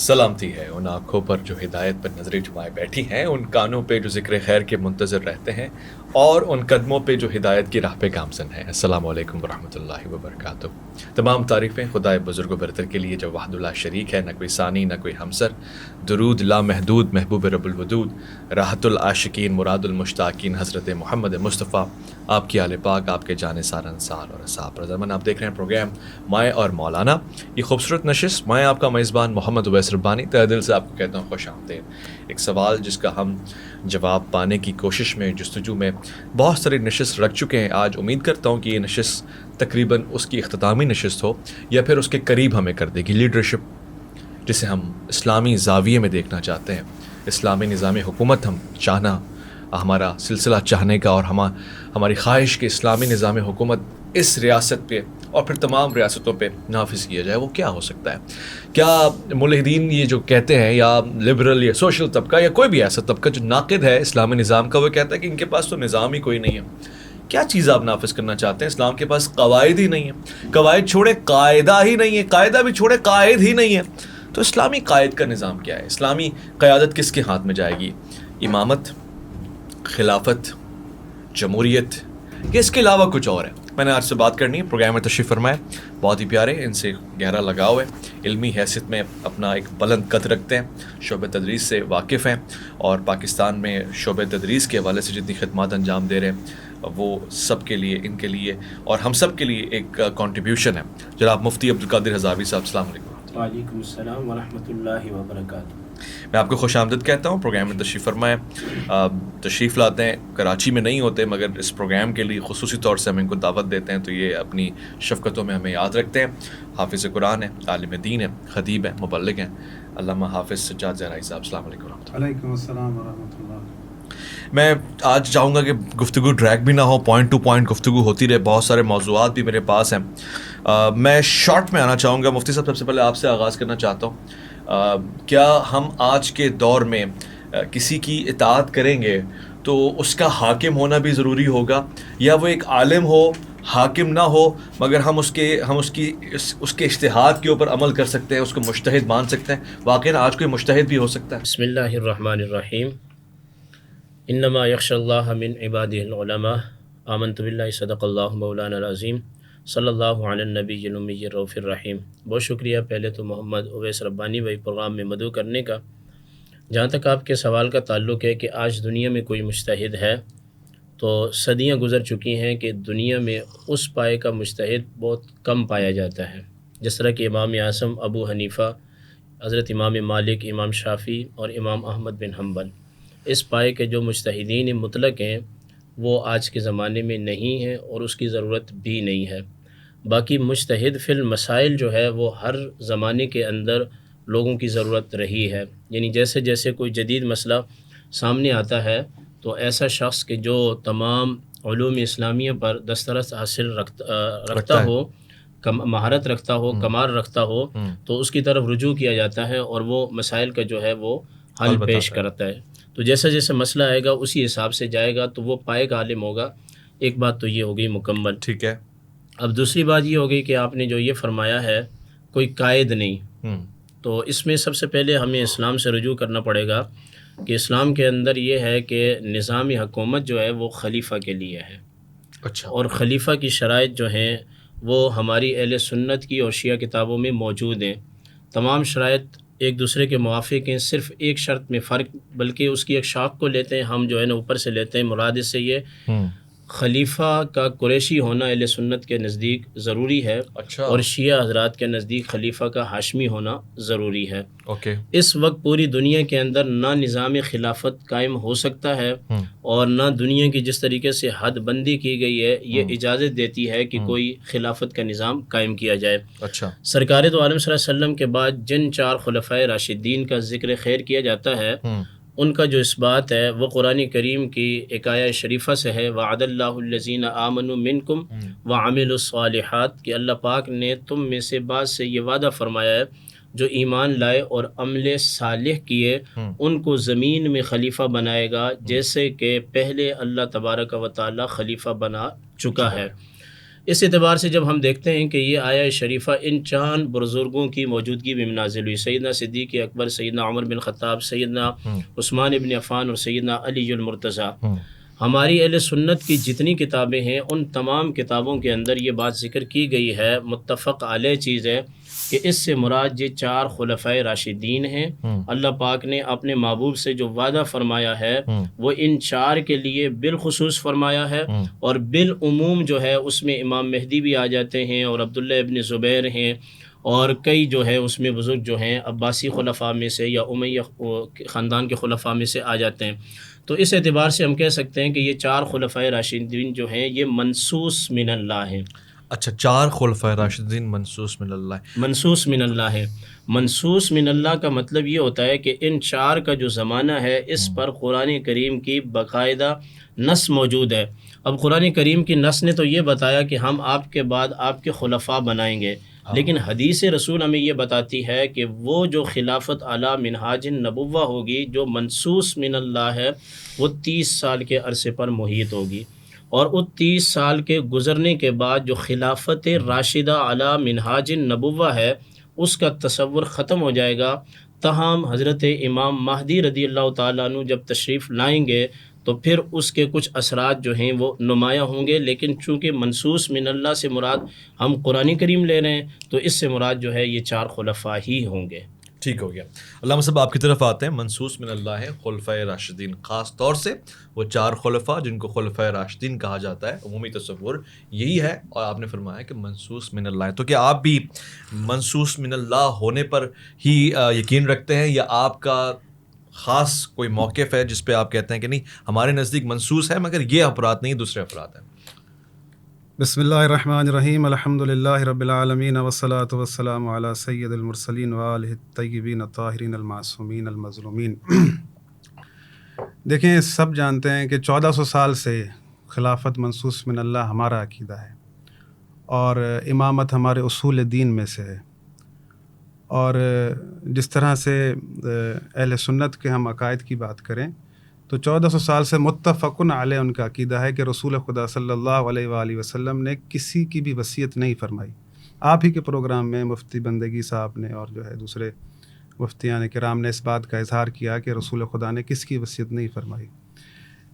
سلامتی ہے ان آنکھوں پر جو ہدایت پر نظریں جمائے بیٹھی ہیں، ان کانوں پہ جو ذکر خیر کے منتظر رہتے ہیں، اور ان قدموں پہ جو ہدایت کی راہ پہ گامزن ہیں۔ السلام علیکم ورحمۃ اللہ وبرکاتہ۔ تمام تعریفیں خدائے بزرگ و برتر کے لیے جو وحد اللہ شریک ہے، نہ کوئی ثانی نہ کوئی ہمسر۔ درود لا محدود محبوب رب الودود، راحت العاشقین مراد المشتاقین حضرت محمد مصطفیٰ، آپ کی آل پاک، آپ کے جان سار انصار اور اصحاب۔ رضامن آپ دیکھ رہے ہیں پروگرام مائیں اور مولانا، یہ خوبصورت نشست۔ میں آپ کا میزبان محمد اویس ربانی تہہ دل سے آپ کو کہتا ہوں خوش آمدید۔ ایک سوال جس کا ہم جواب پانے کی کوشش میں، جستجو میں بہت ساری نشست رکھ چکے ہیں۔ آج امید کرتا ہوں کہ یہ نشست تقریباً اس کی اختتامی نشست ہو یا پھر اس کے قریب ہمیں کر دے گی۔ لیڈرشپ جسے ہم اسلامی زاویے میں دیکھنا چاہتے ہیں، اسلامی نظام حکومت ہم چاہنا، ہمارا سلسلہ چاہنے کا اور ہماری خواہش کہ اسلامی نظام حکومت اس ریاست پہ اور پھر تمام ریاستوں پہ نافذ کیا جائے، وہ کیا ہو سکتا ہے؟ کیا ملحدین یہ جو کہتے ہیں، یا لبرل یا سوشل طبقہ یا کوئی بھی ایسا طبقہ جو ناقد ہے اسلامی نظام کا، وہ کہتا ہے کہ ان کے پاس تو نظام ہی کوئی نہیں ہے؟ کیا چیز آپ نافذ کرنا چاہتے ہیں؟ اسلام کے پاس قواعد ہی نہیں ہے، قواعد چھوڑے قاعدہ ہی نہیں ہے، قاعدہ بھی چھوڑے قائد ہی نہیں ہے، تو اسلامی قائد کا نظام کیا ہے؟ اسلامی قیادت کس کے ہاتھ میں جائے گی؟ امامت، خلافت، جمہوریت، یا اس کے علاوہ کچھ اور ہے؟ میں نے آج سے بات کرنی ہے۔ پروگرام میں تشریف فرمائے، بہت ہی پیارے، ان سے گہرا لگاؤ ہے، علمی حیثیت میں اپنا ایک بلند قد رکھتے ہیں، شعبہ تدریس سے واقف ہیں، اور پاکستان میں شعبہ تدریس کے حوالے سے جتنی خدمات انجام دے رہے ہیں وہ سب کے لیے، ان کے لیے اور ہم سب کے لیے ایک کنٹریبیوشن ہے۔ جناب مفتی عبدالقادر حضاوی صاحب، السلام علیکم۔ وعلیکم السلام ورحمۃ اللہ وبرکاتہ۔ میں آپ کو خوش آمدید کہتا ہوں، پروگرام میں تشریف فرمائے، تشریف لاتے ہیں، کراچی میں نہیں ہوتے مگر اس پروگرام کے لیے خصوصی طور سے ہم ان کو دعوت دیتے ہیں، تو یہ اپنی شفقتوں میں ہمیں یاد رکھتے ہیں۔ حافظ قرآن ہے، عالم دین ہے، خطیب ہے، مبلغ ہیں، علامہ حافظ سجاد زہرائی صاحب، السلام علیکم ورحمۃ اللہ۔ وعلیکم السلام ورحمۃ اللہ۔ میں آج چاہوں گا کہ گفتگو ڈریک بھی نہ ہو، پوائنٹ ٹو پوائنٹ گفتگو ہوتی رہے، بہت سارے موضوعات بھی میرے پاس ہیں۔ میں شارٹ میں آنا چاہوں گا۔ مفتی صاحب، سب سے پہلے آپ سے آغاز کرنا چاہتا ہوں، کیا ہم آج کے دور میں کسی کی اطاعت کریں گے تو اس کا حاکم ہونا بھی ضروری ہوگا، یا وہ ایک عالم ہو، حاکم نہ ہو، مگر ہم اس کے اجتہاد کے اوپر عمل کر سکتے ہیں، اس کو مجتہد مان سکتے ہیں؟ واقعاً آج کوئی مجتہد بھی ہو سکتا ہے؟ بسم اللہ الرحمن الرحیم۔ انما یخشی اللہ من عبادہ العلماء۔ آمنت باللہ، صدق اللہ مولانا العظیم، صلی اللہ علی النبی الامی الرؤوف الرحیم۔ بہت شکریہ پہلے تو محمد اویس ربانی بھائی پروگرام میں مدعو کرنے کا۔ جہاں تک آپ کے سوال کا تعلق ہے کہ آج دنیا میں کوئی مجتہد ہے، تو صدیاں گزر چکی ہیں کہ دنیا میں اس پائے کا مجتہد بہت کم پایا جاتا ہے، جس طرح کہ امام اعظم ابو حنیفہ، حضرت امام مالک، امام شافعی اور امام احمد بن حنبل، اس پائے کے جو مجتہدین مطلق ہیں وہ آج کے زمانے میں نہیں ہیں اور اس کی ضرورت بھی نہیں ہے۔ باقی مجتہد فی المسائل جو ہے وہ ہر زمانے کے اندر لوگوں کی ضرورت رہی ہے، یعنی جیسے جیسے کوئی جدید مسئلہ سامنے آتا ہے تو ایسا شخص کہ جو تمام علوم اسلامیہ پر دسترس حاصل رکھتا ہو، مہارت رکھتا ہو، کمال رکھتا ہو، تو اس کی طرف رجوع کیا جاتا ہے اور وہ مسائل کا جو ہے وہ حل پیش کرتا ہے۔ تو جیسا جیسا مسئلہ آئے گا اسی حساب سے جائے گا، تو وہ پائے کا عالم ہوگا۔ ایک بات تو یہ ہو گئی مکمل، ٹھیک ہے۔ اب دوسری بات یہ ہو گئی کہ آپ نے جو یہ فرمایا ہے کوئی قائد نہیں، تو اس میں سب سے پہلے ہمیں اسلام سے رجوع کرنا پڑے گا کہ اسلام کے اندر یہ ہے کہ نظام حکومت جو ہے وہ خلیفہ کے لیے ہے۔ اچھا۔ اور خلیفہ کی شرائط جو ہیں وہ ہماری اہل سنت کی اور شیعہ کتابوں میں موجود ہیں۔ تمام شرائط ایک دوسرے کے موافق ہیں، صرف ایک شرط میں فرق، بلکہ اس کی ایک شاخ کو لیتے ہیں ہم، جو ہے نا اوپر سے لیتے ہیں، مراد اس سے یہ خلیفہ کا قریشی ہونا اہل سنت کے نزدیک ضروری ہے، اچھا۔ اور شیعہ حضرات کے نزدیک خلیفہ کا ہاشمی ہونا ضروری ہے۔ اوکے۔ اس وقت پوری دنیا کے اندر نہ نظام خلافت قائم ہو سکتا ہے، اور نہ دنیا کی جس طریقے سے حد بندی کی گئی ہے یہ اجازت دیتی ہے کہ کوئی خلافت کا نظام قائم کیا جائے۔ اچھا۔ سرکار دو عالم صلی اللہ علیہ وسلم کے بعد جن 4 خلفائے راشدین کا ذکر خیر کیا جاتا ہے، ان کا جو اس بات ہے وہ قرآن کریم کی ایک آیہ شریفہ سے ہے، وعد اللہ الذین آمنوا منکم وعملوا الصالحات، کہ اللہ پاک نے تم میں سے بعض سے یہ وعدہ فرمایا ہے جو ایمان لائے اور عمل صالح کیے، ان کو زمین میں خلیفہ بنائے گا جیسے کہ پہلے اللہ تبارک و تعالی خلیفہ بنا چکا ہے۔ اس اعتبار سے جب ہم دیکھتے ہیں کہ یہ آیہ شریفہ ان چاند بزرگوں کی موجودگی میں نازل ہوئی، سیدنا صدیق اکبر، سیدنا عمر بن خطاب، سیدنا عثمان بن عفان اور سیدنا علی المرتضیٰ، ہماری اہل سنت کی جتنی کتابیں ہیں ان تمام کتابوں کے اندر یہ بات ذکر کی گئی ہے، متفق علیہ چیز ہے کہ اس سے مراد یہ 4 خلفائے راشدین ہیں۔ اللہ پاک نے اپنے محبوب سے جو وعدہ فرمایا ہے وہ ان 4 کے لیے بالخصوص فرمایا ہے، اور بالعموم جو ہے اس میں امام مہدی بھی آ جاتے ہیں، اور عبداللہ ابن زبیر ہیں، اور کئی جو ہے اس میں بزرگ جو ہیں عباسی خلفاء میں سے یا امیہ خاندان کے خلفاء میں سے آ جاتے ہیں۔ تو اس اعتبار سے ہم کہہ سکتے ہیں کہ یہ 4 خلفائے راشدین جو ہیں یہ منصوص من اللہ ہیں۔ اچھا، 4 خلفائے راشدین منصوص من اللہ ہے۔ منصوص من اللہ ہے۔ منصوص من اللہ کا مطلب یہ ہوتا ہے کہ ان 4 کا جو زمانہ ہے اس پر قرآن کریم کی باقاعدہ نص موجود ہے۔ اب قرآن کریم کی نص نے تو یہ بتایا کہ ہم آپ کے بعد آپ کے خلفاء بنائیں گے، لیکن حدیث رسول ہمیں یہ بتاتی ہے کہ وہ جو خلافت علی منہاج النبوہ ہوگی، جو منصوص من اللہ ہے، وہ 30 سال کے عرصے پر محیط ہوگی، اور اس 30 سال کے گزرنے کے بعد جو خلافت راشدہ علی منہاج النبوہ ہے اس کا تصور ختم ہو جائے گا۔ تاہم حضرت امام مہدی رضی اللہ تعالیٰ عنہ جب تشریف لائیں گے تو پھر اس کے کچھ اثرات جو ہیں وہ نمایاں ہوں گے، لیکن چونکہ منصوص من اللہ سے مراد ہم قرآن کریم لے رہے ہیں تو اس سے مراد جو ہے یہ 4 خلفاء ہی ہوں گے۔ ٹھیک ہو گیا۔ علامہ صاحب آپ کی طرف آتے ہیں، منصوص من اللہ ہے خلفائے راشدین، خاص طور سے وہ 4 خلفاء جن کو خلفائے راشدین کہا جاتا ہے، عمومی تصور یہی ہے، اور آپ نے فرمایا کہ منصوص من اللہ ہے۔ تو کیا آپ بھی منصوص من اللہ ہونے پر ہی یقین رکھتے ہیں، یا آپ کا خاص کوئی موقف ہے جس پہ آپ کہتے ہیں کہ نہیں ہمارے نزدیک منصوص ہے مگر یہ افراد نہیں دوسرے افراد ہیں؟ بسم اللہ الرحمن الرحیم، الحمد للہ رب العالمین والصلاة والسلام علی سید المرسلین وآلہ الطیبین الطاہرین المعصومین المظلومین۔ دیکھیں، سب جانتے ہیں کہ 1400 سال سے خلافت منصوص من اللہ ہمارا عقیدہ ہے، اور امامت ہمارے اصول دین میں سے ہے، اور جس طرح سے اہل سنت کے ہم عقائد کی بات کریں تو 1400 سال سے متفقن علیہ ان کا عقیدہ ہے کہ رسول خدا صلی اللہ علیہ وآلہ وسلم نے کسی کی بھی وصیت نہیں فرمائی۔ آپ ہی کے پروگرام میں مفتی بندگی صاحب نے اور جو ہے دوسرے مفتیان کرام نے اس بات کا اظہار کیا کہ رسول خدا نے کس کی وصیت نہیں فرمائی،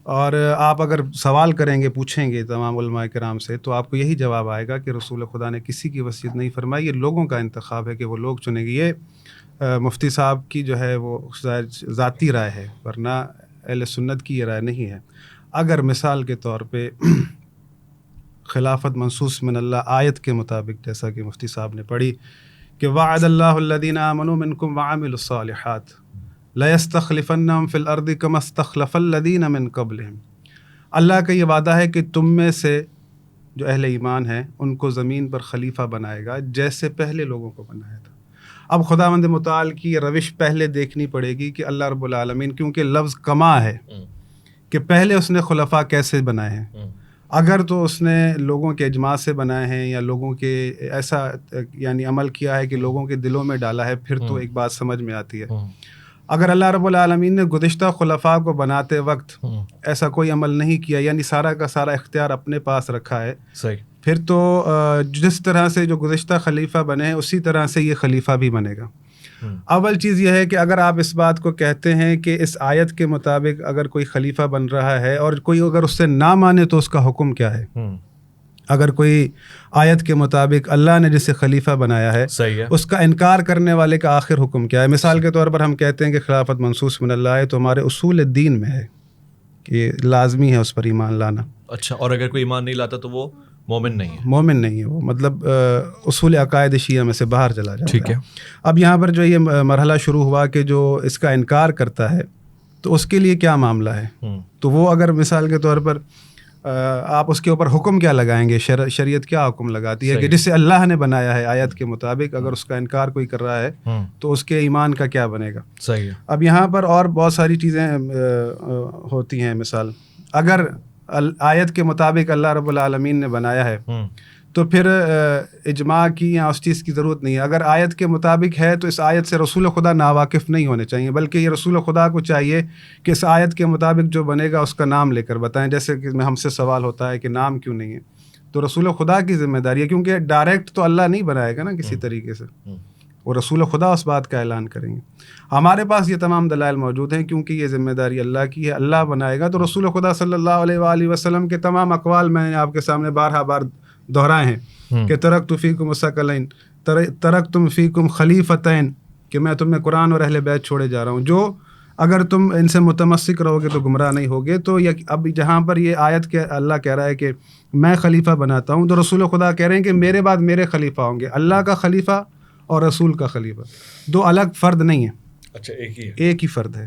اور آپ اگر سوال کریں گے، پوچھیں گے تمام علماء کرام سے تو آپ کو یہی جواب آئے گا کہ رسول خدا نے کسی کی وصیت نہیں فرمائی۔ یہ لوگوں کا انتخاب ہے کہ وہ لوگ چنیں گے، یہ مفتی صاحب کی جو ہے وہ ذاتی رائے ہے، ورنہ اہل سنت کی یہ رائے نہیں ہے۔ اگر مثال کے طور پہ خلافت منصوص من اللہ آیت کے مطابق جیسا کہ مفتی صاحب نے پڑھی کہ وعد اللہ الذین آمنوا منکم وعملوا الصالحات لَيَسْتَخْلِفَنَّهُمْ فِي الْأَرْضِ كَمَا اسْتَخْلَفَ الَّذِينَ مِن قَبْلِهِمْ، اللہ کا یہ وعدہ ہے کہ تم میں سے جو اہل ایمان ہیں ان کو زمین پر خلیفہ بنائے گا جیسے پہلے لوگوں کو بنایا تھا۔ اب خداوند متعال کی یہ روش پہلے دیکھنی پڑے گی کہ اللہ رب العالمین، کیونکہ لفظ کما ہے کہ پہلے اس نے خلفاء کیسے بنائے ہیں، اگر تو اس نے لوگوں کے اجماع سے بنائے ہیں یا لوگوں کے ایسا یعنی عمل کیا ہے کہ لوگوں کے دلوں میں ڈالا ہے، پھر تو ایک بات سمجھ میں آتی ہے۔ اگر اللہ رب العالمین نے گزشتہ خلفاء کو بناتے وقت ایسا کوئی عمل نہیں کیا، یعنی سارا کا سارا اختیار اپنے پاس رکھا ہے، صحیح، پھر تو جس طرح سے جو گزشتہ خلیفہ بنے ہیں اسی طرح سے یہ خلیفہ بھی بنے گا۔ اول چیز یہ ہے کہ اگر آپ اس بات کو کہتے ہیں کہ اس آیت کے مطابق اگر کوئی خلیفہ بن رہا ہے اور کوئی اگر اس سے نہ مانے تو اس کا حکم کیا ہے؟ اگر کوئی آیت کے مطابق اللہ نے جسے خلیفہ بنایا ہے اس کا انکار کرنے والے کا آخر حکم کیا ہے؟ مثال کے طور پر ہم کہتے ہیں کہ خلافت منصوص من اللہ ہے تو ہمارے اصول دین میں ہے کہ لازمی ہے اس پر ایمان لانا۔ اچھا، اور اگر کوئی ایمان نہیں لاتا تو وہ مومن نہیں ہے؟ مومن نہیں ہے، وہ مطلب اصول عقائد شیعہ میں سے باہر چلا جاتا ہے۔ ٹھیک ہے۔ اب یہاں پر جو یہ مرحلہ شروع ہوا کہ جو اس کا انکار کرتا ہے تو اس کے لیے کیا معاملہ ہے، تو وہ اگر مثال کے طور پر آپ اس کے اوپر حکم کیا لگائیں گے، شریعت کیا حکم لگاتی ہے کہ جس سے اللہ نے بنایا ہے آیت کے مطابق، اگر اس کا انکار کوئی کر رہا ہے تو اس کے ایمان کا کیا بنے گا؟ صحیح ہے۔ اب یہاں پر اور بہت ساری چیزیں ہوتی ہیں، مثال اگر آیت کے مطابق اللہ رب العالمین نے بنایا ہے تو پھر اجماع کی یا اس چیز کی ضرورت نہیں ہے۔ اگر آیت کے مطابق ہے تو اس آیت سے رسول خدا ناواقف نہیں ہونے چاہیے، بلکہ یہ رسول خدا کو چاہیے کہ اس آیت کے مطابق جو بنے گا اس کا نام لے کر بتائیں۔ جیسے کہ ہم سے سوال ہوتا ہے کہ نام کیوں نہیں ہے، تو رسول خدا کی ذمہ داری ہے، کیونکہ ڈائریکٹ تو اللہ نہیں بنائے گا نا کسی طریقے سے، وہ رسول خدا اس بات کا اعلان کریں گے۔ ہمارے پاس یہ تمام دلائل موجود ہیں، کیونکہ یہ ذمہ داری اللہ کی ہے، اللہ بنائے گا۔ تو رسول خدا صلی اللہ علیہ وآلہ وسلم کے تمام اقوال میں نے آپ کے سامنے بارہا بار دہرائے ہیں کہ ترکت فیکم الثقلین، ترکتم فیکم خلیفتین، کہ میں تمہیں قرآن اور اہل بیت چھوڑے جا رہا ہوں، جو اگر تم ان سے متمسک رہو گے تو گمراہ نہیں ہوگے۔ تو اب جہاں پر یہ آیت کے اللہ کہہ رہا ہے کہ میں خلیفہ بناتا ہوں، تو رسول خدا کہہ رہے ہیں کہ میرے بعد میرے خلیفہ ہوں گے، اللہ کا خلیفہ اور رسول کا خلیفہ، دو الگ فرد نہیں ہیں، اچھا ایک ہی فرد ہے۔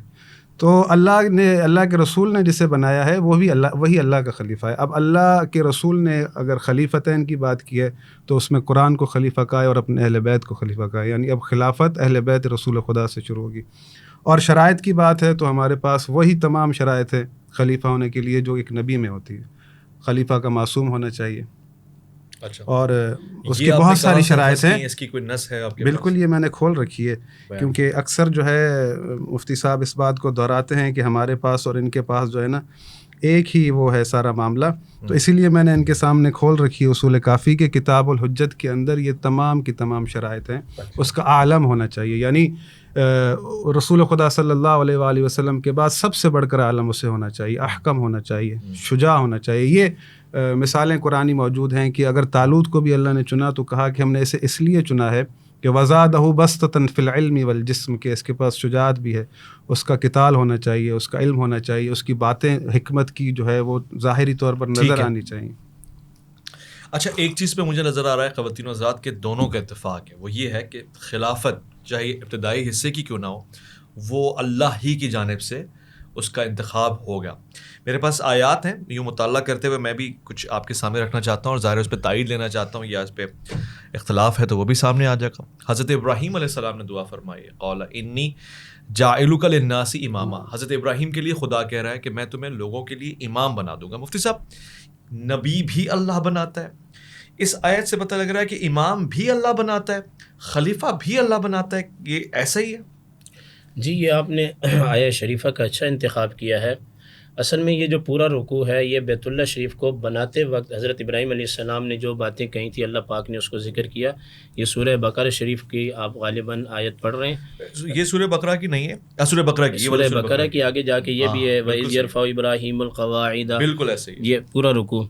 تو اللہ کے رسول نے جسے بنایا ہے وہی اللہ کا خلیفہ ہے۔ اب اللہ کے رسول نے اگر خلیفتین کی بات کی ہے تو اس میں قرآن کو خلیفہ کہا ہے اور اپنے اہل بیت کو خلیفہ کہا ہے، یعنی اب خلافت اہل بیت رسول خدا سے شروع ہوگی۔ اور شرائط کی بات ہے تو ہمارے پاس وہی تمام شرائط ہے خلیفہ ہونے کے لیے جو ایک نبی میں ہوتی ہے۔ خلیفہ کا معصوم ہونا چاہیے، اچھا، اور اس کی بہت ساری شرائط ہیں۔ اس کی کوئی نس ہے آپ کے بالکل، یہ میں نے کھول رکھی ہے، کیونکہ اکثر جو ہے مفتی صاحب اس بات کو دہراتے ہیں کہ ہمارے پاس اور ان کے پاس جو ہے نا ایک ہی وہ ہے سارا معاملہ، تو اسی لیے میں نے ان کے سامنے کھول رکھی ہے۔ اصول کافی کے کتاب الحجت کے اندر یہ تمام کی تمام شرائط ہیں۔ اس کا عالم ہونا چاہیے، یعنی رسول خدا صلی اللہ علیہ وآلہ وسلم کے بعد سب سے بڑھ کر عالم اسے ہونا چاہیے، احکم ہونا چاہیے، شجاع ہونا چاہیے۔ یہ مثالیں قرآنی موجود ہیں کہ اگر طالوت کو بھی اللہ نے چنا تو کہا کہ ہم نے اسے اس لیے چنا ہے کہ وزادہ بسطۃ فی العلم والجسم، کہ اس کے پاس شجاعت بھی ہے، اس کا قتال ہونا چاہیے، اس کا علم ہونا چاہیے، اس کی باتیں حکمت کی جو ہے وہ ظاہری طور پر نظر آنی چاہیے۔ اچھا، ایک چیز پہ مجھے نظر آ رہا ہے خواتین و حضرات کے دونوں کا اتفاق ہے، وہ یہ ہے کہ خلافت چاہے ابتدائی حصے کی کیوں نہ ہو، وہ اللہ ہی کی جانب سے اس کا انتخاب ہوگا۔ میرے پاس آیات ہیں، یوں مطالعہ کرتے ہوئے میں بھی کچھ آپ کے سامنے رکھنا چاہتا ہوں، اور ظاہر اس پہ تائید لینا چاہتا ہوں، یا اس پہ اختلاف ہے تو وہ بھی سامنے آ جائے گا۔ حضرت ابراہیم علیہ السلام نے دعا فرمائی ہے، قال انی جاعلک للناس اماما۔ حضرت ابراہیم کے لیے خدا کہہ رہا ہے کہ میں تمہیں لوگوں کے لیے امام بنا دوں گا۔ مفتی صاحب، نبی بھی اللہ بناتا ہے، اس آیت سے پتہ لگ رہا ہے کہ امام بھی اللہ بناتا ہے، خلیفہ بھی اللہ بناتا ہے، یہ ایسا ہی ہے؟ جی، یہ آپ نے آیہ شریفہ کا اچھا انتخاب کیا ہے۔ اصل میں یہ جو پورا رکوع ہے یہ بیت اللہ شریف کو بناتے وقت حضرت ابراہیم علیہ السلام نے جو باتیں کہی تھی اللہ پاک نے اس کو ذکر کیا۔ یہ سورہ بقرہ شریف کی آپ غالباً آیت پڑھ رہے ہیں، یہ سورہ بقرہ کی نہیں ہے، سورہ بقرہ کی، سورہ بقرہ کی آگے جا کے یہ بھی ہے، وَإِذْ يَرْفَعُ إِبْرَاهِيمُ الْقَوَاعِدَ، بالکل ایسے ہی۔ یہ پورا رکوع۔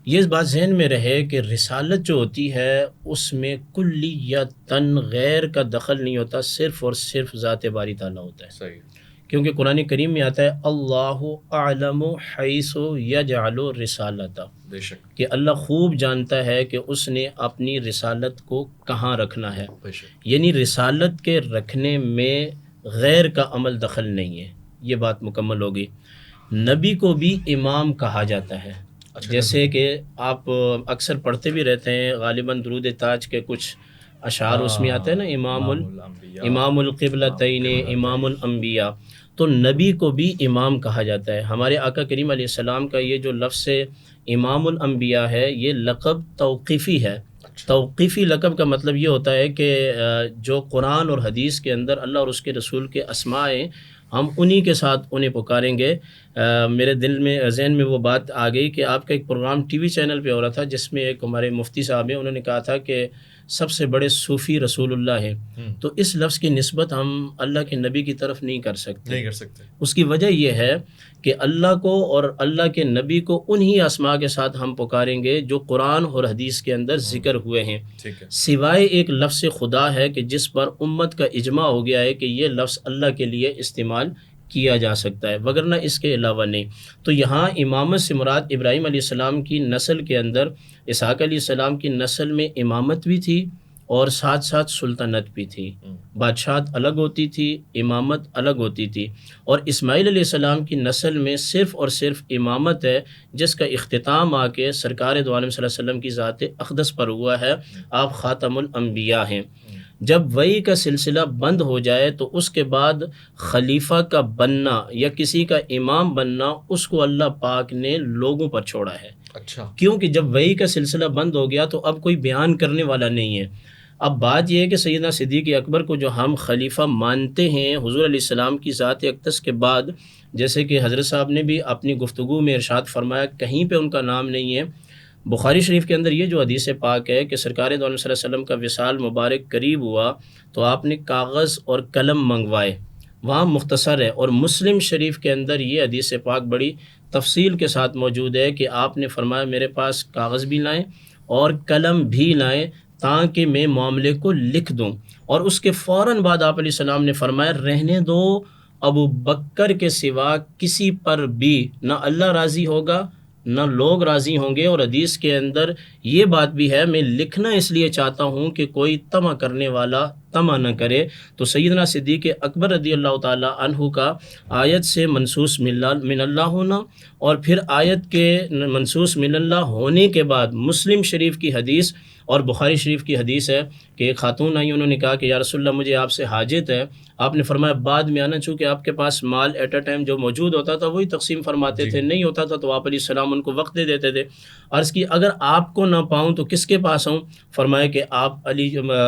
یہ اس بات ذہن میں رہے کہ رسالت جو ہوتی ہے اس میں کلیتاً غیر کا دخل نہیں ہوتا، صرف اور صرف ذات باری تعالیٰ ہوتا ہے۔ صحیح، کیونکہ قرآن کریم میں آتا ہے اللہ اعلم حیث یجعل رسالتہ، بے شک، کہ اللہ خوب جانتا ہے کہ اس نے اپنی رسالت کو کہاں رکھنا ہے، بے شک، یعنی رسالت کے رکھنے میں غیر کا عمل دخل نہیں ہے۔ یہ بات مکمل ہوگی۔ نبی کو بھی امام کہا جاتا ہے، جیسے کہ آپ اکثر پڑھتے بھی رہتے ہیں، غالباً درود تاج کے کچھ اشعار اس میں آتے ہیں نا، امام القبلتین، امام الانبیاء، تو نبی کو بھی امام کہا جاتا ہے۔ ہمارے آقا کریم علیہ السلام کا یہ جو لفظ امام الانبیاء ہے یہ لقب توقیفی ہے۔ توقیفی لقب کا مطلب یہ ہوتا ہے کہ جو قرآن اور حدیث کے اندر اللہ اور اس کے رسول کے اسماء ہیں ہم انہی کے ساتھ انہیں پکاریں گے۔ میرے دل میں ذہن میں وہ بات آ گئی کہ آپ کا ایک پروگرام ٹی وی چینل پہ ہو رہا تھا جس میں ایک ہمارے مفتی صاحب ہیں، انہوں نے کہا تھا کہ سب سے بڑے صوفی رسول اللہ ہیں، تو اس لفظ کی نسبت ہم اللہ کے نبی کی طرف نہیں کر سکتے۔ اس کی وجہ یہ ہے کہ اللہ کو اور اللہ کے نبی کو انہی اسماء کے ساتھ ہم پکاریں گے جو قرآن اور حدیث کے اندر ذکر ہوئے ہیں، سوائے ایک لفظ خدا ہے کہ جس پر امت کا اجماع ہو گیا ہے کہ یہ لفظ اللہ کے لیے استعمال کیا جا سکتا ہے، وگرنہ اس کے علاوہ نہیں۔ تو یہاں امامت سے مراد ابراہیم علیہ السلام کی نسل کے اندر اسحاق علیہ السلام کی نسل میں امامت بھی تھی اور ساتھ ساتھ سلطنت بھی تھی، بادشاہت الگ ہوتی تھی، امامت الگ ہوتی تھی۔ اور اسماعیل علیہ السلام کی نسل میں صرف اور صرف امامت ہے جس کا اختتام آ کے سرکار دو عالم صلی اللہ علیہ وسلم کی ذات اقدس پر ہوا ہے، آپ خاتم الانبیاء ہیں۔ جب وحی کا سلسلہ بند ہو جائے تو اس کے بعد خلیفہ کا بننا یا کسی کا امام بننا اس کو اللہ پاک نے لوگوں پر چھوڑا ہے۔ اچھا، کیونکہ جب وحی کا سلسلہ بند ہو گیا تو اب کوئی بیان کرنے والا نہیں ہے۔ اب بات یہ ہے کہ سیدنا صدیق اکبر کو جو ہم خلیفہ مانتے ہیں حضور علیہ السلام کی ذات اقدس کے بعد، جیسے کہ حضرت صاحب نے بھی اپنی گفتگو میں ارشاد فرمایا، کہیں پہ ان کا نام نہیں ہے، بخاری شریف کے اندر یہ جو حدیث پاک ہے کہ سرکار دو عالم صلی اللہ علیہ وسلم کا وصال مبارک قریب ہوا تو آپ نے کاغذ اور قلم منگوائے، وہاں مختصر ہے، اور مسلم شریف کے اندر یہ حدیث پاک بڑی تفصیل کے ساتھ موجود ہے کہ آپ نے فرمایا میرے پاس کاغذ بھی لائیں اور قلم بھی لائیں تاکہ میں معاملے کو لکھ دوں، اور اس کے فوراً بعد آپ علیہ السلام نے فرمایا رہنے دو، ابو بکر کے سوا کسی پر بھی نہ اللہ راضی ہوگا نہ لوگ راضی ہوں گے، اور حدیث کے اندر یہ بات بھی ہے میں لکھنا اس لیے چاہتا ہوں کہ کوئی طمع کرنے والا طمع نہ کرے۔ تو سیدنا صدیق اکبر رضی اللہ تعالی عنہ کا آیت سے منصوص من اللہ ہونا، اور پھر آیت کے منصوص من اللہ ہونے کے بعد مسلم شریف کی حدیث اور بخاری شریف کی حدیث ہے کہ ایک خاتون آئی، انہوں نے کہا کہ یا رسول اللہ مجھے آپ سے حاجت ہے، آپ نے فرمایا بعد میں آنا، چونکہ آپ کے پاس مال ایٹ اے ٹائم جو موجود ہوتا تھا وہی تقسیم فرماتے تھے، نہیں ہوتا تھا تو آپ علیہ السلام ان کو وقت دے دیتے تھے۔ عرض کی اگر آپ کو نہ پاؤں تو کس کے پاس آؤں؟ فرمایا کہ آپ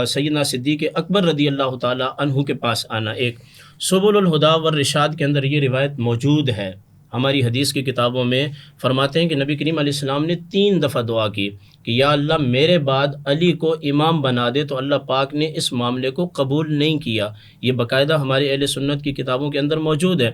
سیدنا صدیق اکبر رضی اللہ تعالی عنہ کے پاس آنا۔ ایک سبل الہدی والرشاد کے اندر یہ روایت موجود ہے، ہماری حدیث کی کتابوں میں فرماتے ہیں کہ نبی کریم علیہ السلام نے 3 دفعہ دعا کی کہ یا اللہ میرے بعد علی کو امام بنا دے، تو اللہ پاک نے اس معاملے کو قبول نہیں کیا۔ یہ باقاعدہ ہمارے اہل سنت کی کتابوں کے اندر موجود ہے۔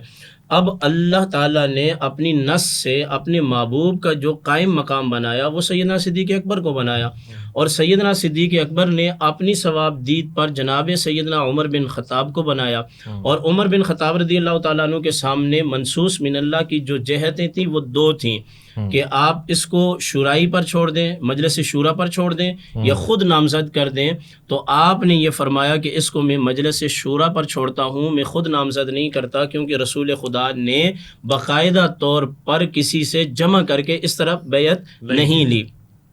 اب اللہ تعالیٰ نے اپنی نص سے اپنے محبوب کا جو قائم مقام بنایا وہ سیدنا صدیق اکبر کو بنایا، اور سیدنا صدیق اکبر نے اپنی ثواب دید پر جناب سیدنا عمر بن خطاب کو بنایا، اور عمر بن خطاب رضی اللہ تعالیٰ عنہ کے سامنے منصوص من اللہ کی جو جہتیں تھیں وہ 2 تھیں کہ آپ اس کو شورائی پر چھوڑ دیں، مجلس شورا پر چھوڑ دیں، یا خود نامزد کر دیں۔ تو آپ نے یہ فرمایا کہ اس کو میں مجلس شورا پر چھوڑتا ہوں، میں خود نامزد نہیں کرتا، کیونکہ رسول خدا نے باقاعدہ طور پر کسی سے جمع کر کے اس طرح بیعت نہیں لی۔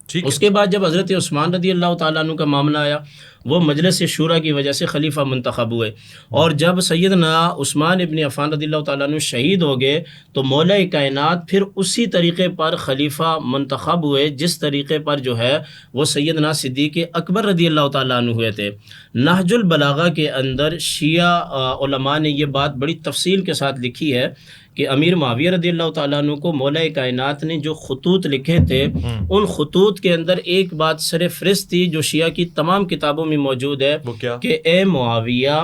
اس کے بعد جب حضرت عثمان رضی اللہ تعالیٰ عنہ کا معاملہ آیا، وہ مجلس شورا کی وجہ سے خلیفہ منتخب ہوئے، اور جب سیدنا عثمان ابن عفان رضی اللہ تعالیٰ عنہ شہید ہو گئے تو مولا کائنات پھر اسی طریقے پر خلیفہ منتخب ہوئے جس طریقے پر جو ہے وہ سیدنا صدیق اکبر رضی اللہ تعالیٰ عنہ ہوئے تھے۔ نہج البلاغہ کے اندر شیعہ علماء نے یہ بات بڑی تفصیل کے ساتھ لکھی ہے کہ امیر معاویہ رضی اللہ تعالیٰ عنہ کو مولا کائنات نے جو خطوط لکھے تھے ان خطوط کے اندر ایک بات سر فہرست تھی جو شیعہ کی تمام کتابوں میں موجود ہے، کہ اے معاویہ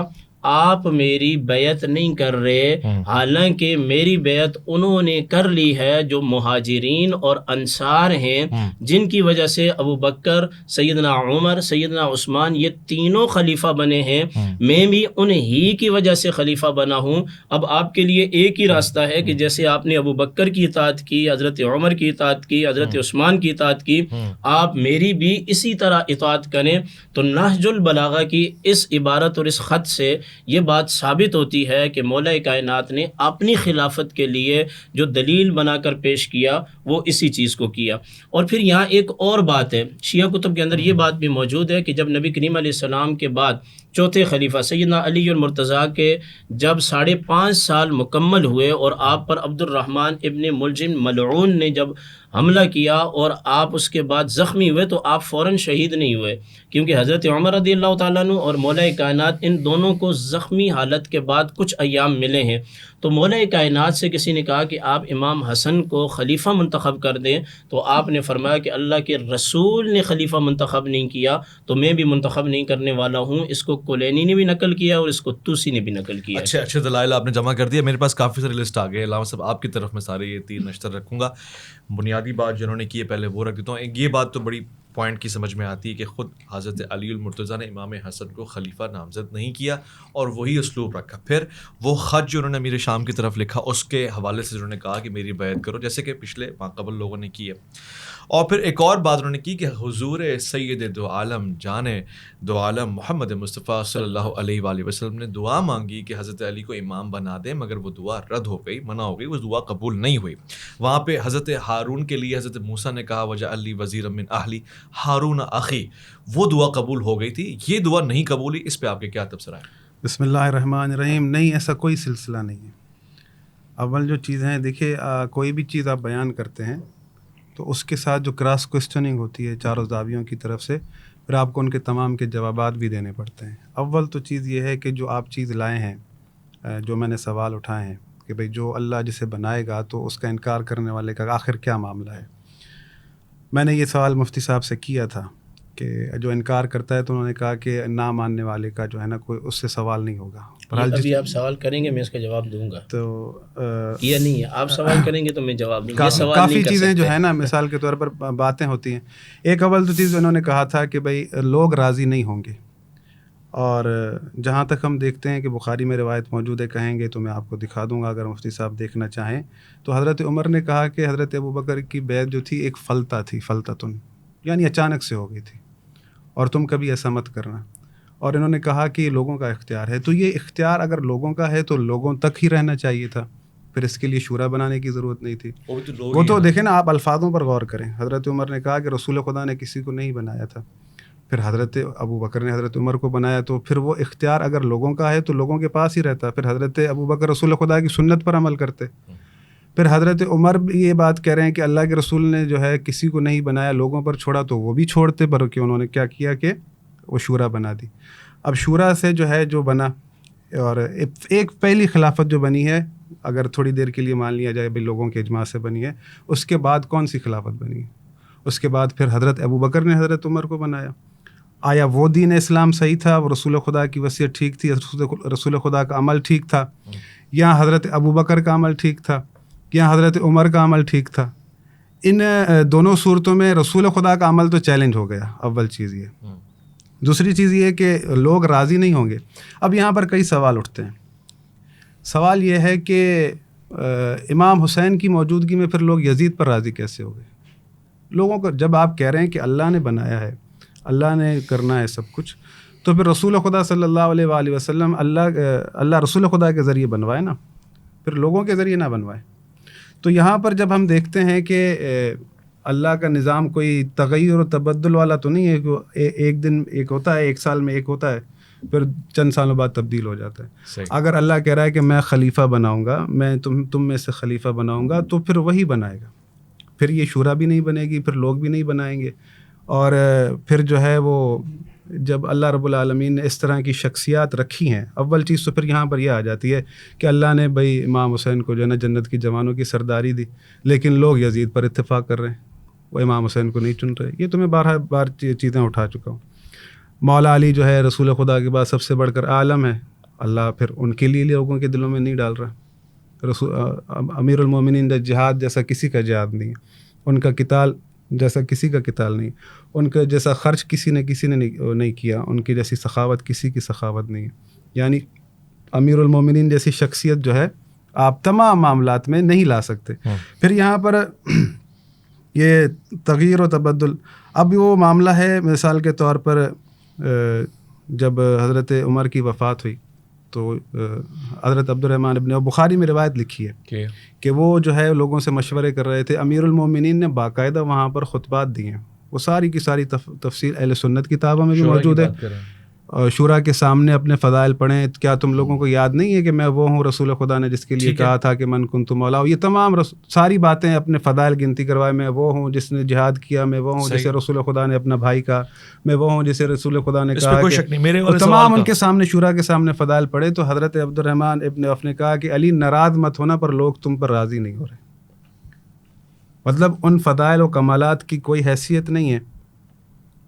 آپ میری بیعت نہیں کر رہے، حالانکہ میری بیعت انہوں نے کر لی ہے جو مہاجرین اور انصار ہیں، جن کی وجہ سے ابو بکر، سیدنا عمر، سیدنا عثمان یہ تینوں خلیفہ بنے ہیں، میں بھی انہی کی وجہ سے خلیفہ بنا ہوں۔ اب آپ کے لیے ایک ہی راستہ ہے کہ جیسے آپ نے ابو بکر کی اطاعت کی، حضرت عمر کی اطاعت کی، حضرت عثمان کی اطاعت کی، آپ میری بھی اسی طرح اطاعت کریں۔ تو نہج البلاغہ کی اس عبارت اور اس خط سے یہ بات ثابت ہوتی ہے کہ مولا کائنات نے اپنی خلافت کے لیے جو دلیل بنا کر پیش کیا وہ اسی چیز کو کیا۔ اور پھر یہاں ایک اور بات ہے، شیعہ کتب کے اندر یہ بات بھی موجود ہے کہ جب نبی کریم علیہ السلام کے بعد چوتھے خلیفہ سیدنا علی المرتضیٰ کے جب 5.5 سال مکمل ہوئے اور آپ پر عبد الرحمن ابن ملجم ملعون نے جب حملہ کیا اور آپ اس کے بعد زخمی ہوئے تو آپ فوراً شہید نہیں ہوئے، کیونکہ حضرت عمر رضی اللہ تعالیٰ عنہ اور مولا کائنات ان دونوں کو زخمی حالت کے بعد کچھ ایام ملے ہیں۔ تو مولا کائنات سے کسی نے کہا کہ آپ امام حسن کو خلیفہ منتخب کر دیں، تو آپ نے فرمایا کہ اللہ کے رسول نے خلیفہ منتخب نہیں کیا تو میں بھی منتخب نہیں کرنے والا ہوں۔ اس کو کلینی نے بھی نقل کیا اور اس کو توسی نے بھی نقل کیا۔ اچھے دلائل آپ نے جمع کر دیا، میرے پاس کافی ساری لسٹ آ گئی علامہ صاحب، آپ کی طرف میں سارے یہ 3 نشتر رکھوں گا۔ بنیادی بات جنہوں نے کی ہے پہلے وہ رکھ دیتا ہوں۔ یہ بات تو بڑی پوائنٹ کی سمجھ میں آتی ہے کہ خود حضرت علی المرتضیٰ نے امام حسن کو خلیفہ نامزد نہیں کیا اور وہی اسلوب رکھا۔ پھر وہ خط جو انہوں نے امیر شام کی طرف لکھا اس کے حوالے سے انہوں نے کہا کہ میری بیعت کرو، جیسے کہ پچھلے ماقبل لوگوں نے کی ہے۔ اور پھر ایک اور بات انہوں نے کی کہ حضور سید دو عالم جان دو عالم محمد مصطفیٰ صلی اللہ علیہ وآلہ وسلم نے دعا مانگی کہ حضرت علی کو امام بنا دیں، مگر وہ دعا رد ہو گئی، منع ہو گئی، وہ دعا قبول نہیں ہوئی۔ وہاں پہ حضرت ہارون کے لیے حضرت موسیٰ نے کہا وجعل لی وزیرا من اہلی ہارون اخی، وہ دعا قبول ہو گئی تھی، یہ دعا نہیں قبولی، اس پہ آپ کے کیا تبصرہ ہے؟ بسم اللہ الرحمن الرحیم۔ نہیں، ایسا کوئی سلسلہ نہیں ہے۔ اول جو چیز ہے دیکھیے، کوئی بھی چیز آپ بیان کرتے ہیں تو اس کے ساتھ جو کراس کوسچننگ ہوتی ہے چاروں زاویوں کی طرف سے، پھر آپ کو ان کے تمام کے جوابات بھی دینے پڑتے ہیں۔ اول تو چیز یہ ہے کہ جو آپ چیز لائے ہیں، جو میں نے سوال اٹھائے ہیں کہ بھئی جو اللہ جسے بنائے گا تو اس کا انکار کرنے والے کا آخر کیا معاملہ ہے۔ میں نے یہ سوال مفتی صاحب سے کیا تھا کہ جو انکار کرتا ہے تو انہوں نے کہا کہ نہ ماننے والے کا جو ہے نا کوئی اس سے سوال نہیں ہوگا. ابھی آپ سوال کریں گے میں اس کا جواب دوں گا. تو یہ نہیں ہے آپ سوال کریں گے تو میں جواب دوں گا. کافی چیزیں جو ہے نا مثال کے طور پر باتیں ہوتی ہیں. ایک اول تو چیز انہوں نے کہا تھا کہ بھائی لوگ راضی نہیں ہوں گے, اور جہاں تک ہم دیکھتے ہیں کہ بخاری میں روایت موجود ہے, کہیں گے تو میں آپ کو دکھا دوں گا اگر مفتی صاحب دیکھنا چاہیں. تو حضرت عمر نے کہا کہ حضرت ابوبکر کی بیعت جو تھی ایک فلتہ تھی, فلتتن یعنی اچانک سے ہو گئی تھی, اور تم کبھی ایسا مت کرنا. اور انہوں نے کہا کہ یہ لوگوں کا اختیار ہے. تو یہ اختیار اگر لوگوں کا ہے تو لوگوں تک ہی رہنا چاہیے تھا, پھر اس کے لیے شورا بنانے کی ضرورت نہیں تھی. وہ تو دیکھیں نا, آپ الفاظوں پر غور کریں. حضرت عمر نے کہا کہ رسول خدا نے کسی کو نہیں بنایا تھا, پھر حضرت ابوبکر نے حضرت عمر کو بنایا, تو پھر وہ اختیار اگر لوگوں کا ہے تو لوگوں کے پاس ہی رہتا. پھر حضرت ابوبکر رسول خدا کی سنت پر عمل کرتے. پھر حضرت عمر بھی یہ بات کہہ رہے ہیں کہ اللہ کے رسول نے جو ہے کسی کو نہیں بنایا, لوگوں پر چھوڑا, تو وہ بھی چھوڑتے, بلکہ انہوں نے کیا کیا کہ وہ شورا بنا دی. اب شورا سے جو ہے جو بنا, اور ایک پہلی خلافت جو بنی ہے, اگر تھوڑی دیر کے لیے مان لیا جائے بھی لوگوں کے اجماع سے بنی ہے, اس کے بعد کون سی خلافت بنی ہے؟ اس کے بعد پھر حضرت ابوبکر نے حضرت عمر کو بنایا. آیا وہ دین اسلام صحیح تھا, وہ رسول خدا کی وصیت ٹھیک تھی, رسول خدا کا عمل ٹھیک تھا, یا حضرت ابوبکر کا عمل ٹھیک تھا, یا حضرت عمر کا عمل ٹھیک تھا؟ ان دونوں صورتوں میں رسول خدا کا عمل تو چیلنج ہو گیا, اول چیز یہ. دوسری چیز یہ کہ لوگ راضی نہیں ہوں گے. اب یہاں پر کئی سوال اٹھتے ہیں. سوال یہ ہے کہ امام حسین کی موجودگی میں پھر لوگ یزید پر راضی کیسے ہو گئے؟ لوگوں کو جب آپ کہہ رہے ہیں کہ اللہ نے بنایا ہے, اللہ نے کرنا ہے سب کچھ, تو پھر رسول خدا صلی اللہ علیہ وآلہ وسلم اللہ رسول خدا کے ذریعے بنوائے نا, پھر لوگوں کے ذریعے نہ بنوائے. تو یہاں پر جب ہم دیکھتے ہیں کہ اللہ کا نظام کوئی تغیر و تبدل والا تو نہیں ہے کہ ایک دن ایک ہوتا ہے, ایک سال میں ایک ہوتا ہے, پھر چند سالوں بعد تبدیل ہو جاتا ہے. اگر اللہ کہہ رہا ہے کہ میں خلیفہ بناؤں گا, میں تم میں سے خلیفہ بناؤں گا, تو پھر وہی بنائے گا. پھر یہ شورا بھی نہیں بنے گی, پھر لوگ بھی نہیں بنائیں گے. اور پھر جو ہے وہ جب اللہ رب العالمین نے اس طرح کی شخصیات رکھی ہیں, اول چیز تو پھر یہاں پر یہ آ جاتی ہے کہ اللہ نے بھائی امام حسین کو جو ہے نا جنت کی جوانوں کی سرداری دی, لیکن لوگ یزید پر اتفاق کر رہے ہیں, وہ امام حسین کو نہیں چن رہے. یہ تو میں بار چیزیں اٹھا چکا ہوں. مولا علی جو ہے رسول خدا کے بعد سب سے بڑھ کر عالم ہے, اللہ پھر ان کے لیے لوگوں کے دلوں میں نہیں ڈال رہا. امیر المومنین جہاد جیسا کسی کا جہاد نہیں ہے, ان کا قتال جیسا کسی کا قتال نہیں, ان کا جیسا خرچ کسی نے نہیں کیا, ان کی جیسی سخاوت کسی کی سخاوت نہیں ہے. یعنی امیر المومنین جیسی شخصیت جو ہے آپ تمام معاملات میں نہیں لا سکتے. پھر یہاں پر یہ تغیر و تبدل, اب وہ معاملہ ہے مثال کے طور پر جب حضرت عمر کی وفات ہوئی تو حضرت عبد الرحمن ابن بخاری میں روایت لکھی ہے کہ وہ جو ہے لوگوں سے مشورے کر رہے تھے. امیر المومنین نے باقاعدہ وہاں پر خطبات دیے ہیں, وہ ساری کی ساری تفصیل اہل سنت کتابوں میں بھی موجود ہے. شورا کے سامنے اپنے فضائل پڑھیں. کیا تم لوگوں کو یاد نہیں ہے کہ میں وہ ہوں رسول خدا نے جس کے لیے کہا تھا کہ من کنت مولا. یہ تمام ساری باتیں اپنے فضائل گنتی کروائے, میں وہ ہوں جس نے جہاد کیا, میں وہ ہوں جسے رسول خدا نے اپنا بھائی کہا, میں وہ ہوں جسے رسول خدا نے کہا کہ تمام ان کے سامنے شورا کے سامنے فضائل پڑھے. تو حضرت عبد الرحمن ابن عوف نے کہا کہ علی ناراض مت ہونا, پر لوگ تم پر راضی نہیں ہو رہے. مطلب ان فضائل و کمالات کی کوئی حیثیت نہیں ہے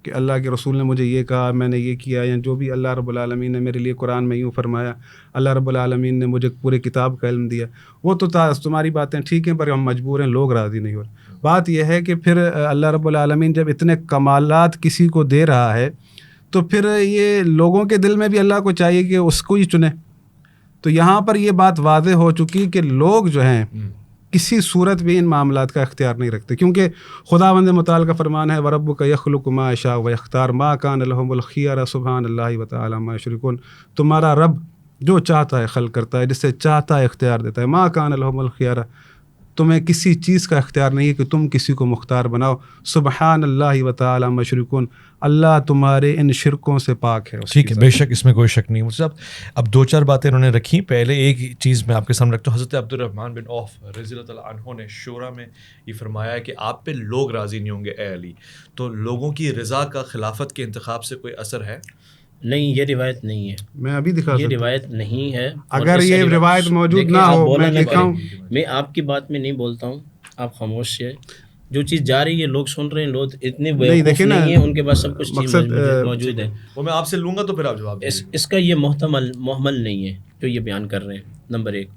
کہ اللہ کے رسول نے مجھے یہ کہا, میں نے یہ کیا, یا جو بھی اللہ رب العالمین نے میرے لیے قرآن میں یوں فرمایا, اللہ رب العالمین نے مجھے پورے کتاب کا علم دیا. وہ تو تمہاری باتیں ٹھیک ہیں, پر ہم مجبور ہیں, لوگ راضی نہیں ہو رہے. بات یہ ہے کہ پھر اللہ رب العالمین جب اتنے کمالات کسی کو دے رہا ہے, تو پھر یہ لوگوں کے دل میں بھی اللہ کو چاہیے کہ اس کو ہی چنے. تو یہاں پر یہ بات واضح ہو چکی کہ لوگ جو ہیں کسی صورت بھی ان معاملات کا اختیار نہیں رکھتے, کیونکہ خداوند متعال کا فرمان ہے وَرَبُّكَ يَخْلُقُ مَا يَشَاءُ وَيَخْتَارُ مَا كَانَ لَهُمُ الْخِيَرَةُ سُبْحَانَ اللَّهِ وَتَعَالَى مَا يُشْرِكُونَ. تمہارا رب جو چاہتا ہے خلق کرتا ہے, جسے چاہتا ہے اختیار دیتا ہے. مَا كَانَ لَهُمُ الْخِيَرَةُ, تمہیں کسی چیز کا اختیار نہیں ہے کہ تم کسی کو مختار بناؤ. سبحان اللہ وتعالی عما یشرکون, اللہ تمہارے ان شرکوں سے پاک ہے. ٹھیک ہے, بے شک اس میں کوئی شک نہیں. مجھے اب دو چار باتیں انہوں نے رکھی. پہلے ایک چیز میں آپ کے سامنے رکھتا ہوں. حضرت عبد الرحمن بن عوف رضی اللہ تعالیٰ عنہ نے شورا میں یہ فرمایا کہ آپ پہ لوگ راضی نہیں ہوں گے اے علی. تو لوگوں کی رضا کا خلافت کے انتخاب سے کوئی اثر ہے؟ نہیں, یہ روایت نہیں ہے. میں ابھی دکھا یہ روایت نہیں ہے. اگر یہ روایت موجود نہ ہو, میں دکھاؤں. میں آپ کی بات میں نہیں بولتا ہوں, آپ خاموش سے. جو چیز جا رہی ہے لوگ سن رہے ہیں، لوگ اتنے نہیں، بیوقوف دیکھیں نا، نہیں ہیں، ان کے پاس سب کچھ چیز مقصد موجود ہے. وہ میں آپ سے لوں گا تو پھر آپ جواب دیجیے. اس کا یہ محتمل نہیں ہے جو یہ بیان کر رہے ہیں، نمبر ایک.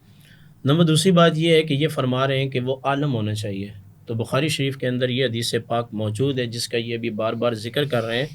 نمبر دوسری بات یہ ہے کہ یہ فرما رہے ہیں کہ وہ عالم ہونا چاہیے. تو بخاری شریف کے اندر یہ حدیث پاک موجود ہے جس کا یہ بھی بار بار ذکر کر رہے ہیں،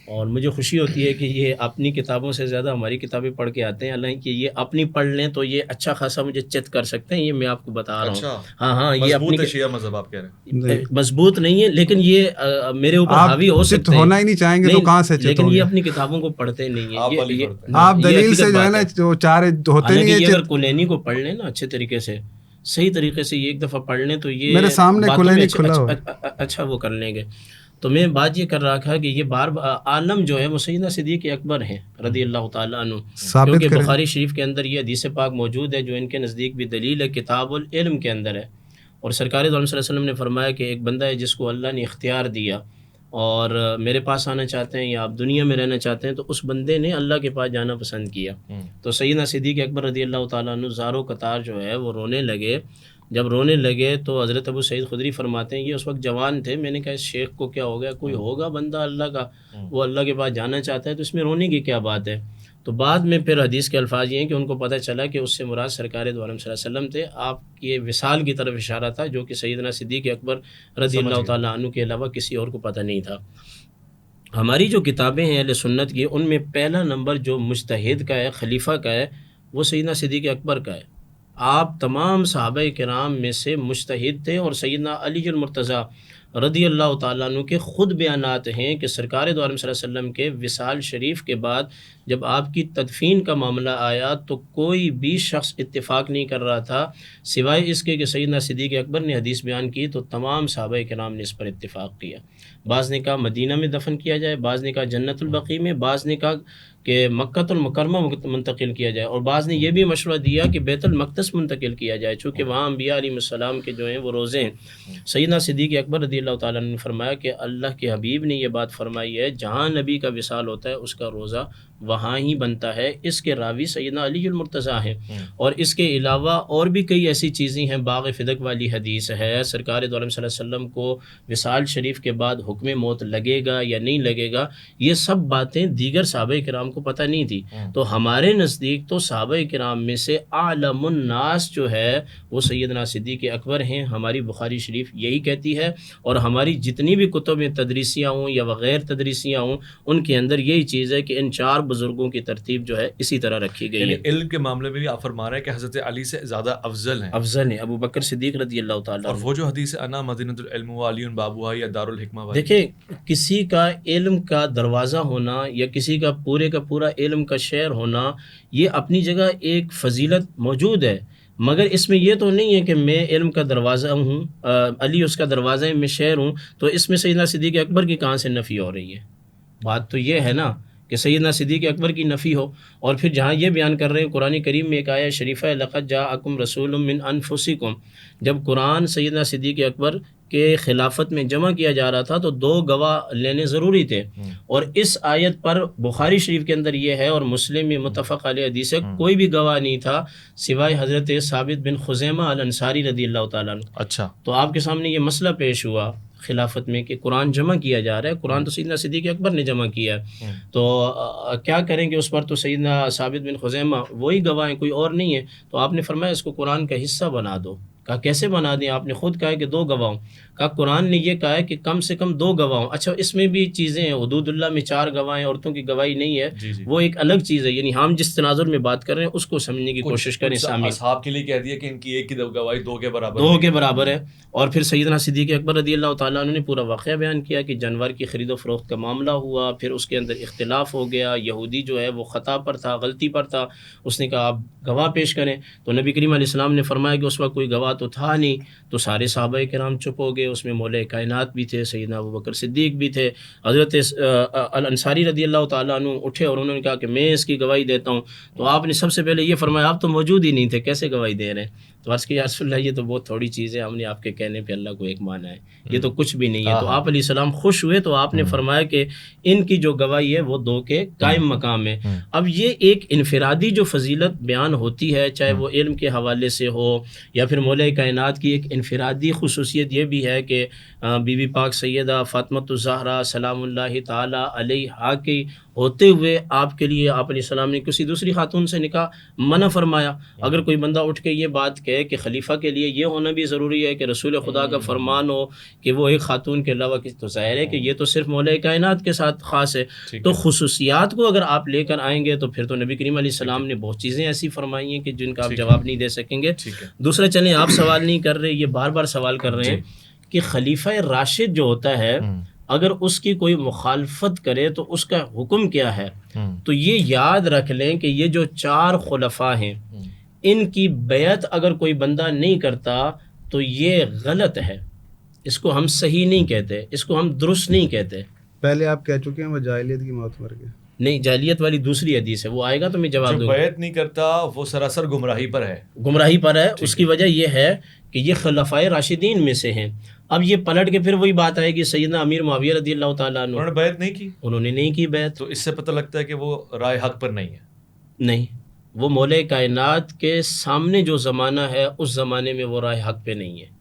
اور مجھے خوشی ہوتی ہے کہ یہ اپنی کتابوں سے زیادہ ہماری کتابیں پڑھ کے آتے ہیں. حالانکہ یہ اپنی پڑھ لیں تو یہ اچھا خاصا مجھے چت کر سکتے ہیں، یہ میں آپ کو بتا رہا ہوں. اچھا، ہاں یہ مضبوط اپنی ہے شیعہ مذہب آپ کہہ رہے ہیں. مضبوط نہیں ہے، لیکن یہ میرے اوپر حاوی ہو سکتے ہیں. ہونا ہی نہیں چاہیں گے تو کہاں سے چت لیکن ہوں یہ گے؟ اپنی کتابوں کو پڑھتے نہیں ہیں. آپ دلیل سے جو ہے نا جو چار ہوتے نہیں ہیں. یہ اگر کلینی کو پڑھ لیں نا اچھے طریقے سے، صحیح طریقے سے یہ ایک دفعہ پڑھ لیں تو یہ میرے سامنے کلینی کھلا ہو اچھا وہ کر لیں گے. تو میں بات یہ کر رہا تھا کہ یہ عالم جو ہے وہ سیدنا صدیق اکبر ہیں رضی اللہ تعالیٰ عنہ، کیونکہ بخاری شریف کے اندر یہ حدیث پاک موجود ہے جو ان کے نزدیک بھی دلیل ہے، کتاب العلم کے اندر ہے. اور سرکار دو عالم صلی اللہ علیہ وسلم نے فرمایا کہ ایک بندہ ہے جس کو اللہ نے اختیار دیا اور میرے پاس آنا چاہتے ہیں یا آپ دنیا میں رہنا چاہتے ہیں، تو اس بندے نے اللہ کے پاس جانا پسند کیا. تو سیدنا صدیق اکبر رضی اللہ تعالیٰ عنہ زارو قطار جو ہے وہ رونے لگے. جب رونے لگے تو حضرت ابو سعید خدری فرماتے ہیں یہ اس وقت جوان تھے. میں نے کہا اس شیخ کو کیا ہو گیا، کوئی ہوگا بندہ اللہ کا، وہ اللہ کے پاس جانا چاہتا ہے تو اس میں رونے کی کیا بات ہے. تو بعد میں پھر حدیث کے الفاظ یہ ہیں کہ ان کو پتہ چلا کہ اس سے مراد سرکار دو عالم صلی اللہ علیہ وسلم تھے. آپ کے وصال کی طرف اشارہ تھا جو کہ سیدنا صدیق اکبر رضی اللہ تعالیٰ عنہ کے علاوہ کسی اور کو پتہ نہیں تھا. ہماری جو کتابیں ہیں اہل سنت کی، ان میں پہلا نمبر جو مجتہد کا ہے، خلیفہ کا ہے، وہ سیدنا صدیق اکبر کا ہے. آپ تمام صحابہ کرام میں سے مجتہد تھے. اور سیدنا علی المرتضیٰ رضی اللہ تعالیٰ عنہ کے خود بیانات ہیں کہ سرکار دو عالم صلی اللہ علیہ وسلم کے وصال شریف کے بعد جب آپ کی تدفین کا معاملہ آیا تو کوئی بھی شخص اتفاق نہیں کر رہا تھا سوائے اس کے کہ سیدنا صدیق اکبر نے حدیث بیان کی تو تمام صحابہ کرام نے اس پر اتفاق کیا. بعض نے کہا مدینہ میں دفن کیا جائے، بعض نے کہا جنت البقیع میں، بعض نے کہا کہ مکہ المکرمہ منتقل کیا جائے، اور بعض نے یہ بھی مشورہ دیا کہ بیت المقدس منتقل کیا جائے چونکہ وہاں انبیاء علیہ السلام کے جو ہیں وہ روزے ہیں. سیدنا صدیق اکبر رضی اللہ تعالیٰ نے فرمایا کہ اللہ کے حبیب نے یہ بات فرمائی ہے جہاں نبی کا وصال ہوتا ہے اس کا روزہ وہاں ہی بنتا ہے. اس کے راوی سیدنا علی المرتضیٰ ہیں. اور اس کے علاوہ اور بھی کئی ایسی چیزیں ہیں. باغ فدق والی حدیث ہے، سرکار دو عالم صلی اللہ علیہ وسلم کو وصال شریف کے بعد حکم موت لگے گا یا نہیں لگے گا. یہ سب باتیں دیگر صحابہ کرام کو پتہ نہیں تھی. تو ہمارے نزدیک تو صحابہ کرام میں سے اعلم الناس جو ہے وہ سیدنا صدیق اکبر ہیں. ہماری بخاری شریف یہی کہتی ہے، اور ہماری جتنی بھی کتب تدریسیاں ہوں یا غیر تدریسیاں ہوں ان کے اندر یہی چیز ہے کہ ان چار بزرگوں کی ترتیب جو ہے اسی طرح رکھی گئی ہے. علم کے معاملے میں بھی آپ فرما رہے ہیں کہ حضرت علی سے زیادہ افضل ہیں. ابو بکر صدیق رضی اللہ تعالیٰ. اور وہ جو حدیث انا مدینۃ العلم و علی بابوہا یا دار الحکمہ والی، دیکھیں کسی کا علم کا دروازہ ہونا یا کسی کا پورا علم کا شہر ہونا یہ اپنی جگہ ایک فضیلت موجود ہے، مگر اس میں یہ تو نہیں ہے کہ میں علم کا دروازہ ہوں، علی اس کا دروازہ ہے، میں شہر ہوں، تو اس میں سیدنا صدیق اکبر کی کہاں سے نفی ہو رہی ہے؟ بات تو یہ ہے نا کہ سیدنا صدیق اکبر کی نفی ہو. اور پھر جہاں یہ بیان کر رہے ہیں قرآن کریم میں ایک آیہ شریفہ ہے لقد جاءکم رسول من انفسکم، جب قرآن سیدنا صدیق اکبر کے خلافت میں جمع کیا جا رہا تھا تو 2 گواہ لینے ضروری تھے. اور اس آیت پر بخاری شریف کے اندر یہ ہے اور مسلم میں متفق علیہ حدیث ہے کوئی بھی گواہ نہیں تھا سوائے حضرت ثابت بن خزیمہ الانصاری رضی اللہ تعالیٰ عنہ. اچھا، تو آپ کے سامنے یہ مسئلہ پیش ہوا خلافت میں کہ قرآن جمع کیا جا رہا ہے، قرآن تو سیدنا صدیق اکبر نے جمع کیا ہے، تو کیا کریں گے اس پر؟ تو سیدنا ثابت بن خزیمہ وہی گواہ ہیں، کوئی اور نہیں ہے. تو آپ نے فرمایا اس کو قرآن کا حصہ بنا دو. کہا کیسے بنا دیں؟ آپ نے خود کہا کہ 2 گواہ ہوں. کہا قرآن نے یہ کہا ہے کہ کم سے کم 2 گواہ ہوں. اچھا اس میں بھی چیزیں ہیں، حدود اللہ میں 4 گواہ ہیں، عورتوں کی گواہی نہیں ہے. جی وہ ایک الگ چیز ہے. یعنی ہم جس تناظر میں بات کر رہے ہیں اس کو سمجھنے کی کوشش کریں. سامنے اصحاب کے لیے کہہ دیا کہ ان کی ایک کی گواہی 2 کے برابر، 2 کے برابر ہے. اور پھر سیدنا صدیق اکبر رضی اللہ تعالیٰ عنہ نے پورا واقعہ بیان کیا کہ جانور کی خرید و فروخت کا معاملہ ہوا، پھر اس کے اندر اختلاف ہو گیا. یہودی جو ہے وہ خطا پر تھا، غلطی پر تھا، اس نے کہا آپ گواہ پیش کریں. تو نبی کریم علیہ السلام نے فرمایا کہ اس وقت کوئی گواہ تو تھا نہیں. تو سارے صحابہ کرام چپ ہو گئے. اس میں مولا کائنات بھی تھے، سیدنا ابو بکر صدیق بھی تھے، حضرت الانصاری رضی اللہ تعالیٰ عنہ اٹھے اور انہوں نے کہا کہ میں اس کی گواہی دیتا ہوں. تو آپ نے سب سے پہلے یہ فرمایا آپ تو موجود ہی نہیں تھے، کیسے گواہی دے رہے ہیں؟ تو عرض کیا یا رسول اللہ یہ تو بہت تھوڑی چیز ہے، ہم نے آپ کے کہنے پہ اللہ کو ایک مانا ہے، یہ تو کچھ بھی نہیں ہے. تو آپ علیہ السلام خوش ہوئے تو آپ نے فرمایا کہ ان کی جو گواہی ہے وہ 2 کے قائم مقام ہے. اب یہ ایک انفرادی جو فضیلت بیان ہوتی ہے چاہے وہ علم کے حوالے سے ہو یا پھر مولا کائنات کی ایک انفرادی خصوصیت یہ بھی ہے کہ بی بی پاک سیدہ فاطمۃ الزہرا سلام اللہ تعالی علیہا کے ہوتے ہوئے آپ کے لیے آپ علیہ السلام نے کسی دوسری خاتون سے نکاح منع فرمایا. اگر کوئی بندہ اٹھ کے یہ بات کہے کہ خلیفہ کے لیے یہ ہونا بھی ضروری ہے کہ رسول خدا کا فرمان ہو کہ وہ ایک خاتون کے علاوہ تو ظاہر ہے کہ یہ تو صرف مولا کائنات کے ساتھ خاص ہے. تو خصوصیات کو اگر آپ لے کر آئیں گے تو پھر تو نبی کریم علیہ السلام نے بہت چیزیں ایسی فرمائی ہیں کہ جن کا آپ جواب نہیں دے سکیں گے. دوسرا چلیں آپ سوال نہیں کر رہے، یہ بار بار سوال کر رہے ہیں کہ خلیفہ راشد جو ہوتا ہے اگر اس کی کوئی مخالفت کرے تو اس کا حکم کیا ہے. تو یہ یاد رکھ لیں کہ یہ جو 4 خلفاء ہیں ان کی بیعت اگر کوئی بندہ نہیں کرتا تو یہ غلط ہے، اس کو ہم صحیح نہیں کہتے، اس کو ہم درست نہیں کہتے. پہلے آپ کہہ چکے ہیں وہ جاہلیت کی موت مر گئے. نہیں، جاہلیت والی دوسری حدیث ہے، وہ آئے گا تو میں جواب دوں گا. جو بیعت نہیں کرتا وہ سراسر گمراہی پر ہے. گمراہی پر ہے. اس کی وجہ یہ ہے کہ یہ خلفائے راشدین میں سے ہیں. اب یہ پلٹ کے پھر وہی بات آئے گی سیدنا امیر معاویہ رضی اللہ تعالیٰ عنہ، انہوں نے بیعت نہیں کی. انہوں نے نہیں کی بیعت. تو اس سے پتہ لگتا ہے کہ وہ رائے حق پر نہیں ہے. نہیں، وہ مولا کائنات کے سامنے جو زمانہ ہے اس زمانے میں وہ رائے حق پہ نہیں ہے.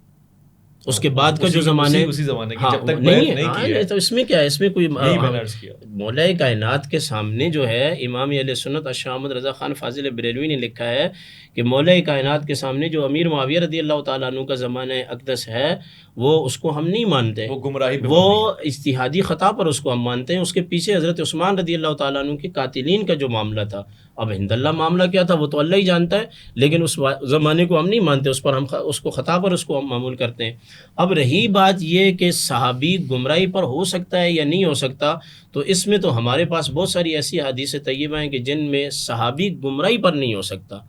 اس کے بعد کا جو زمانے اسی زمانے کی ہاں جب تک نہیں بیعت نہیں کی ہے ہے. تو اس میں کیا ہے، اس میں کوئی یہی میں نے عرض کیا. مولا کائنات کے سامنے جو ہے امام اہل سنت شاہ احمد رضا خان فاضل بریلوی نے لکھا ہے کہ مولا کائنات کے سامنے جو امیر معاویہ رضی اللہ تعالیٰ عنہ کا زمانہ اقدس ہے وہ اس کو ہم نہیں مانتے، وہ گمراہی پہ وہ اجتہادی خطا پر اس کو ہم مانتے ہیں. اس کے پیچھے حضرت عثمان رضی اللہ تعالیٰ عنہ کے قاتلین کا جو معاملہ تھا، اب ہند اللہ معاملہ کیا تھا وہ تو اللہ ہی جانتا ہے، لیکن اس زمانے کو ہم نہیں مانتے، اس پر ہم اس کو خطا پر اس کو ہم معمول کرتے ہیں. اب رہی بات یہ کہ صحابی گمراہی پر ہو سکتا ہے یا نہیں ہو سکتا، تو اس میں تو ہمارے پاس بہت ساری ایسی حدیث طیبہ ہیں کہ جن میں صحابی گمراہی پر نہیں ہو سکتا.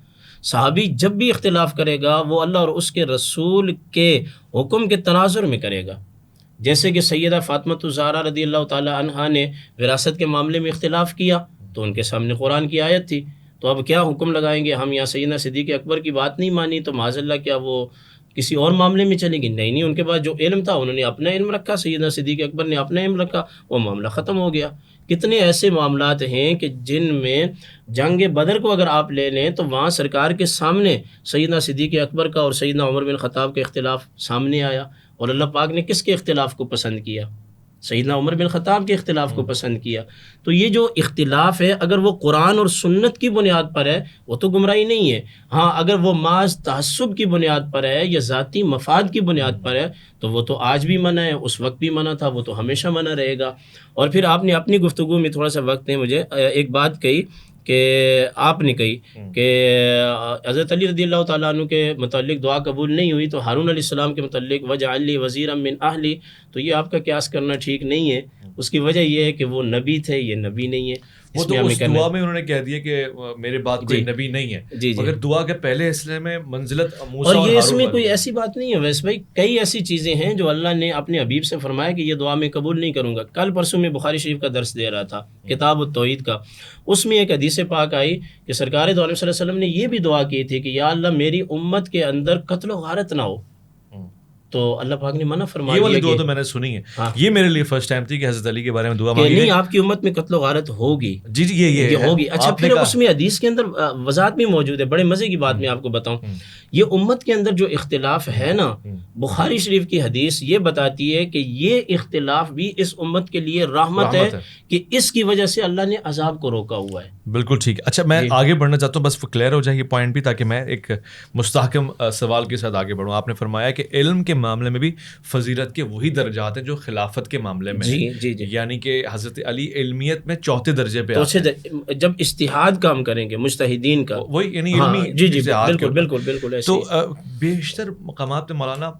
صحابی جب بھی اختلاف کرے گا وہ اللہ اور اس کے رسول کے حکم کے تناظر میں کرے گا. جیسے کہ سیدہ فاطمۃ الزہرا رضی اللہ تعالی عنہا نے وراثت کے معاملے میں اختلاف کیا تو ان کے سامنے قرآن کی آیت تھی، تو اب کیا حکم لگائیں گے ہم؟ یا سیدنا صدیق اکبر کی بات نہیں مانی تو معاذ اللہ کیا وہ کسی اور معاملے میں چلیں گی؟ نہیں، ان کے پاس جو علم تھا انہوں نے اپنا علم رکھا، سیدنا صدیق اکبر نے اپنا علم رکھا، وہ معاملہ ختم ہو گیا. کتنے ایسے معاملات ہیں کہ جن میں جنگ بدر کو اگر آپ لے لیں تو وہاں سرکار کے سامنے سیدنا صدیق اکبر کا اور سیدنا عمر بن خطاب کا اختلاف سامنے آیا، اور اللہ پاک نے کس کے اختلاف کو پسند کیا؟ سیدنا عمر بن خطاب کے اختلاف کو پسند کیا. تو یہ جو اختلاف ہے اگر وہ قرآن اور سنت کی بنیاد پر ہے وہ تو گمراہی نہیں ہے. ہاں اگر وہ محض تعصب کی بنیاد پر ہے یا ذاتی مفاد کی بنیاد پر ہے تو وہ تو آج بھی منع ہے، اس وقت بھی منع تھا، وہ تو ہمیشہ منع رہے گا. اور پھر آپ نے اپنی گفتگو میں تھوڑا سا وقت ہے مجھے ایک بات کہی کہ آپ نے کہی کہ حضرت علی رضی اللہ تعالیٰ عنہ کے متعلق دعا قبول نہیں ہوئی تو ہارون علیہ السلام کے متعلق وجعل لی وزیرا من اہلی، تو یہ آپ کا قیاس کرنا ٹھیک نہیں ہے. اس کی وجہ یہ ہے کہ وہ نبی تھے، یہ نبی نہیں ہے. وہ تو اس دعا میں انہوں نے کہہ دیا کہ میرے بعد کوئی نبی نہیں ہے، مگر دعا کے پہلے حصے میں منزلت موسیٰ اور یہ اس میں کوئی ایسی بات نہیں ہے. ویسے بھائی کئی ایسی چیزیں ہیں جو اللہ نے اپنے حبیب سے فرمایا کہ یہ دعا میں قبول نہیں کروں گا. کل پرسوں میں بخاری شریف کا درس دے رہا تھا کتاب التوحید کا، اس میں ایک حدیث پاک آئی کہ سرکار دو عالم صلی اللہ علیہ وسلم نے یہ بھی دعا کی تھی کہ یا اللہ میری امت کے اندر قتل و غارت نہ ہو، تو اللہ پاک نے منع فرما دیا. یہ والی دعا تو میں نے سنی ہے، یہ میرے لیے فرسٹ ٹائم تھی کہ حضرت علی کے بارے میں دعا مانگی نہیں آپ کی امت میں قتل و غارت ہوگی. جی یہ ہوگی. اچھا پھر اس میں حدیث کے اندر وضاحت بھی موجود ہے. بڑے مزے کی بات میں آپ کو بتاؤں، یہ امت کے اندر جو اختلاف ہے نا، بخاری شریف کی حدیث یہ بتاتی ہے کہ یہ اختلاف بھی اس امت کے لیے رحمت ہے کہ اس کی وجہ سے اللہ نے عذاب کو روکا ہوا ہے. بالکل ٹھیک ہے. اچھا میں آگے بڑھنا چاہتا ہوں، بس کلیئر ہو جائے یہ پوائنٹ بھی، تاکہ میں ایک مستحکم سوال کے ساتھ آگے بڑھوں. آپ نے فرمایا کہ علم کے معاملے میں بھی فضیلت کے وہی درجات ہیں جو خلافت کے معاملے میں ہیں. یعنی کہ حضرت علی علمیت میں چوتھے درجے پہ جب اجتہاد کام کریں گے مجتہدین کا، وہی یعنی علمی بالکل. تو بیشتر مقامات میں مولانا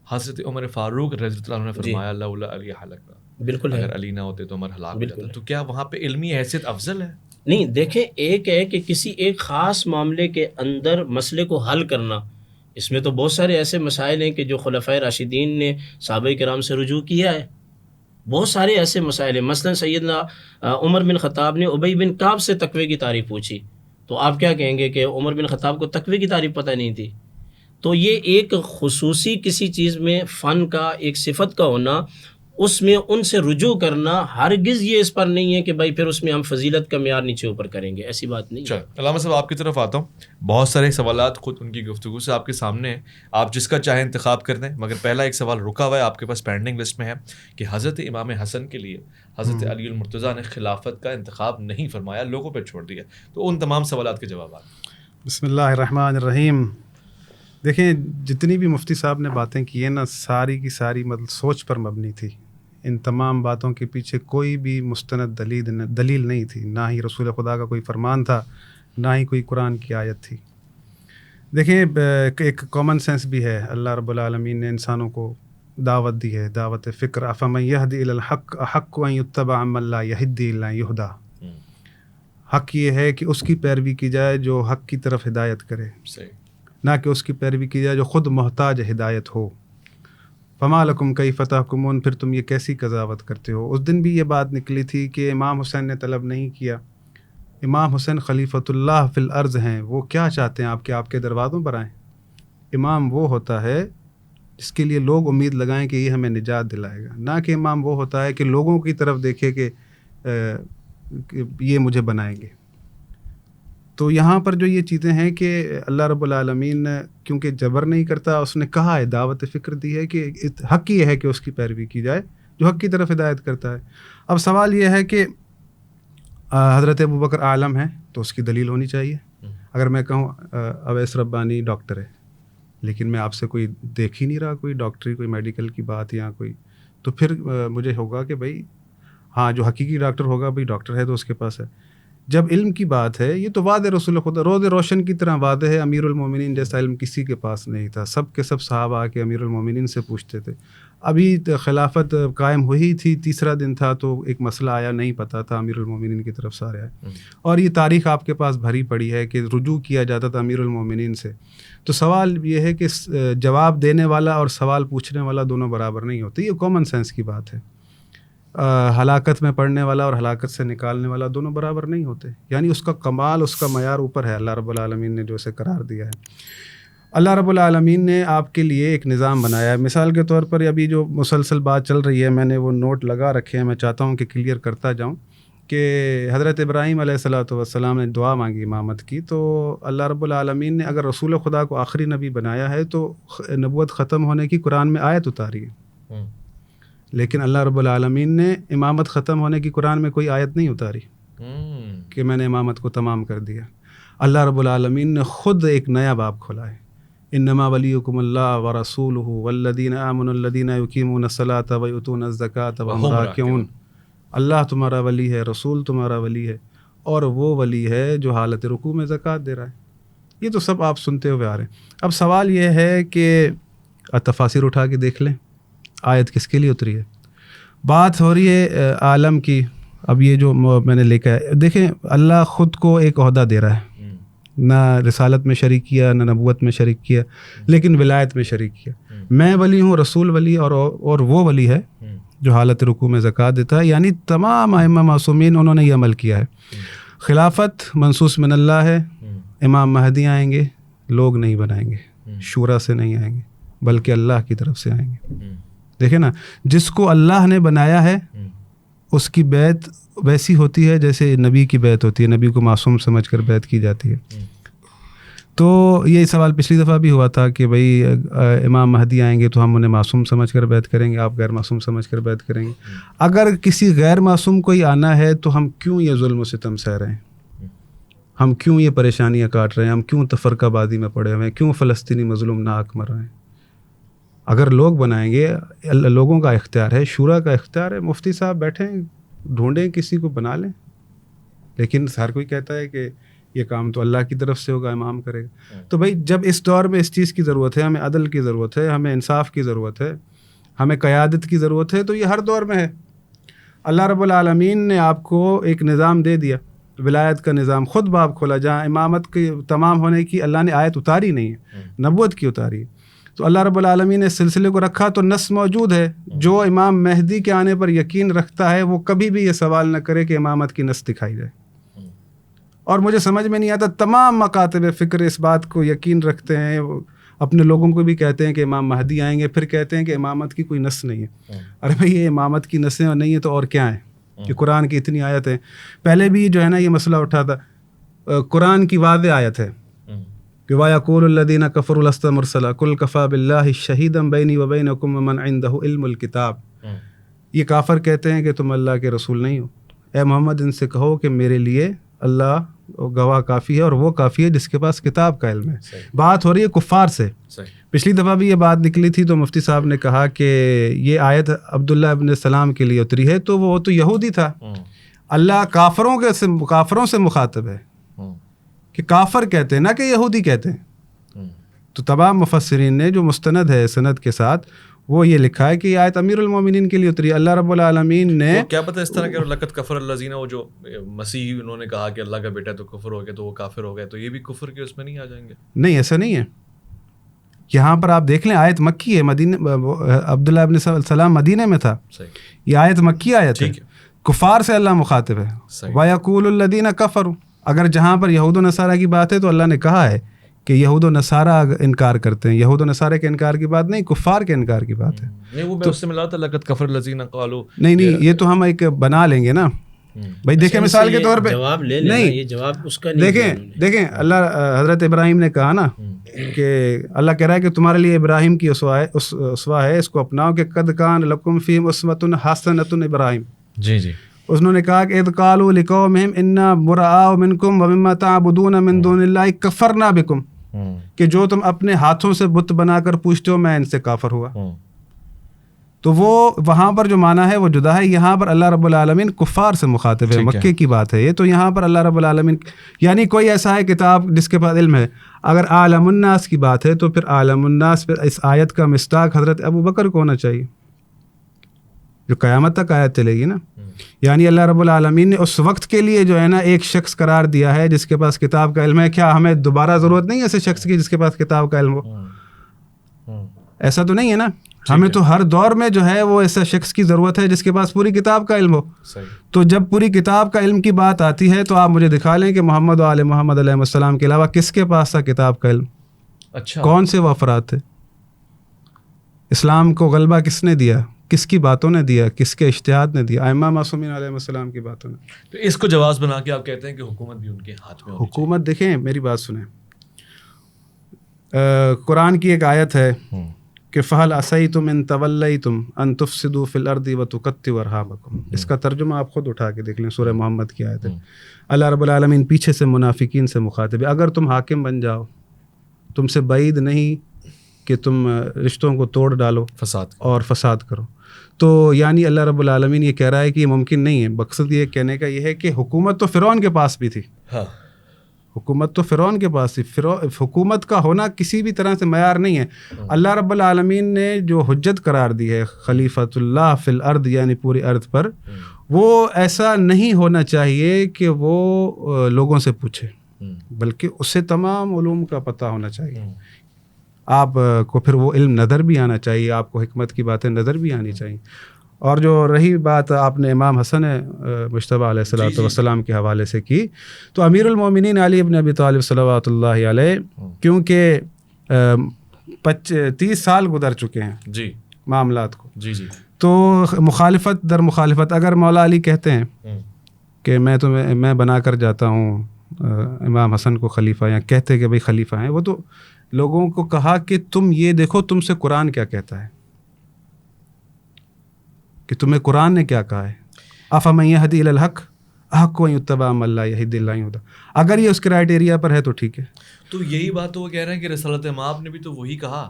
حضرت عمر فاروق رضی اللہ عنہ نے فرمایا اللہ علی حلق، بالکل اگر علی نہ ہوتے تو عمر ہلاک ہو جاتا. تو کیا وہاں پہ علمی حیثیت افضل ہے؟ نہیں، دیکھیں ایک ہے کہ کسی ایک خاص معاملے کے اندر مسئلے کو حل کرنا، اس میں تو بہت سارے ایسے مسائل ہیں کہ جو خلفائے راشدین نے صحابہ کرام سے رجوع کیا ہے. بہت سارے ایسے مسائل ہیں. مثلا سیدنا عمر بن خطاب نے ابی بن کعب سے تقوی کی تعریف پوچھی، تو آپ کیا کہیں گے کہ عمر بن خطاب کو تقوی کی تعریف پتہ نہیں تھی؟ تو یہ ایک خصوصی کسی چیز میں فن کا، ایک صفت کا ہونا اس میں ان سے رجوع کرنا ہرگز یہ اس پر نہیں ہے کہ بھائی پھر اس میں ہم فضیلت کا معیار نیچے اوپر کریں گے، ایسی بات نہیں ہے۔ چلو علامہ صاحب آپ کی طرف آتا ہوں، بہت سارے سوالات خود ان کی گفتگو سے آپ کے سامنے ہیں، آپ جس کا چاہیں انتخاب کر دیں، مگر پہلا ایک سوال رکا ہوا ہے آپ کے پاس پینڈنگ لسٹ میں ہے کہ حضرت امام حسن کے لیے حضرت علی المرتضیٰ نے خلافت کا انتخاب نہیں فرمایا، لوگوں پہ چھوڑ دیا، تو ان تمام سوالات کے جوابات۔ بسم اللہ الرحمن الرحیم۔ دیکھیں جتنی بھی مفتی صاحب نے باتیں کی ہیں نا، ساری کی ساری مطلب سوچ پر مبنی تھی، ان تمام باتوں کے پیچھے کوئی بھی مستند دلیل نہیں تھی، نہ ہی رسول خدا کا کوئی فرمان تھا، نہ ہی کوئی قرآن کی آیت تھی۔ دیکھیں ایک کامن سینس بھی ہے، اللہ رب العالمین نے انسانوں کو دعوت دی ہے، دعوت فکر، افمن یہدی الی الحق احق ان یتبع ممن لا یہدی الا ان یہدی۔ حق یہ ہے کہ اس کی پیروی کی جائے جو حق کی طرف ہدایت کرے، نہ کہ اس کی پیروی کی جائے جو خود محتاج ہدایت ہو۔ فما لکم کیف تحکمون، پھر تم یہ کیسی قضاوت کرتے ہو۔ اس دن بھی یہ بات نکلی تھی کہ امام حسین نے طلب نہیں کیا، امام حسین خلیفۃ اللہ فی الارض ہیں، وہ کیا چاہتے ہیں آپ کے دروازوں پر آئیں؟ امام وہ ہوتا ہے جس کے لیے لوگ امید لگائیں کہ یہ ہمیں نجات دلائے گا، نہ کہ امام وہ ہوتا ہے کہ لوگوں کی طرف دیکھے کہ یہ مجھے بنائیں گے۔ تو یہاں پر جو یہ چیزیں ہیں کہ اللہ رب العالمین کیونکہ جبر نہیں کرتا، اس نے کہا ہے، دعوت فکر دی ہے کہ حق یہ ہے کہ اس کی پیروی کی جائے جو حق کی طرف ہدایت کرتا ہے۔ اب سوال یہ ہے کہ حضرت ابوبکر عالم ہے تو اس کی دلیل ہونی چاہیے۔ اگر میں کہوں اویس ربانی ڈاکٹر ہے، لیکن میں آپ سے کوئی دیکھ ہی نہیں رہا کوئی ڈاکٹری، کوئی میڈیکل کی بات یا کوئی، تو پھر مجھے ہوگا کہ بھائی ہاں جو حقیقی ڈاکٹر ہوگا بھائی ڈاکٹر ہے تو اس کے پاس ہے۔ جب علم کی بات ہے، یہ تو واضح رسول خدا روز روشن کی طرح واضح ہے، امیر المومنین جیسا علم کسی کے پاس نہیں تھا، سب کے سب صحابہ آ کے امیر المومنین سے پوچھتے تھے۔ ابھی خلافت قائم ہوئی تھی، تیسرا دن تھا تو ایک مسئلہ آیا، نہیں پتہ تھا، امیر المومنین کی طرف سارے آئے، اور یہ تاریخ آپ کے پاس بھری پڑی ہے کہ رجوع کیا جاتا تھا امیر المومنین سے۔ تو سوال یہ ہے کہ جواب دینے والا اور سوال پوچھنے والا دونوں برابر نہیں ہوتے، یہ کامن سینس کی بات ہے۔ ہلاکت میں پڑھنے والا اور ہلاکت سے نکالنے والا دونوں برابر نہیں ہوتے، یعنی اس کا کمال، اس کا معیار اوپر ہے، اللہ رب العالمین نے جو اسے قرار دیا ہے۔ اللہ رب العالمین نے آپ کے لیے ایک نظام بنایا ہے۔ مثال کے طور پر ابھی جو مسلسل بات چل رہی ہے، میں نے وہ نوٹ لگا رکھے ہیں، میں چاہتا ہوں کہ کلیئر کرتا جاؤں کہ حضرت ابراہیم علیہ الصلوۃ والسلام نے دعا مانگی امامت کی، تو اللہ رب العالمین نے اگر رسول خدا کو آخری نبی بنایا ہے تو نبوت ختم ہونے کی قرآن میں آیت اتاری ہے، لیکن اللہ رب العالمین نے امامت ختم ہونے کی قرآن میں کوئی آیت نہیں اتاری کہ میں نے امامت کو تمام کر دیا۔ اللہ رب العالمین نے خود ایک نیا باب کھولا ہے، انما ولیکم اللہ ورسولہ والذین آمنوا الذین یقیمون الصلاۃ ویؤتون الزکاۃ وہم راکعون۔ اللہ تمہارا ولی ہے، رسول تمہارا ولی ہے، اور وہ ولی ہے جو حالت رکوع میں زکوٰۃ دے رہا ہے۔ یہ تو سب آپ سنتے ہوئے آ رہے ہیں۔ اب سوال یہ ہے کہ تفاسیر اٹھا کے دیکھ لیں آیت کس کے لیے اتری ہے۔ بات ہو رہی ہے عالم کی۔ اب یہ جو میں نے لکھا ہے، دیکھیں اللہ خود کو ایک عہدہ دے رہا ہے، نہ رسالت میں شریک کیا، نہ نبوت میں شریک کیا، لیکن ولایت میں شریک کیا۔ میں ولی ہوں، رسول ولی، اور وہ ولی ہے جو حالت رکوع میں زکوٰۃ دیتا ہے، یعنی تمام ائمہ معصومین انہوں نے یہ عمل کیا ہے۔ خلافت منصوص من اللہ ہے، امام مہدی آئیں گے، لوگ نہیں بنائیں گے، شورا سے نہیں آئیں گے، بلکہ اللہ کی طرف سے آئیں گے۔ دیکھیں نا، جس کو اللہ نے بنایا ہے اس کی بیعت ویسی ہوتی ہے جیسے نبی کی بیعت ہوتی ہے، نبی کو معصوم سمجھ کر بیعت کی جاتی ہے۔ تو یہ سوال پچھلی دفعہ بھی ہوا تھا کہ بھئی امام مہدی آئیں گے تو ہم انہیں معصوم سمجھ کر بیعت کریں گے، آپ غیر معصوم سمجھ کر بیعت کریں گے۔ اگر کسی غیر معصوم کو ہی آنا ہے تو ہم کیوں یہ ظلم و ستم سہ رہے ہیں، ہم کیوں یہ پریشانیاں کاٹ رہے ہیں، ہم کیوں تفرقہ بازی میں پڑے ہوئے ہیں، کیوں فلسطینی مظلوم ناک مر رہے ہیں؟ اگر لوگ بنائیں گے، لوگوں کا اختیار ہے، شورا کا اختیار ہے، مفتی صاحب بیٹھیں، ڈھونڈیں کسی کو بنا لیں، لیکن ہر کوئی کہتا ہے کہ یہ کام تو اللہ کی طرف سے ہوگا، امام کرے گا۔ تو بھائی جب اس دور میں اس چیز کی ضرورت ہے، ہمیں عدل کی ضرورت ہے، ہمیں انصاف کی ضرورت ہے، ہمیں قیادت کی ضرورت ہے، تو یہ ہر دور میں ہے۔ اللہ رب العالمین نے آپ کو ایک نظام دے دیا، ولایت کا نظام، خود باب کھولا جہاں امامت کے تمام ہونے کی اللہ نے آیت اتاری نہیں ہے، نبوت کی اتاری ہے۔ تو اللہ رب العالمین نے اس سلسلے کو رکھا تو نص موجود ہے، جو امام مہدی کے آنے پر یقین رکھتا ہے وہ کبھی بھی یہ سوال نہ کرے کہ امامت کی نص دکھائی جائے۔ اور مجھے سمجھ میں نہیں آتا، تمام مکاتب فکر اس بات کو یقین رکھتے ہیں، اپنے لوگوں کو بھی کہتے ہیں کہ امام مہدی آئیں گے، پھر کہتے ہیں کہ امامت کی کوئی نص نہیں ہے. ارے بھائی یہ امامت کی نصیں نہیں ہے تو اور کیا ہے کہ قرآن کی اتنی آیت ہے. پہلے بھی جو ہے نا یہ مسئلہ اٹھا تھا. قرآن کی واضح آیت ہے کہ وَيَقُولُ الَّذِينَ كَفَرُوا لَسْتَ مُرْسَلًا قُلْ كَفَىٰ بِاللَّهِ شَهِيدًا بَيْنِي وَبَيْنَكُمْ وَمَنْ عِندَهُ عِلْمُ الْكِتَابِ. یہ کافر کہتے ہیں کہ تم اللہ کے رسول نہیں ہو. اے محمد ان سے کہو کہ میرے لیے اللہ گواہ کافی ہے اور وہ کافی ہے جس کے پاس کتاب کا علم ہے. بات ہو رہی ہے کفار سے. پچھلی دفعہ بھی یہ بات نکلی تھی تو مفتی صاحب نے کہا کہ یہ آیت عبداللہ ابن سلام کے لیے اتری ہے تو وہ تو یہودی تھا. اللہ کافروں سے مخاطب ہے کہ کافر کہتے ہیں نہ کہ یہودی کہتے ہیں. تو تمام مفسرین نے جو مستند ہے سند کے ساتھ وہ یہ لکھا ہے کہ یہ آیت امیر المومنین کے لیے اتری. اللہ رب العالمین نے کیا پتہ اس طرح کہ لقد کفر الذین، وہ جو مسیح انہوں نے کہا کہ اللہ کا بیٹا تو کفر ہو گیا تو وہ کافر ہو گئے، تو یہ بھی کفر کے اس میں نہیں آ جائیں گے؟ نہیں ایسا نہیں ہے. یہاں پر آپ دیکھ لیں آیت مکی ہے. مدینہ عبداللہ ابن سلام مدینہ میں تھا. یہ آیت مکی آیت ہے. کفار سے اللہ مخاطب ہے. وَيَقُولُ الَّذِينَ كَفَرُوا. اگر جہاں پر یہود و نصارہ کی بات ہے تو اللہ نے کہا ہے کہ یہود و نصارہ انکار کرتے ہیں. یہود و نصارہ کے انکار کی بات نہیں، کفار کے انکار کی بات ہے. نہیں وہ میں اس سے ملا تھا لقد کفر الذین قالوا. نہیں یہ تو ہم ایک بنا لیں گے نا بھائی. دیکھیں مثال کے طور پہ جواب لے لیں. یہ جواب اس کا دیکھیں اللہ حضرت ابراہیم نے کہا نا کہ اللہ کہہ رہا ہے کہ تمہارے لیے ابراہیم کی اسوہ ہے، اس کو اپناؤ کہ قد کان لکم فیہم اسوۃ حسنۃ ابراہیم. جی انہوں نے کہا کہ اذ قالوا لقومہم انا براء منکم ومما تعبدون من دون اللہ کفرنا بکم، کہ جو تم اپنے ہاتھوں سے بت بنا کر پوچھتے ہو میں ان سے کافر ہوا. تو وہ وہاں پر جو معنی ہے وہ جدا ہے. یہاں پر اللہ رب العالمین کفار سے مخاطب ہے. مکے کی بات ہے یہ. تو یہاں پر اللہ رب العالمین یعنی کوئی ایسا ہے کتاب جس کے پاس علم ہے. اگر عالم الناس کی بات ہے تو پھر عالم الناس پھر اس آیت کا مصداق حضرت ابو بکر کو ہونا چاہیے جو قیامت تک آیت چلے گی نا. یعنی اللہ رب العالمین نے اس وقت کے لیے جو ہے نا ایک شخص قرار دیا ہے جس کے پاس کتاب کا علم ہے. کیا ہمیں دوبارہ ضرورت نہیں ہے ایسے شخص کی جس کے پاس کتاب کا علم ہو؟ ایسا تو نہیں ہے نا. ہمیں تو ہر دور میں جو ہے وہ ایسا شخص کی ضرورت ہے جس کے پاس پوری کتاب کا علم ہو. تو جب پوری کتاب کا علم کی بات آتی ہے تو آپ مجھے دکھا لیں کہ محمد و آل محمد علیہ السلام کے علاوہ کس کے پاس تھا کتاب کا علم؟ اچھا کون سے وہ افراد تھے؟ اسلام کو غلبہ کس نے دیا؟ کس کی باتوں نے دیا؟ کس کے اجتہاد نے دیا؟ ائمہ معصومین علیہ السلام کی باتوں نے. تو اس کو جواز بنا کے آپ کہتے ہیں کہ حکومت بھی ان کے ہاتھ میں ہونی حکومت دیکھیں میری بات سنیں. قرآن کی ایک آیت ہے کہ فَهَلْ عَصَيْتُمْ إِن تَوَلَّيْتُمْ أَن تُفْسِدُوا فِي الْأَرْضِ وَتُقَطِّعُوا أَرْحَامَكُمْ. اس کا ترجمہ آپ خود اٹھا کے دیکھ لیں. سورہ محمد کی آیت ہے. اللہ رب العالمین پیچھے سے منافقین سے مخاطب ہے. اگر تم حاکم بن جاؤ تم سے بعید نہیں کہ تم رشتوں کو توڑ ڈالو اور فساد کرو. تو یعنی اللہ رب العالمین یہ کہہ رہا ہے کہ یہ ممکن نہیں ہے. مقصد یہ کہنے کا یہ ہے کہ حکومت تو فرعون کے پاس بھی تھی. حکومت تو فرعون کے پاس تھی. حکومت کا ہونا کسی بھی طرح سے معیار نہیں ہے. اللہ رب العالمین نے جو حجت قرار دی ہے خلیفۃ اللہ فی الارض یعنی پوری ارض پر، وہ ایسا نہیں ہونا چاہیے کہ وہ لوگوں سے پوچھے، بلکہ اسے تمام علوم کا پتہ ہونا چاہیے. آپ کو پھر وہ علم نظر بھی آنا چاہیے، آپ کو حکمت کی باتیں نظر بھی آنی چاہیے. اور جو رہی بات آپ نے امام حسن مجتبی علیہ الصلوۃ والسلام کے حوالے سے کی، تو امیر المومنین علی ابن ابی طالب صلوات اللہ علیہ کیونکہ 30 سال گزر چکے ہیں جی معاملات کو، جی تو مخالفت در مخالفت. اگر مولا علی کہتے ہیں کہ میں بنا کر جاتا ہوں امام حسن کو خلیفہ، یا کہتے کہ بھئی خلیفہ ہیں، وہ تو لوگوں کو کہا کہ تم یہ دیکھو تم سے قرآن کیا کہتا ہے، کہ تمہیں قرآن نے کیا کہا ہے. افمن یہدی الی الحق احق ان یتبع من لا یہدی الا ان یہدی. اگر یہ اس کرائٹیریا پر ہے تو ٹھیک ہے. تو یہی بات تو وہ کہہ رہے ہیں کہ رسالت مآب نے بھی تو وہی کہا،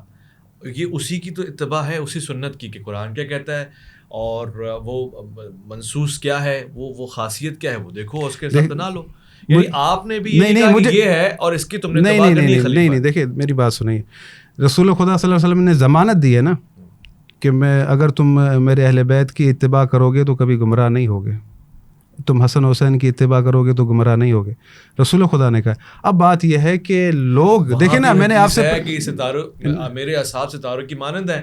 یہ اسی کی تو اتباع ہے، اسی سنت کی کہ قرآن کیا کہتا ہے اور وہ منصوص کیا ہے، وہ خاصیت کیا ہے، وہ دیکھو اس کے ساتھ بنا لو. یعنی آپ نے بھی یہ ہے اور اس کی تم نے اتباع کرنی ہے. نہیں دیکھیں میری بات سنیے. رسول خدا صلی اللہ علیہ وسلم نے ضمانت دی ہے نا کہ اگر تم میرے اہل بیت کی اتباع کرو گے تو کبھی گمراہ نہیں ہوگے. تم حسن حسین کی اتباع کرو گے تو گمراہ نہیں ہوگے، رسول خدا نے کہا. اب بات یہ ہے کہ لوگ دیکھیں نا، میں نے آپ سے میرے اصحاب ستاروں کی مانند ہیں،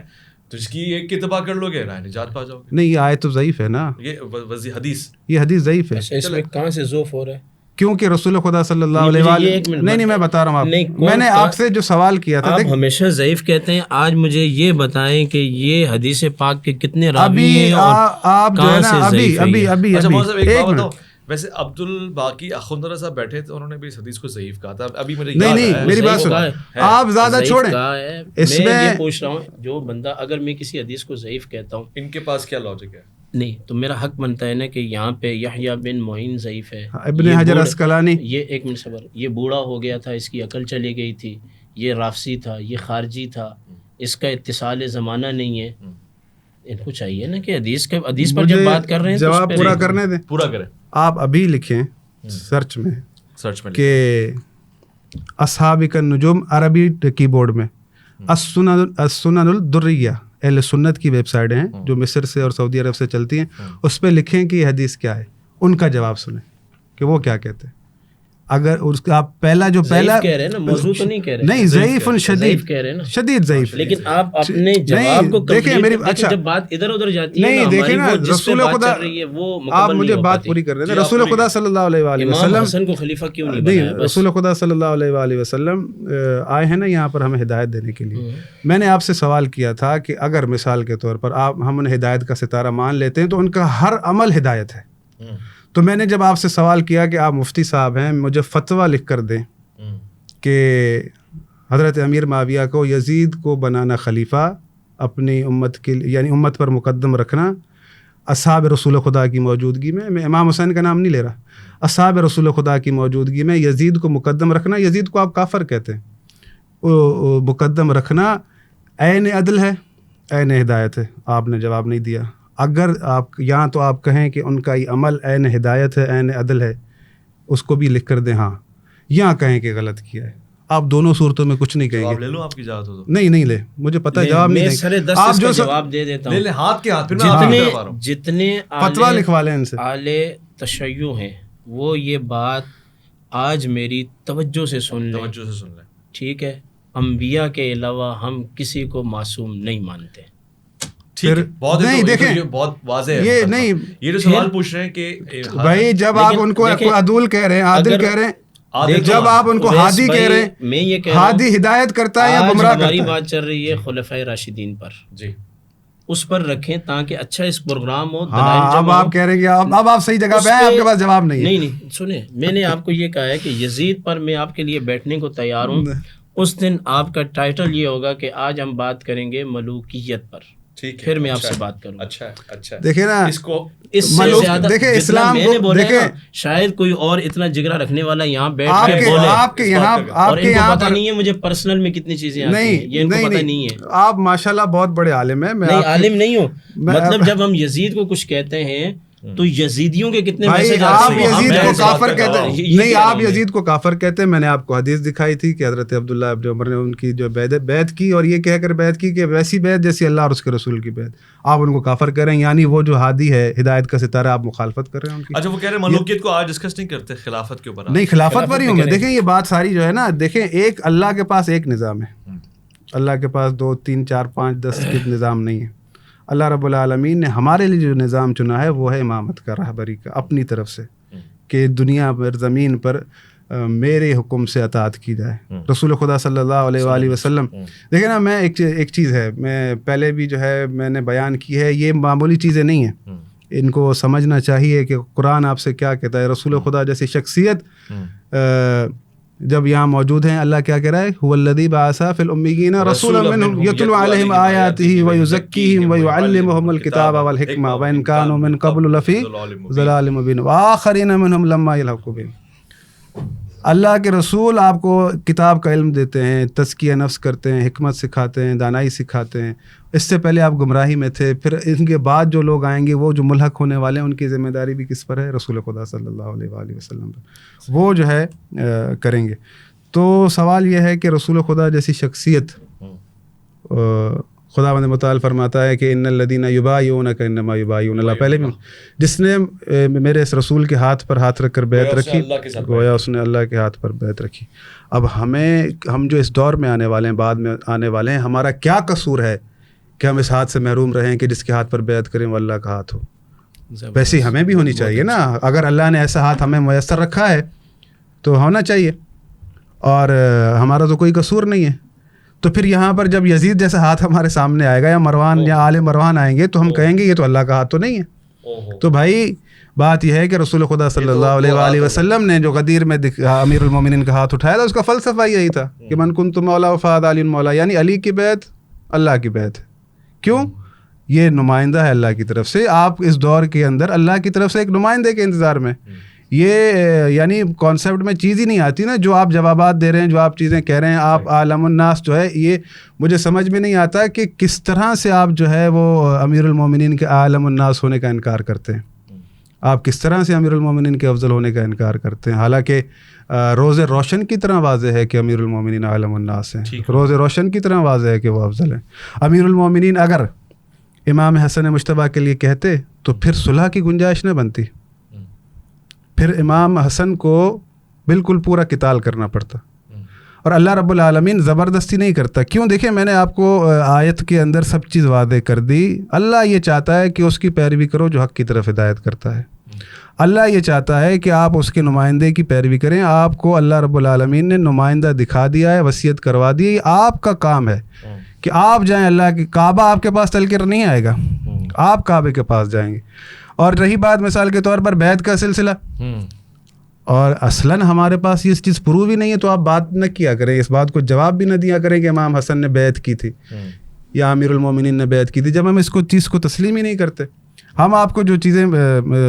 تو اس کی ایک اتباع کر لو گے راہ نجات پا جاؤ گے. نہیں یہ آیت تو ضعیف ہے نا، یہ حدیث ضعیف ہے. اس میں کہاں سے ضعف ہو رہا ہے؟ کیونکہ رسول خدا صلی اللہ علیہ وآلہ نہیں میں بتا رہا ہوں آپ، میں نے آپ سے جو سوال کیا تھا، آپ ہمیشہ ضعیف کہتے ہیں، آج مجھے یہ بتائیں کہ یہ حدیث پاک کے کتنے راوی ہیں اور آپ جو ہے نا ابھی اچھا مولانا صاحب ایک بات بتاؤ، ویسے عبد الباقی اخوندزادہ صاحب بیٹھے تھے، انہوں نے بھی اس حدیث کو ضعیف کہا تھا. ابھی مجھے نہیں میری بات سنو، آپ زیادہ چھوڑیں. اس میں یہ پوچھ رہا ہوں، جو بندہ اگر میں کسی حدیث کو ضعیف کہتا ہوں، ان کے پاس کیا لاجک ہے؟ نہیں تو میرا حق بنتا ہے نا کہ یہاں پہ یحییٰ بن معین ضعیف ہے، ابن حجر عسقلانی، یہ ایک منٹ صبر، یہ بوڑھا ہو گیا تھا، اس کی عقل چلی گئی تھی، یہ رافضی تھا، یہ خارجی تھا، اس کا اتصال زمانہ نہیں ہے. ان کو چاہیے نا کہ حدیث پر جب بات کر رہے ہیں جواب پورا کرنے دیں، پورا کریں. آپ ابھی لکھیں سرچ میں کہ اصحاب النجوم عربی کی بورڈ میں السنن الدریہ، اہل سنت کی ویب سائٹ ہیں جو مصر سے اور سعودی عرب سے چلتی ہیں، اس پہ لکھیں کہ یہ حدیث کیا ہے، ان کا جواب سنیں کہ وہ کیا کہتے ہیں. اگر اس کا آپ پہلا کہہ رہے ہیں نا، موضوع تو نہیں کہہ رہے، نہیں ضعیف شدید کہہ رہے ہیں نا، شدید ضعیف. لیکن آپ اپنے جواب کو دیکھیں میری، اچھا جب بات ادھر ادھر جاتی ہے نہیں دیکھیں نا، رسول خدا، آپ مجھے بات پوری کر رہے ہیں. رسول خدا صلی اللہ علیہ وآلہ وسلم حسن کو خلیفہ کیوں نہیں بنایا؟ رسول خدا صلی اللہ علیہ وآلہ وسلم آئے ہیں نا یہاں پر ہمیں ہدایت دینے کے لیے. میں نے آپ سے سوال کیا تھا کہ اگر مثال کے طور پر ہم انہیں ہدایت کا ستارہ مان لیتے ہیں تو ان کا ہر عمل ہدایت ہے. تو میں نے جب آپ سے سوال کیا کہ آپ مفتی صاحب ہیں، مجھے فتویٰ لکھ کر دیں کہ حضرت امیر معاویہ کو یزید کو بنانا خلیفہ اپنی امت کے یعنی امت پر مقدم رکھنا اصحاب رسول خدا کی موجودگی میں امام حسین کا نام نہیں لے رہا، اصحاب رسول خدا کی موجودگی میں یزید کو مقدم رکھنا، یزید کو آپ کافر کہتے ہیں، مقدم رکھنا عین عدل ہے، عین ہدایت ہے. آپ نے جواب نہیں دیا. اگر آپ یہاں تو آپ کہیں کہ ان کا یہ عمل عین ہدایت ہے، عین عدل ہے، اس کو بھی لکھ کر دیں. ہاں یہاں کہیں کہ غلط کیا ہے. آپ دونوں صورتوں میں کچھ نہیں کہیں گے. لے لو آپ کی اجازت ہو تو. نہیں لے، مجھے پتہ ہے جواب نہیں دیں گے. آپ جو جواب دے دیتا ہوں، لے ہاتھ کے ہاتھ، پھر جتنے فتویٰ لکھوا لیں ان سے، اہل تشیع ہیں، وہ یہ بات آج میری توجہ سے سن لیں، ٹھیک ہے؟ انبیاء کے علاوہ ہم کسی کو معصوم نہیں مانتے. نہیں دیکھیں بہت واضح ہے، یہ نہیں، یہ جو سوال پوچھ رہے ہیں کہ بھائی جب آپ ان کو عدول کہہ رہے ہیں، عادل کہہ رہے ہیں، جب آپ ان کو ہادی کہہ رہے ہیں، میں یہ کہہ ہادی ہدایت کرتا ہے یا گمراہ کرتا ہے؟ ہماری بات چل رہی ہے خلفائے راشدین پر، جی اس پر رکھیں تاکہ اچھا اس پروگرام ہو. اب آپ کہہ رہے ہیں کہ اب آپ صحیح جگہ پہ ہیں، آپ کے پاس جواب نہیں ہے. نہیں سنیں، میں نے آپ کو یہ کہا ہے کہ یزید پر میں آپ کے لیے بیٹھنے کو تیار ہوں. اس دن آپ کا ٹائٹل یہ ہوگا کہ آج ہم بات کریں گے ملوکیت پر، پھر میں آپ سے بات کروں. اچھا دیکھیں نا، اس سے زیادہ دیکھیں اسلام کو دیکھیں، شاید کوئی اور اتنا جگرا رکھنے والا یہاں بیٹھ آپ کے کے بولے، آپ کے یہاں پتہ نہیں ہے مجھے پرسنل میں کتنی چیزیں آتی ہیں، یہ ان کو پتہ نہیں ہے. آپ ماشاءاللہ بہت بڑے عالم ہیں. نہیں عالم نہیں ہوں، مطلب جب ہم یزید کو کچھ کہتے ہیں تو یزیدیوں کے کتنے میسج آپ یزید کو کافر کہتے ہیں. نہیں، آپ یزید کو کافر کہتے ہیں. میں نے آپ کو حدیث دکھائی تھی کہ حضرت عبداللہ ابن عمر نے ان کی جو بیعت کی، اور یہ کہہ کر بیعت کی کہ ویسی بیعت جیسی اللہ اور اس کے رسول کی بیعت، آپ ان کو کافر کر رہے ہیں. یعنی وہ جو ہادی ہے، ہدایت کا ستارہ، آپ مخالفت کر رہے ہیں ان کی. اچھا وہ کہہ رہے ہیں ملوکیت کو آج ڈسکس نہیں کرتے، خلافت کے اوپر نہیں، خلافت پر ہی ہوں میں. دیکھیں یہ بات ساری جو ہے نا، دیکھیں ایک اللہ کے پاس ایک نظام ہے، اللہ کے پاس 2 3 4 5 10 کے نظام نہیں ہے. اللہ رب العالمین نے ہمارے لیے جو نظام چنا ہے وہ ہے امامت کا، رہبری کا، اپنی طرف سے، کہ دنیا پر زمین پر میرے حکم سے اطاعت کی جائے. رسول خدا صلی اللہ علیہ وآلہ وسلم، دیکھیں نا، میں ایک چیز ہے، میں پہلے بھی جو ہے میں نے بیان کی ہے، یہ معمولی چیزیں نہیں ہیں. ان کو سمجھنا چاہیے کہ قرآن آپ سے کیا کہتا ہے. رسول خدا جیسی شخصیت جب یہاں موجود ہیں، اللہ کیا کہہ رہا ہے؟ هو الذی بعث فی الامیین رسولا منہم یتلو علیہم آیاتہ ویزکیہم ویعلمہم الکتاب والحکمہ وان کانوا من قبل لفی ضلال مبین وآخرین منہم لما یلحقوا بہم. اللہ کے رسول آپ کو کتاب کا علم دیتے ہیں، تزکیہ نفس کرتے ہیں، حکمت سکھاتے ہیں، دانائی سکھاتے ہیں. اس سے پہلے آپ گمراہی میں تھے، پھر ان کے بعد جو لوگ آئیں گے وہ جو ملحق ہونے والے ہیں، ان کی ذمہ داری بھی کس پر ہے؟ رسول خدا صلی اللہ علیہ وآلہ وسلم پر. وہ جو ہے کریں گے. تو سوال یہ ہے کہ رسول خدا جیسی شخصیت، خداوند متعال فرماتا ہے کہ ان الذین یبایعونک انما یبایعون اللہ. پہلے بھی جس نے میرے اس رسول کے ہاتھ پر ہاتھ رکھ کر بیعت رکھی، گویا اس نے اللہ کے ہاتھ پر بیعت رکھی. اب ہم جو اس دور میں آنے والے ہیں، بعد میں آنے والے ہیں، ہمارا کیا قصور ہے کہ ہم اس ہاتھ سے محروم رہیں کہ جس کے ہاتھ پر بیعت کریں وہ اللہ کا ہاتھ ہو؟ ویسے ہمیں بھی ہونی چاہیے نا. اگر اللہ نے ایسا ہاتھ ہمیں میسر رکھا ہے تو ہونا چاہیے، اور ہمارا تو کوئی قصور نہیں ہے. تو پھر یہاں پر جب یزید جیسا ہاتھ ہمارے سامنے آئے گا یا مروان یا آل مروان آئیں گے تو ہم کہیں گے یہ تو اللہ کا ہاتھ تو نہیں ہے. تو بھائی بات یہ ہے کہ رسول خدا صلی اللہ علیہ وآلہ وسلم نے جو غدیر میں امیر المومنین کا ہاتھ اٹھایا تھا اس کا فلسفہ یہی تھا کہ من کنت مولا فہذا علی مولا، یعنی علی کی بیعت اللہ کی بیعت. کیوں؟ یہ نمائندہ ہے اللہ کی طرف سے. آپ اس دور کے اندر اللہ کی طرف سے ایک نمائندے کے انتظار میں، یہ یعنی کانسیپٹ میں چیز ہی نہیں آتی نا، جو آپ جوابات دے رہے ہیں، جو آپ چیزیں کہہ رہے ہیں. آپ عالم الناس جو ہے، یہ مجھے سمجھ میں نہیں آتا کہ کس طرح سے آپ جو ہے وہ امیر المومنین کے عالم الناس ہونے کا انکار کرتے ہیں. آپ کس طرح سے امیر المومنین کے افضل ہونے کا انکار کرتے ہیں، حالانکہ روز روشن کی طرح واضح ہے کہ امیر المومنین عالم الناس ہیں. روز روشن کی طرح واضح ہے کہ وہ افضل ہیں. امیر المومنین اگر امام حسن مجتبیٰ کے لیے کہتے تو پھر صلح کی گنجائش نہ بنتی، پھر امام حسن کو بالکل پورا قتال کرنا پڑتا. اور اللہ رب العالمین زبردستی نہیں کرتا. کیوں؟ دیکھیں میں نے آپ کو آیت کے اندر سب چیز واضح کر دی. اللہ یہ چاہتا ہے کہ اس کی پیروی کرو جو حق کی طرف ہدایت کرتا ہے. اللہ یہ چاہتا ہے کہ آپ اس کے نمائندے کی پیروی کریں. آپ کو اللہ رب العالمین نے نمائندہ دکھا دیا ہے، وصیت کروا دی ہے. یہ آپ کا کام ہے کہ آپ جائیں. اللہ کی کعبہ آپ کے پاس چل کر نہیں آئے گا، آپ کعبے کے پاس جائیں گے. اور رہی بات مثال کے طور پر بیعت کا سلسلہ، اور اصلاً ہمارے پاس یہ چیز پروو ہی نہیں ہے، تو آپ بات نہ کیا کریں، اس بات کو جواب بھی نہ دیا کریں کہ امام حسن نے بیعت کی تھی یا امیر المومنین نے بیعت کی تھی، جب ہم اس کو چیز کو تسلیم ہی نہیں کرتے. ہم آپ کو جو چیزیں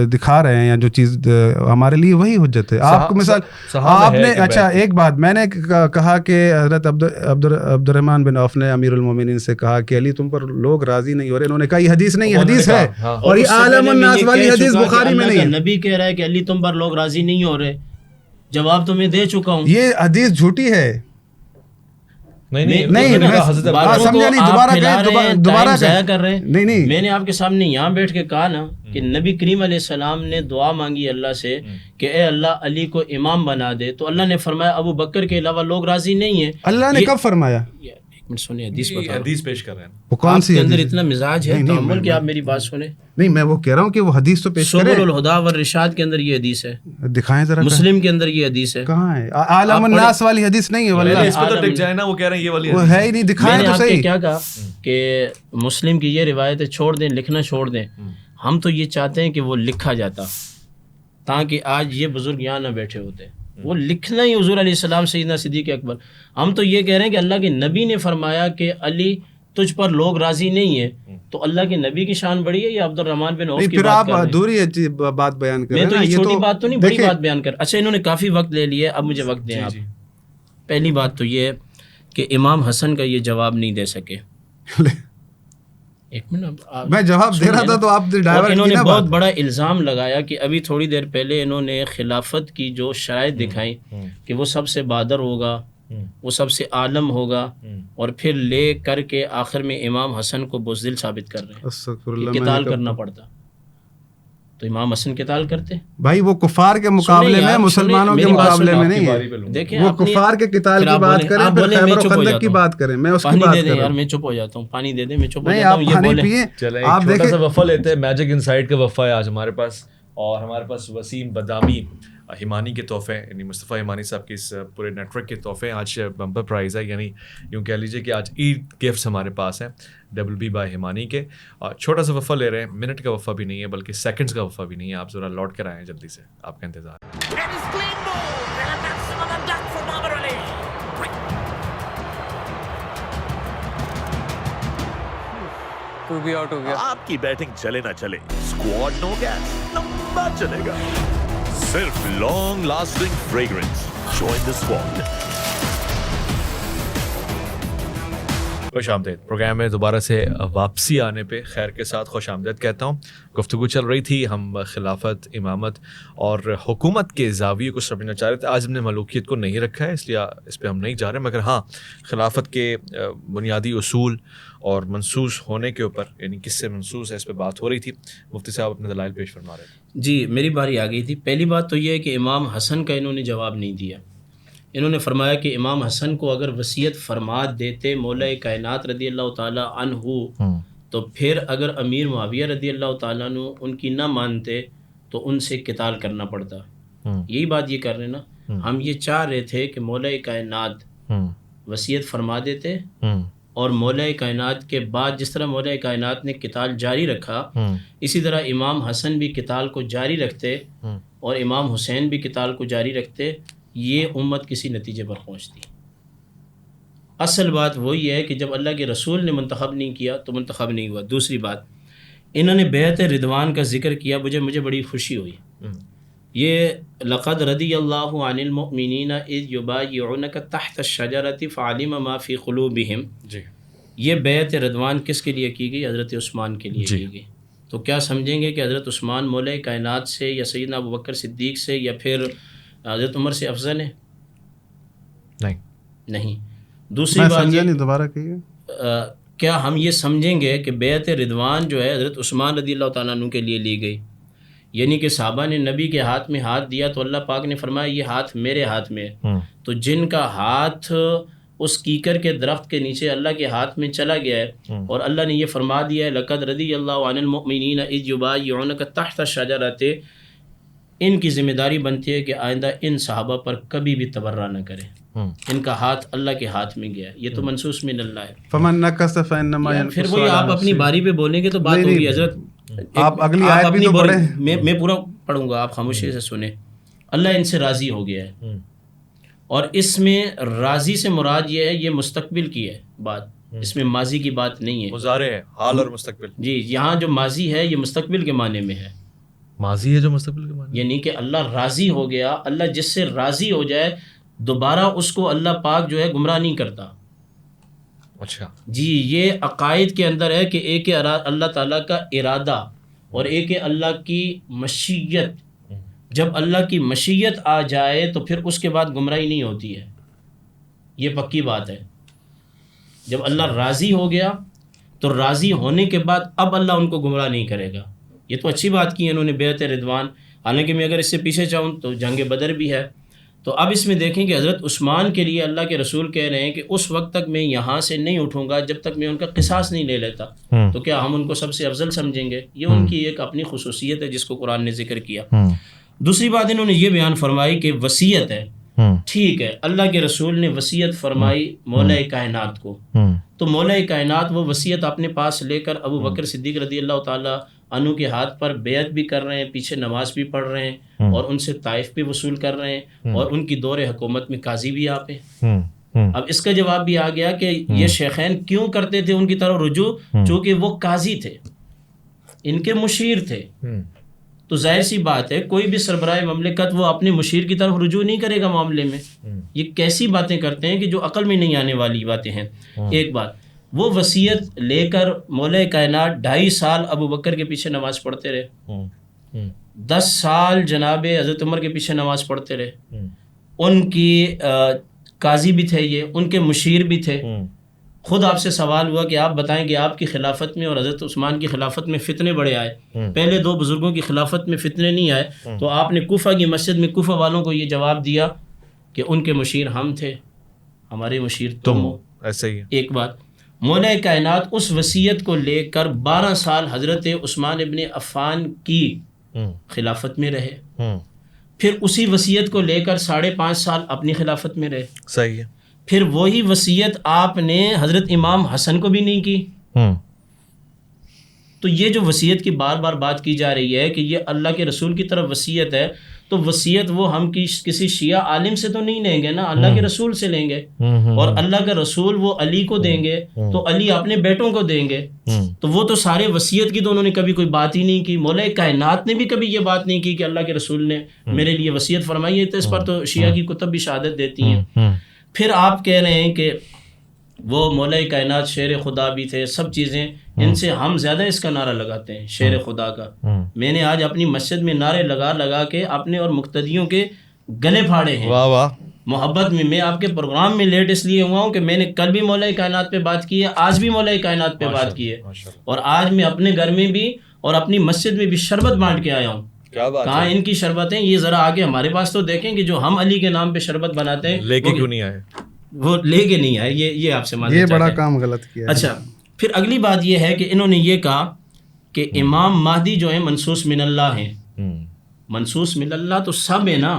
دکھا رہے ہیں یا جو چیز ہمارے لیے وہی حجت ہے. آپ کو مثال آپ نے اچھا ایک بات میں نے کہا کہ حضرت عبد الرحمن بن عوف نے امیر المومنین سے کہا کہ علی تم پر لوگ راضی نہیں ہو رہے. انہوں نے کہا یہ حدیث نہیں، حدیث ہے، اور یہ عالم الناس والی حدیث بخاری میں نہیں ہے. نبی کہہ رہا ہے کہ علی تم پر لوگ راضی نہیں ہو رہے. جواب تو میں دے چکا ہوں، یہ حدیث جھوٹی ہے. نہیں میں نے آپ کے سامنے یہاں بیٹھ کے کہا نا کہ نبی کریم علیہ السلام نے دعا مانگی اللہ سے کہ اے اللہ علی کو امام بنا دے، تو اللہ نے فرمایا ابو بکر کے علاوہ لوگ راضی نہیں ہیں. اللہ نے کب فرمایا؟ ایک منٹ سنیں، حدیث پیش کر رہے ہیں. وہ کون سی اندر اتنا مزاج ہے تحمل کہ آپ میری بات سنیں. نہیں میں وہ کہہ رہا ہوں کہ وہ حدیث تو پیش کریں. سبل الہدی والرشاد کے اندر یہ حدیث ہے، دکھائیں ذرا. مسلم کے اندر یہ حدیث ہے. کہاں ہے؟ عالم الناس والی حدیث نہیں ہے واللہ. اس پہ تو ٹک جائے نا، وہ کہہ رہے ہیں یہ والی وہ ہے ہی نہیں. دکھائیں تو صحیح. کیا کہا کہ مسلم کی یہ روایتیں چھوڑ دیں، لکھنا چھوڑ دیں. ہم تو یہ چاہتے ہیں کہ وہ لکھا جاتا تاکہ آج یہ بزرگ یہاں نہ بیٹھے ہوتے. وہ لکھنا ہی حضور علیہ السلام سیدنا صدیق اکبر. ہم تو یہ کہہ رہے ہیں کہ اللہ کے نبی نے فرمایا کہ علی تجھ پر لوگ راضی نہیں ہیں، تو اللہ کے نبی کی شان بڑی ہے یا عبد الرحمن بن عوف کی بات کر رہے ہیں؟ پھر آپ ادھوری بات بیان کر رہے ہیں. میں تو یہ چھوٹی بات تو نہیں، بڑی بات بیان کر. اچھا انہوں نے کافی وقت لے لیا، اب مجھے وقت دیں آپ. پہلی بات تو یہ کہ امام حسن کا یہ جواب نہیں دے سکے. ایک منٹ میں جواب دے رہا تھا تو آپ ڈائیورٹ. انہوں نے بہت بڑا الزام لگایا کہ ابھی تھوڑی دیر پہلے انہوں نے خلافت کی جو شرائط دکھائیں کہ وہ سب سے بہادر ہوگا، وہ سب سے عالم ہوگا، اور پھر لے کر کے آخر میں امام حسن کو بزدل ثابت کر رہے ہیں کہ قتال کرنا پڑتا. تو امام حسن قتال کرتے بھائی، وہ کفار کے مقابلے میں، مسلمانوں کے مقابلے میں نہیں ہے. دیکھیں وہ کفار کے قتال کی بات کریں، پھر خیبر و خندق کی بات کریں. میں اس کی بات کر رہا ہوں. میں چپ ہو جاتا ہوں. پانی دے دیں، میں چپ ہو نہیں، جاتا آپ ہوں. پانی پیئیں. چلیں آپ چھوٹا دیکھیں سا وفا لیتے ہیں. میجک انسائٹ کا وفا ہے آج ہمارے پاس، اور ہمارے پاس وسیم بدامی ہمانی کے تحفے، یعنی مصطفیٰ ہمانی صاحب کے اس پورے نیٹ ورک کے تحفے. آج بمپر پرائز ہے، یعنی یوں کہہ لیجیے کہ آج عید گفٹس ہمارے پاس ہیں WB بائی ہمانی کے. چھوٹا سا وفا لے رہے ہیں، منٹ کا وفا بھی نہیں ہے بلکہ سیکنڈز کا وفا بھی نہیں ہے. آپ ذرا لوٹ کر آئیں جلدی سے، آپ کا انتظار. آپ کی بیٹنگ چلے نہ چلے، اسکواڈ نو گیس لمبا چلے گا. صرف long lasting fragrance. Join the squad. خوش آمدید. پروگرام میں دوبارہ سے واپسی آنے پہ خیر کے ساتھ خوش آمدید کہتا ہوں. گفتگو چل رہی تھی، ہم خلافت، امامت اور حکومت کے زاویے کو سمجھنا چاہ رہے تھے. آج ہم نے ملوکیت کو نہیں رکھا ہے، اس لیے اس پہ ہم نہیں جا رہے، مگر ہاں خلافت کے بنیادی اصول اور منسوس ہونے کے اوپر، یعنی کس سے منسوس ہے، اس پہ بات ہو رہی تھی. مفتی صاحب اپنے دلائل پیش فرما رہے تھے. جی میری باری آ گئی تھی. پہلی بات تو یہ ہے کہ امام حسن کا انہوں نے جواب نہیں دیا. انہوں نے فرمایا کہ امام حسن کو اگر وصیت فرما دیتے مولا کائنات رضی اللہ تعالیٰ عنہ، تو پھر اگر امیر معاویہ رضی اللہ تعالیٰ عنہ ان کی نہ مانتے تو ان سے قتال کرنا پڑتا. یہی بات یہ کر رہے ہیں نا ہم یہ چاہ رہے تھے کہ مولا کائنات وصیت فرما دیتے اور مولا کائنات کے بعد جس طرح مولا کائنات نے قتال جاری رکھا اسی طرح امام حسن بھی قتال کو جاری رکھتے اور امام حسین بھی قتال کو جاری رکھتے، یہ امت کسی نتیجے پر پہنچتی۔ اصل بات وہی ہے کہ جب اللہ کے رسول نے منتخب نہیں کیا تو منتخب نہیں ہوا۔ دوسری بات، انہوں نے بیعت رضوان کا ذکر کیا، مجھے بڑی خوشی ہوئی۔ یہ لقد رضی اللہ عن المؤمنین اذ یبایعونک تحت الشجرۃ فعلم ما فی قلوبہم، یہ بیعت رضوان کس کے لیے کی گئی؟ حضرت عثمان کے لیے کی گئی۔ تو کیا سمجھیں گے کہ حضرت عثمان مولا کائنات سے یا سیدنا ابوبکر صدیق سے یا پھر حضرت عمر سے افضل ہے؟ نہیں۔ دوسری بات یہ دوبارہ کہیے، کیا ہم یہ سمجھیں گے کہ بیعت رضوان جو ہے حضرت عثمان رضی اللہ تعالیٰ عنہ کے لیے لی گئی، یعنی کہ صحابہ نے نبی کے ہاتھ میں ہاتھ دیا تو اللہ پاک نے فرمایا یہ ہاتھ میرے ہاتھ میں ہے، تو جن کا ہاتھ اس کیکر کے درخت کے نیچے اللہ کے ہاتھ میں چلا گیا ہے اور اللہ نے یہ فرما دیا ہے لقد رضی اللہ عن المؤمنین اذ یبایعونک تحت الشجرۃ، ان کی ذمہ داری بنتی ہے کہ آئندہ ان صحابہ پر کبھی بھی تبرہ نہ کریں، ان کا ہاتھ اللہ کے ہاتھ میں گیا، یہ تو منصوص من اللہ ہے۔ فمن نکث فانما ينكث، پھر وہی آپ اپنی باری پہ بولیں گے تو بات ہوگی حضرت۔ آپ اگلی آیت بھی تو پڑھیں، میں پورا پڑھوں گا، آپ خاموشی سے سنیں۔ اللہ ان سے راضی ہو گیا ہے، اور اس میں راضی سے مراد یہ ہے یہ مستقبل کی ہے بات، اس میں ماضی کی بات نہیں ہے، مضارع ہے، حال اور مستقبل۔ جی، یہاں جو ماضی ہے یہ مستقبل کے معنی میں ہے، ماضی ہے جو مستقبل کے معنی، یعنی کہ اللہ راضی ہو گیا۔ اللہ جس سے راضی ہو جائے دوبارہ اس کو اللہ پاک جو ہے گمراہ نہیں کرتا۔ اچھا جی، یہ عقائد کے اندر ہے کہ ایک اللہ تعالیٰ کا ارادہ اور ایک اللہ کی مشیت، جب اللہ کی مشیت آ جائے تو پھر اس کے بعد گمراہی نہیں ہوتی ہے، یہ پکی بات ہے۔ جب اللہ راضی ہو گیا تو راضی ہونے کے بعد اب اللہ ان کو گمراہ نہیں کرے گا۔ یہ تو اچھی بات کی انہوں نے بیعت رضوان، حالانکہ میں اگر اس سے پیچھے چاہوں تو جنگ بدر بھی ہے۔ تو اب اس میں دیکھیں کہ حضرت عثمان کے لیے اللہ کے رسول کہہ رہے ہیں کہ اس وقت تک میں یہاں سے نہیں اٹھوں گا جب تک میں ان کا قصاص نہیں لے لیتا، تو کیا ہم ان کو سب سے افضل سمجھیں گے؟ یہ ان کی ایک اپنی خصوصیت ہے جس کو قرآن نے ذکر کیا۔ دوسری بات انہوں نے یہ بیان فرمائی کہ وصیت ہے، ٹھیک ہے، اللہ کے رسول نے وصیت فرمائی مولا کائنات کو، تو مولا کائنات وہ وصیت اپنے پاس لے کر ابو بکر صدیق رضی اللہ تعالیٰ عنہ کے ہاتھ پر بیعت بھی کر رہے ہیں، پیچھے نماز بھی پڑھ رہے ہیں اور ان سے طائف بھی وصول کر رہے ہیں، اور ان کی دور حکومت میں قاضی بھی آپ ہیں۔ اب اس کا جواب بھی آ گیا کہ یہ شیخین کیوں کرتے تھے ان کی طرف رجوع؟ چونکہ وہ قاضی تھے، ان کے مشیر تھے، تو ظاہر سی بات ہے کوئی بھی سربراہ مملکت وہ اپنے مشیر کی طرف رجوع نہیں کرے گا معاملے میں۔ یہ کیسی باتیں کرتے ہیں کہ جو عقل میں نہیں آنے والی باتیں ہیں۔ ایک بات، وہ وصیت لے کر مولا کائنات 2.5 سال ابو بکر کے پیچھے نماز پڑھتے رہے، 10 سال جناب حضرت عمر کے پیچھے نماز پڑھتے رہے، ان کی قاضی بھی تھے، یہ ان کے مشیر بھی تھے۔ خود آپ سے سوال ہوا کہ آپ بتائیں کہ آپ کی خلافت میں اور حضرت عثمان کی خلافت میں فتنے بڑے آئے، پہلے 2 بزرگوں کی خلافت میں فتنے نہیں آئے، تو آپ نے کوفہ کی مسجد میں کوفہ والوں کو یہ جواب دیا کہ ان کے مشیر ہم تھے، ہمارے مشیر تم ہو۔ ایسا ہی ہے۔ ایک بات، مولا کائنات اس وصیت کو لے کر 12 سال حضرت عثمان ابن عفان کی خلافت میں رہے، پھر اسی وصیت کو لے کر 5.5 سال اپنی خلافت میں رہے۔ صحیح ہے۔ پھر وہی وصیت آپ نے حضرت امام حسن کو بھی نہیں کی۔ تو یہ جو وصیت کی بار بار بات کی جا رہی ہے کہ یہ اللہ کے رسول کی طرف وصیت ہے، تو وصیت وہ ہم کسی شیعہ عالم سے تو نہیں لیں گے نا، اللہ کے رسول سے لیں گے، اور اللہ کا رسول وہ علی کو دیں گے تو علی اپنے بیٹوں کو دیں گے، تو وہ تو سارے وصیت کی تو انہوں نے کبھی کوئی بات ہی نہیں کی۔ مولا کائنات نے بھی کبھی یہ بات نہیں کی کہ اللہ کے رسول نے میرے لیے وصیت فرمائی ہے، تو اس پر تو شیعہ کی کتب بھی شہادت دیتی ہیں۔ پھر آپ کہہ رہے ہیں کہ وہ مولا کائنات شیر خدا بھی تھے، سب چیزیں، ان سے ہم زیادہ اس کا نعرہ لگاتے ہیں شیر خدا کا۔ میں نے آج اپنی مسجد میں نعرے لگا کے اپنے اور مقتدیوں کے گلے پھاڑے ہیں واہ واہ، محبت میں۔ میں آپ کے پروگرام میں لیٹ اس لیے ہوا ہوں کہ میں نے کل بھی مولا کائنات پہ بات کی ہے، آج بھی مولا کائنات پہ بات کی ہے، اور آج میں اپنے گھر میں بھی اور اپنی مسجد میں بھی شربت بانٹ کے آیا ہوں۔ کہاں ان کی شربتیں؟ یہ ذرا آگے ہمارے پاس تو دیکھیں کہ جو ہم علی کے نام پہ شربت بناتے ہیں لے کے کیوں نہیں آئے؟ وہ لے کے نہیں آئے، یہ آپ سے یہ بڑا کام غلط کیا۔ اچھا، پھر اگلی بات یہ ہے کہ انہوں نے یہ کہا کہ امام مہدی جو ہیں منصوص من اللہ ہیں، منصوص من اللہ تو سب ہے نا.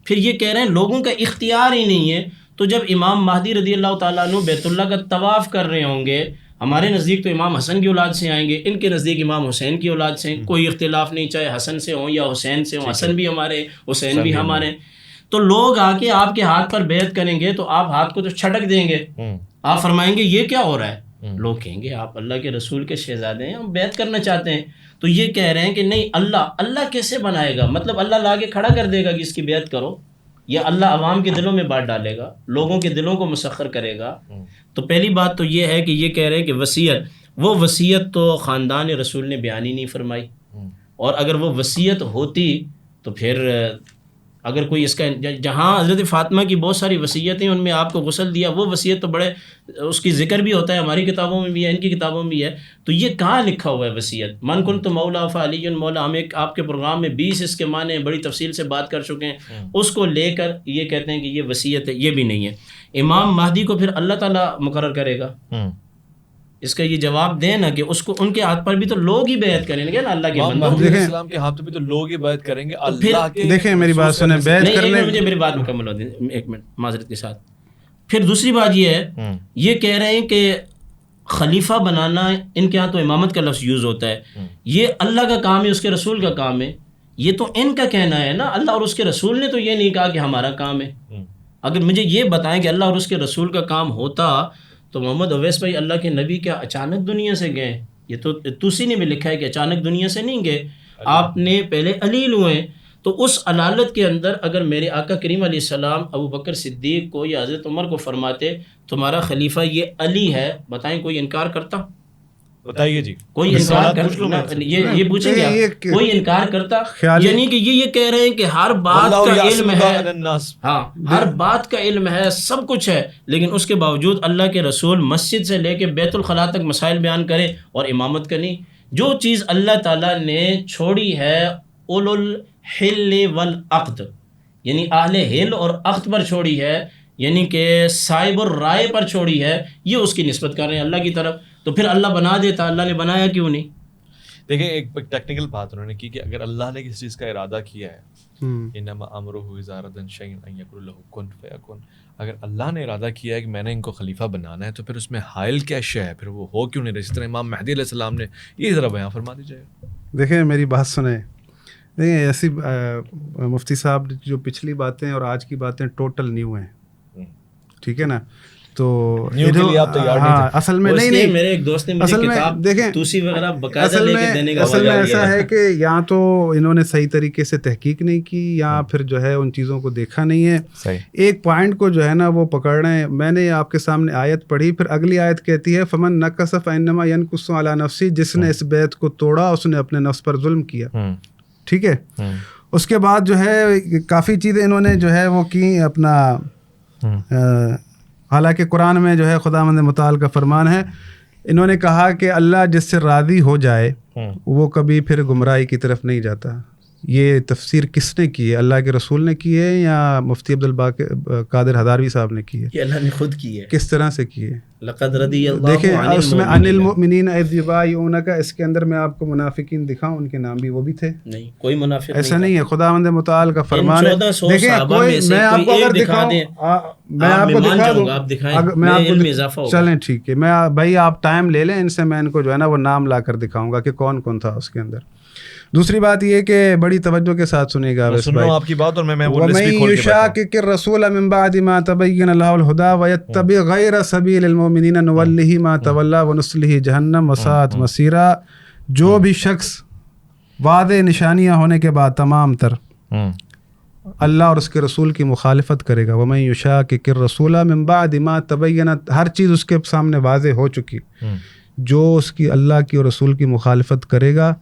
پھر یہ کہہ رہے ہیں لوگوں کا اختیار ہی نہیں ہے. تو جب امام مہدی رضی اللہ تعالیٰ عنہ بیت اللہ کا طواف کر رہے ہوں گے، ہمارے نزدیک تو امام حسن کی اولاد سے آئیں گے، ان کے نزدیک امام حسین کی اولاد سے، کوئی اختلاف نہیں، چاہے حسن سے ہوں یا حسین سے ہوں، حسن بھی ہمارے، حسین بھی ہمارے. تو لوگ آ کے آپ کے ہاتھ پر بیعت کریں گے تو آپ ہاتھ کو تو چھٹک دیں گے، آپ فرمائیں گے یہ کیا ہو رہا ہے. لوگ کہیں گے آپ اللہ کے رسول کے شہزادے ہیں، ہم بیعت کرنا چاہتے ہیں. تو یہ کہہ رہے ہیں کہ نہیں، اللہ کیسے بنائے گا؟ مطلب اللہ لا کے کھڑا کر دے گا کہ اس کی بیعت کرو، یا اللہ عوام کے دلوں میں بات ڈالے گا، لوگوں کے دلوں کو مسخر کرے گا؟ تو پہلی بات تو یہ ہے کہ یہ کہہ رہے ہیں کہ وصیت، وہ وصیت تو خاندان رسول نے بیان ہی نہیں فرمائی. اور اگر وہ وصیت ہوتی تو پھر اگر کوئی اس کا، جہاں حضرت فاطمہ کی بہت ساری وصیتیں ان میں آپ کو غسل دیا، وہ وصیت تو بڑے اس کی ذکر بھی ہوتا ہے، ہماری کتابوں میں بھی ہے، ان کی کتابوں میں بھی ہے. تو یہ کہاں لکھا ہوا ہے وصیت؟ من کنت مولا فعلی مولا، ہم ایک آپ کے پروگرام میں 20 اس کے معنی بڑی تفصیل سے بات کر چکے ہیں. اس کو لے کر یہ کہتے ہیں کہ یہ وصیت ہے، یہ بھی نہیں ہے. امام مہدی کو پھر اللہ تعالیٰ مقرر کرے گا. اس کا یہ جواب دیں نا کہ اس کو ان کے ہاتھ پر بھی تو لوگ ہی بیعت کریں گے نا، اللہ کے بندوں. علیہ السلام کے ہاتھ پہ بھی تو لوگ ہی بیعت کریں گے اللہ کے. دیکھیں میری بات سنیں، بیعت کرنے، مجھے میری بات مکمل ہوتی ہے، ایک منٹ معذرت کے ساتھ. پھر دوسری بات یہ ہے، یہ کہہ رہے ہیں کہ خلیفہ بنانا، ان کے ہاں تو امامت کا لفظ یوز ہوتا ہے، یہ اللہ کا کام ہے، اس کے رسول کا کام ہے. یہ تو ان کا کہنا ہے نا، اللہ اور اس کے رسول نے تو یہ نہیں کہا کہ ہمارا کام ہے. اگر مجھے یہ بتائیں کہ اللہ اور اس کے رسول کا کام ہوتا تو محمد اویس بھائی اللہ کے نبی کیا اچانک دنیا سے گئے؟ یہ تو توسی نے بھی لکھا ہے کہ اچانک دنیا سے نہیں گئے، آپ نے پہلے علیل ہوئے. تو اس علالت کے اندر اگر میرے آقا کریم علیہ السلام ابو بکر صدیق کو یا حضرت عمر کو فرماتے تمہارا خلیفہ یہ علی ہے، بتائیں کوئی انکار کرتا؟ بتائیے جی، کوئی انکار کرتا؟ یہ پوچھیں گے آپ، کوئی انکار کرتا؟ یعنی کہ یہ کہہ رہے ہیں کہ ہر بات کا علم ہے، ہاں ہر بات کا علم ہے، سب کچھ ہے، لیکن اس کے باوجود اللہ کے رسول مسجد سے لے کے بیت الخلاء تک مسائل بیان کرے اور امامت کا نہیں. جو چیز اللہ تعالیٰ نے چھوڑی ہے اولو الحل والعقد، یعنی اہل حل اور عقد پر چھوڑی ہے، یعنی کہ صاحب الرائے پر چھوڑی ہے، یہ اس کی نسبت کر رہے ہیں اللہ کی طرف. تو پھر اللہ بنا دیتا، اللہ نے بنایا کیوں نہیں؟ دیکھیں ایک ٹیکنیکل بات انہوں نے کی کہ اگر اللہ نے کسی چیز کا ارادہ کیا ہے، انما امرہ اذا اراد شیئا ان یقول له کن فیکن، اگر اللہ نے ارادہ کیا ہے کہ میں نے ان کو خلیفہ بنانا ہے تو پھر اس میں حائل کیا شے ہے؟ پھر وہ ہو کیوں نہیں رہی؟ اس طرح امام مہدی علیہ السلام نے یہ ذرا بیان فرما دیجیے. دیکھیں میری بات سنیں، دیکھیں ایسی مفتی صاحب جو پچھلی باتیں اور آج کی باتیں ٹوٹل نیو ہیں، ٹھیک ہے نا؟ تو ہاں اصل میں نہیں، میرے ایک دوست نے مجھے کتاب توسی وغیرہ باقاعدہ لے کے دینے کا، اصل میں ایسا ہے کہ یا تو انہوں نے صحیح طریقے سے تحقیق نہیں کی یا پھر جو ہے ان چیزوں کو دیکھا نہیں ہے. ایک پوائنٹ کو جو ہے نا وہ پکڑ رہے ہیں. میں نے آپ کے سامنے آیت پڑھی، پھر اگلی آیت کہتی ہے فمن نکث فانما ینکث علی نفسہ، جس نے اس بیت کو توڑا اس نے اپنے نفس پر ظلم کیا. ٹھیک ہے، اس کے بعد جو ہے کافی چیزیں انہوں نے جو ہے وہ کی اپنا، حالانکہ قرآن میں جو ہے خداوند متعال کا فرمان ہے، انہوں نے کہا کہ اللہ جس سے راضی ہو جائے وہ کبھی پھر گمراہی کی طرف نہیں جاتا. یہ تفسیر کس نے کی ہے؟ اللہ کے رسول نے کی ہے یا مفتی عبدالقادر ہداروی صاحب نے کی ہے؟ یہ اللہ نے خود کی ہے. کس طرح سے کی ہے؟ لقد رضی اللہ دیکھیں اس میں عن المؤمنین اذ یبایعونک، اس کے اندر میں آپ کو منافقین دکھاؤں، ان کے نام بھی وہ بھی تھے. نہیں کوئی منافق ایسا نہیں ہے، خداوند متعال کا فرمان ہے. دیکھیں کوئی، میں آپ کو اگر دکھاؤں، میں آپ کو دکھا دوں، میں آپ کو، چلیں ٹھیک ہے، میں بھائی آپ ٹائم لے لیں ان سے، میں ان کو جو ہے نا وہ نام لا کر دکھاؤں گا کہ کون کون تھا اس کے اندر. دوسری بات یہ کہ بڑی توجہ کے ساتھ سنیے گا آپ کی بات، اور میں وَمَن يُشَاقِقِ الرَّسُولَ مِن بَعْدِ مَا تَبَيَّنَ لَهُ الْهُدَىٰ وَيَتَّبِعْ غَيْرَ سَبِيلِ الْمُؤْمِنِينَ نُوَلِّهِ مَا تَوَلَّىٰ وَنُصْلِهِ جَهَنَّمَ وَسَاءَتْ مَصِيرًا. جو بھی شخص واضح نشانیاں ہونے کے بعد تمام تر اللہ اور اس کے رسول کی مخالفت کرے گا، وَمَن يُشَاقِقِ الرَّسُولَ مِن بَعْدِ مَا تَبَيَّنَ، ہر چیز اس کے سامنے واضح ہو چکی، جو اس کی اللہ کی اور رسول کی مخالفت کرے گا،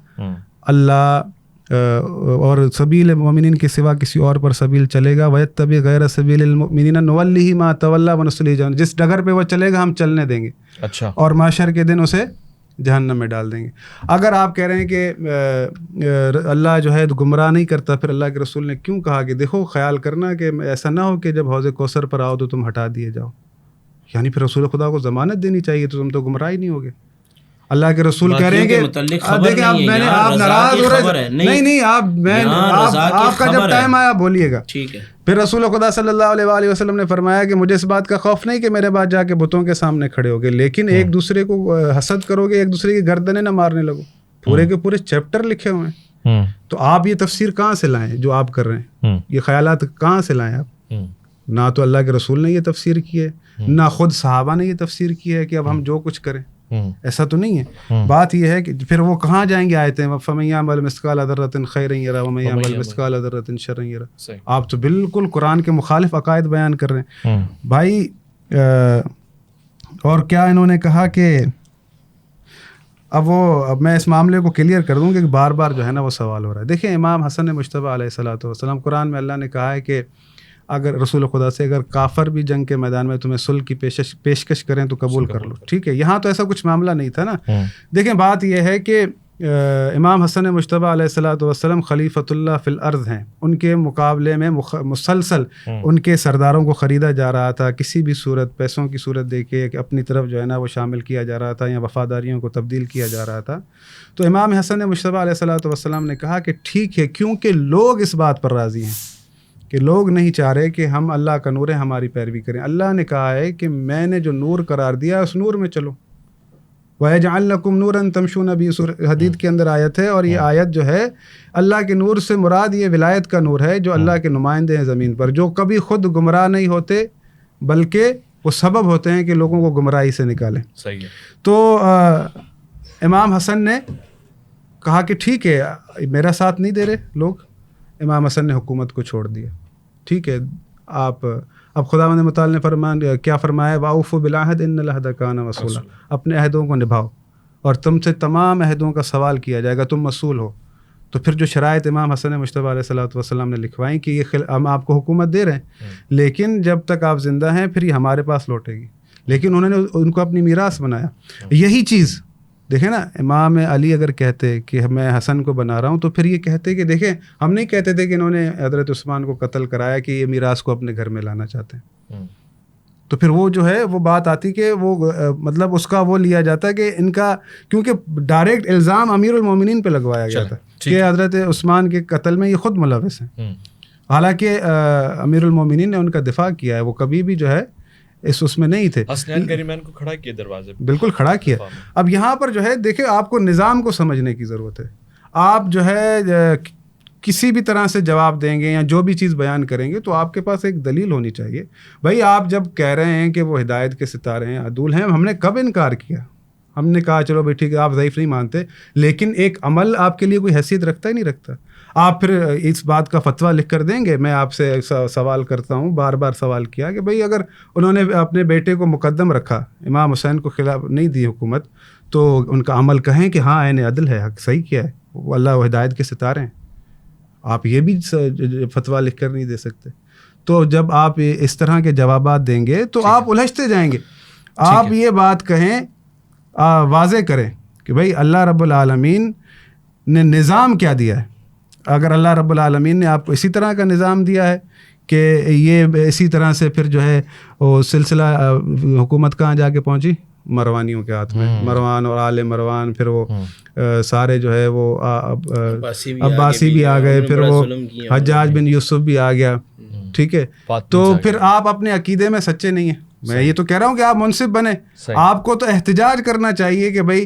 اللہ اور سبیل المؤمنین کے سوا کسی اور پر سبیل چلے گا، وَيَتَّبِعْ غَيْرَ سَبِيلِ الْمُؤْمِنِينَ نُوَلِّهِ مَا تَوَلَّىٰ وَنُصْلِهِ جَهَنَّمَ، جس ڈگر پہ وہ چلے گا ہم چلنے دیں گے، اچھا، اور محشر کے دن اسے جہنم میں ڈال دیں گے. اگر آپ کہہ رہے ہیں کہ اللہ جو ہے گمراہ نہیں کرتا، پھر اللہ کے رسول نے کیوں کہا کہ دیکھو خیال کرنا کہ ایسا نہ ہو کہ جب حوض کوثر پر آؤ تو تم ہٹا دیے جاؤ، یعنی پھر رسول خدا کو ضمانت دینی چاہیے تو تم تو گمراہ ہی نہیں ہوگے. اللہ کے رسول کہہ رہے ہیں کہ دیکھیں اب میں نے آپ ناراض ہو رہے نہیں آپ کا جب ٹائم آیا بولیے گا. ٹھیک ہے. پھر رسول خدا صلی اللہ علیہ وآلہ وسلم نے فرمایا کہ مجھے اس بات کا خوف نہیں کہ میرے بعد جا کے بتوں کے سامنے کھڑے ہوگے، لیکن ایک دوسرے کو حسد کرو گے، ایک دوسرے کی گردنیں نہ مارنے لگو. پورے کے پورے چیپٹر لکھے ہوئے ہیں. تو آپ یہ تفسیر کہاں سے لائیں جو آپ کر رہے ہیں؟ یہ خیالات کہاں سے لائیں آپ؟ نہ تو اللہ کے رسول نے یہ تفسیر کی ہے، نہ خود صحابہ نے یہ تفسیر کی ہے کہ اب ہم جو کچھ کریں. ایسا تو نہیں ہے. بات یہ ہے کہ پھر وہ کہاں جائیں گے آیتیں فَمَن يَعْمَلْ مِثْقَالَ ذَرَّةٍ خَيْرًا يَرَهُ وَمَن يَعْمَلْ مِثْقَالَ ذَرَّةٍ شَرًّا يَرَهُ. آپ تو بالکل قرآن کے مخالف عقائد بیان کر رہے ہیں بھائی. اور کیا انہوں نے کہا کہ اب میں اس معاملے کو کلیئر کر دوں کہ بار بار جو ہے نا وہ سوال ہو رہا ہے. دیکھیں امام حسن مجتبیٰ علیہ الصلوۃ والسلام، قرآن میں اللہ نے کہا ہے کہ اگر رسول خدا سے اگر کافر بھی جنگ کے میدان میں تمہیں صلح کی پیشکش کریں تو قبول کر لو. ٹھیک ہے، یہاں تو ایسا کچھ معاملہ نہیں تھا نا. دیکھیں بات یہ ہے کہ امام حسن مجتبیٰ علیہ الصلوۃ والسلام خلیفۃ اللہ فی الارض ہیں. ان کے مقابلے میں مسلسل ان کے سرداروں کو خریدا جا رہا تھا، کسی بھی صورت پیسوں کی صورت دے کے اپنی طرف جو ہے نا وہ شامل کیا جا رہا تھا یا وفاداریوں کو تبدیل کیا جا رہا تھا. تو امام حسن مجتبیٰ علیہ الصلوۃ والسلام نے کہا کہ ٹھیک ہے، کیونکہ لوگ اس بات پر راضی ہیں کہ لوگ نہیں چاہ رہے کہ ہم اللہ کا نور ہے ہماری پیروی کریں. اللہ نے کہا ہے کہ میں نے جو نور قرار دیا اس نور میں چلو. وَيَجْعَلْ لَكُمْ نُورًا تَمْشُونَ بِهِ، حدیث کے اندر آیت ہے، اور یہ آیت جو ہے اللہ کے نور سے مراد یہ ولایت کا نور ہے جو اللہ کے نمائندے ہیں زمین پر، جو کبھی خود گمراہ نہیں ہوتے بلکہ وہ سبب ہوتے ہیں کہ لوگوں کو گمراہی سے نکالیں. صحیح ہے. تو امام حسن نے کہا کہ ٹھیک ہے، میرا ساتھ نہیں دے رہے لوگ. امام حسن نے حکومت کو چھوڑ دیا. ٹھیک ہے، آپ اب خداوند متعال نے کیا فرمایا؟ وَأَوْفُوا بِالْعَهْدِ إِنَّ الْعَهْدَ كَانَ مَسْئُولًا. اپنے عہدوں کو نبھاؤ اور تم سے تمام عہدوں کا سوال کیا جائے گا، تم مسئول ہو. تو پھر جو شرائط امام حسن مجتبیٰ علیہ الصلوۃ والسلام نے لکھوائیں کہ یہ ہم آپ کو حکومت دے رہے ہیں، لیکن جب تک آپ زندہ ہیں پھر یہ ہمارے پاس لوٹے گی. لیکن انہوں نے ان کو اپنی میراث بنایا. یہی چیز دیکھیں نا، امام علی اگر کہتے کہ میں حسن کو بنا رہا ہوں تو پھر یہ کہتے کہ دیکھیں ہم نہیں کہتے تھے کہ انہوں نے حضرت عثمان کو قتل کرایا کہ یہ میراث کو اپنے گھر میں لانا چاہتے ہیں. تو پھر وہ جو ہے وہ بات آتی کہ وہ مطلب اس کا وہ لیا جاتا ہے کہ ان کا، کیونکہ ڈائریکٹ الزام امیر المومنین پہ لگوایا گیا تھا کہ حضرت عثمان کے قتل میں یہ خود ملوث ہیں. حالانکہ امیر المومنین نے ان کا دفاع کیا ہے، وہ کبھی بھی جو ہے اس میں نہیں تھے. حسنین کریمین کو کھڑا کیا دروازے پہ، بالکل کھڑا کیا. اب یہاں پر جو ہے دیکھیں آپ کو نظام کو سمجھنے کی ضرورت ہے. آپ جو ہے کسی بھی طرح سے جواب دیں گے یا جو بھی چیز بیان کریں گے تو آپ کے پاس ایک دلیل ہونی چاہیے. بھائی آپ جب کہہ رہے ہیں کہ وہ ہدایت کے ستارے ہیں، عدول ہیں، ہم نے کب انکار کیا؟ ہم نے کہا چلو بھائی ٹھیک ہے آپ ضعیف نہیں مانتے، لیکن ایک عمل آپ کے لیے کوئی حیثیت رکھتا ہی نہیں رکھتا. آپ پھر اس بات کا فتویٰ لکھ کر دیں گے. میں آپ سے سوال کرتا ہوں، بار بار سوال کیا کہ بھئی اگر انہوں نے اپنے بیٹے کو مقدم رکھا، امام حسین کو خلاف نہیں دی حکومت، تو ان کا عمل کہیں کہ ہاں عین عدل ہے، حق صحیح کیا ہے، وہ اللہ و ہدایت کے ستارے ہیں. آپ یہ بھی فتویٰ لکھ کر نہیں دے سکتے. تو جب آپ اس طرح کے جوابات دیں گے تو آپ الجھتے جائیں گے. آپ یہ بات کہیں، واضح کریں کہ بھئی اللہ رب العالمین نے نظام کیا دیا ہے. اگر اللہ رب العالمین نے آپ کو اسی طرح کا نظام دیا ہے کہ یہ اسی طرح سے پھر جو ہے وہ سلسلہ حکومت کہاں جا کے پہنچی؟ مروانیوں کے ہاتھ میں. مروان اور آل مروان، پھر وہ سارے جو ہے وہ عباسی بھی آ گئے، پھر وہ حجاج بن یوسف بھی آ گیا. ٹھیک ہے، تو پھر آپ اپنے عقیدے میں سچے نہیں ہیں. میں یہ تو کہہ رہا ہوں کہ آپ منصف بنیں. آپ کو تو احتجاج کرنا چاہیے کہ بھائی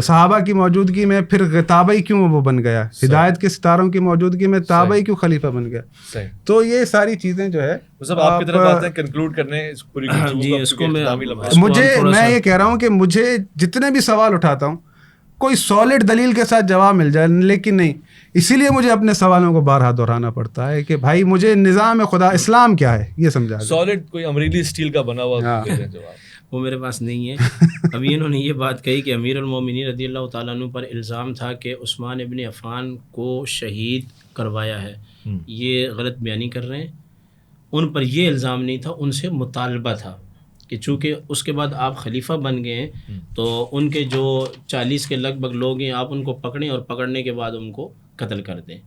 صحابہ کی موجودگی میں پھر تابعی کیوں وہ بن گیا، ہدایت کے ستاروں کی موجودگی میں تابعی کیوں خلیفہ بن گیا. تو یہ ساری چیزیں جو ہے آپ کی طرف باتیں کنکلوڈ کرنے پوری مجھے، میں یہ کہہ رہا ہوں کہ مجھے جتنے بھی سوال اٹھاتا ہوں کوئی سالڈ دلیل کے ساتھ جواب مل جائے، لیکن نہیں. اسی لیے مجھے اپنے سوالوں کو بارہا دہرانا پڑتا ہے کہ بھائی مجھے نظام خدا اسلام کیا ہے یہ سمجھا. سالڈ کوئی امریلی اسٹیل کا بنا ہوا وہ میرے پاس نہیں ہے. ابھی انہوں نے یہ بات کہی کہ امیر المومنین رضی اللہ تعالیٰ عنہ پر الزام تھا کہ عثمان ابن عفان کو شہید کروایا ہے. یہ غلط بیانی کر رہے ہیں. ان پر یہ الزام نہیں تھا، ان سے مطالبہ تھا کہ چونکہ اس کے بعد آپ خلیفہ بن گئے ہیں تو ان کے جو 40 کے لگ بھگ لوگ ہیں آپ ان کو پکڑیں اور پکڑنے کے بعد ان کو قتل کر دیں.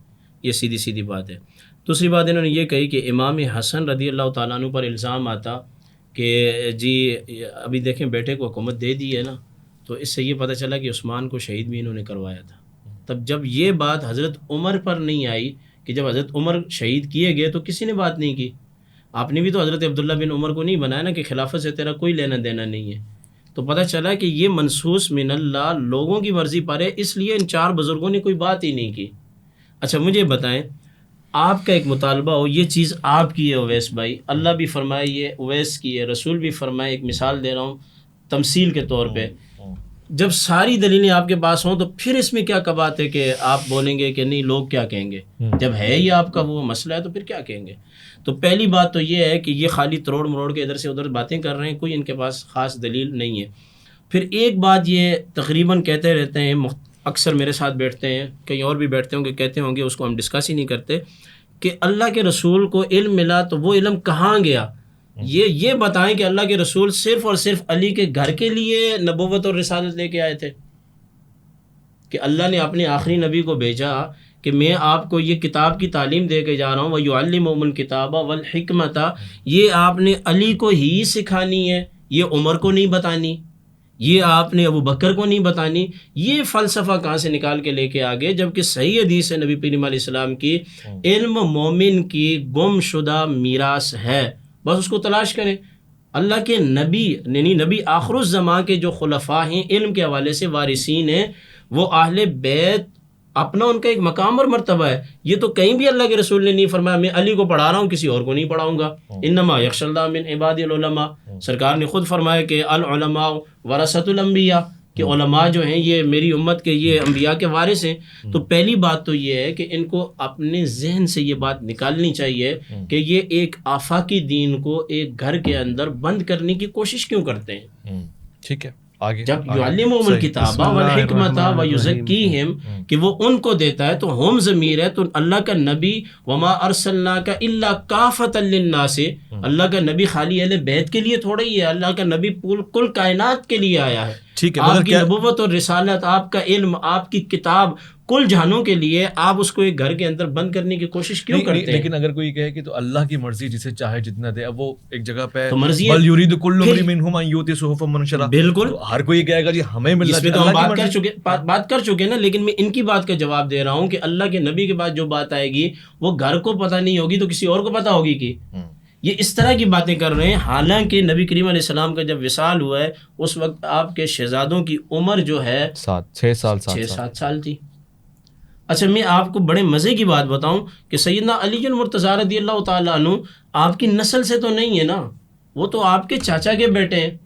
یہ سیدھی سیدھی بات ہے. دوسری بات انہوں نے یہ کہی کہ امام حسن رضی اللہ تعالیٰ عنہ پر الزام آتا کہ جی ابھی دیکھیں بیٹے کو حکومت دے دی ہے نا، تو اس سے یہ پتہ چلا کہ عثمان کو شہید بھی انہوں نے کروایا تھا. تب جب یہ بات حضرت عمر پر نہیں آئی کہ جب حضرت عمر شہید کیے گئے تو کسی نے بات نہیں کی. آپ نے بھی تو حضرت عبداللہ بن عمر کو نہیں بنایا نا کہ خلافت سے تیرا کوئی لینا دینا نہیں ہے. تو پتہ چلا کہ یہ منصوص من اللہ لوگوں کی مرضی پر ہے، اس لیے ان 4 بزرگوں نے کوئی بات ہی نہیں کی. اچھا مجھے بتائیں، آپ کا ایک مطالبہ ہو یہ چیز آپ کی ہے اویس بھائی، اللہ بھی فرمائے یہ اویس کی ہے، رسول بھی فرمائے، ایک مثال دے رہا ہوں تمثیل کے طور پہ، جب ساری دلیلیں آپ کے پاس ہوں تو پھر اس میں کیا کبات ہے کہ آپ بولیں گے کہ نہیں لوگ کیا کہیں گے؟ جب ہے ہی آپ کا وہ مسئلہ ہے تو پھر کیا کہیں گے؟ تو پہلی بات تو یہ ہے کہ یہ خالی تروڑ مروڑ کے ادھر سے ادھر باتیں کر رہے ہیں، کوئی ان کے پاس خاص دلیل نہیں ہے. پھر ایک بات یہ تقریباً کہتے رہتے ہیں، اکثر میرے ساتھ بیٹھتے ہیں، کہیں اور بھی بیٹھتے ہوں گے، کہتے ہوں گے، اس کو ہم ڈسکس ہی نہیں کرتے کہ اللہ کے رسول کو علم ملا تو وہ علم کہاں گیا؟ یہ بتائیں کہ اللہ کے رسول صرف اور صرف علی کے گھر کے لیے نبوت اور رسالت لے کے آئے تھے کہ اللہ نے اپنے آخری نبی کو بھیجا کہ میں آپ کو یہ کتاب کی تعلیم دے کے جا رہا ہوں، وَيُعَلِّمُهُمُ الْكِتَابَ وَالْحِكْمَةَ، یہ آپ نے علی کو ہی سکھانی ہے، یہ عمر کو نہیں بتانی، یہ آپ نے ابو بکر کو نہیں بتانی. یہ فلسفہ کہاں سے نکال کے لے کے آگے، جبکہ صحیح حدیث ہے نبی کریم علیہ السلام کی، علم مومن کی گم شدہ میراث ہے، بس اس کو تلاش کریں. اللہ کے نبی یعنی نبی آخر الزمان کے جو خلفاء ہیں، علم کے حوالے سے وارثین ہیں، وہ اہل بیت، اپنا ان کا ایک مقام اور مرتبہ ہے. یہ تو کہیں بھی اللہ کے رسول نے نہیں فرمایا میں علی کو پڑھا رہا ہوں کسی اور کو نہیں پڑھاؤں گا. انما یخشی اللہ من عباد العلماء، سرکار نے خود فرمایا کہ العلماء ورثۃ الانبیاء، کہ علماء جو ہیں یہ میری امت کے یہ انبیاء کے وارث ہیں. تو پہلی بات تو یہ ہے کہ ان کو اپنے ذہن سے یہ بات نکالنی چاہیے کہ یہ ایک آفاقی دین کو ایک گھر کے اندر بند کرنے کی کوشش کیوں کرتے ہیں. ٹھیک ہے آگے. جب یعلمہم الکتاب والحکمت ویزکیہم، کہ وہ ان کو دیتا ہے تو ہم ضمیر ہے، تو اللہ کا نبی وما ارسلناک الا کافۃ للناس، اللہ کا نبی خالی اہل بیت کے لیے تھوڑا ہی ہے، اللہ کا نبی کل کائنات کے لیے آیا ہے. ٹھیک ہے، آپ کی نبوت اور رسالت، آپ کا علم، آپ کی کتاب کل جہانوں کے لیے، آپ اس کو ایک گھر کے اندر بند کرنے کی کوشش کیوں کرتے ہیں؟ لیکن اگر کوئی کہے کہ تو اللہ کی مرضی جسے چاہے جتنا دے، اب وہ ایک جگہ پہ مرضی بل یرید کل امرئ منہم ان یؤتی صحفا منشرا، بالکل ہر کوئی کہے گا جی ہمیں ملنا اس پہ تو ہم بات کر چکے نا. لیکن میں ان کی بات کا جواب دے رہا ہوں کہ اللہ کے نبی کے بعد جو بات آئے گی وہ گھر کو پتہ نہیں ہوگی تو کسی اور کو پتہ ہوگی کہ یہ اس طرح کی باتیں کر رہے ہیں. حالانکہ نبی کریم علیہ السلام کا جب وصال ہوا ہے اس وقت آپ کے شہزادوں کی عمر جو ہے 6-7 سال تھی. اچھا میں آپ کو بڑے مزے کی بات بتاؤں کہ سیدنا علی المرتضیٰ رضی اللہ تعالیٰ عنہ آپ کی نسل سے تو نہیں ہے نا، وہ تو آپ کے چاچا کے بیٹے ہیں.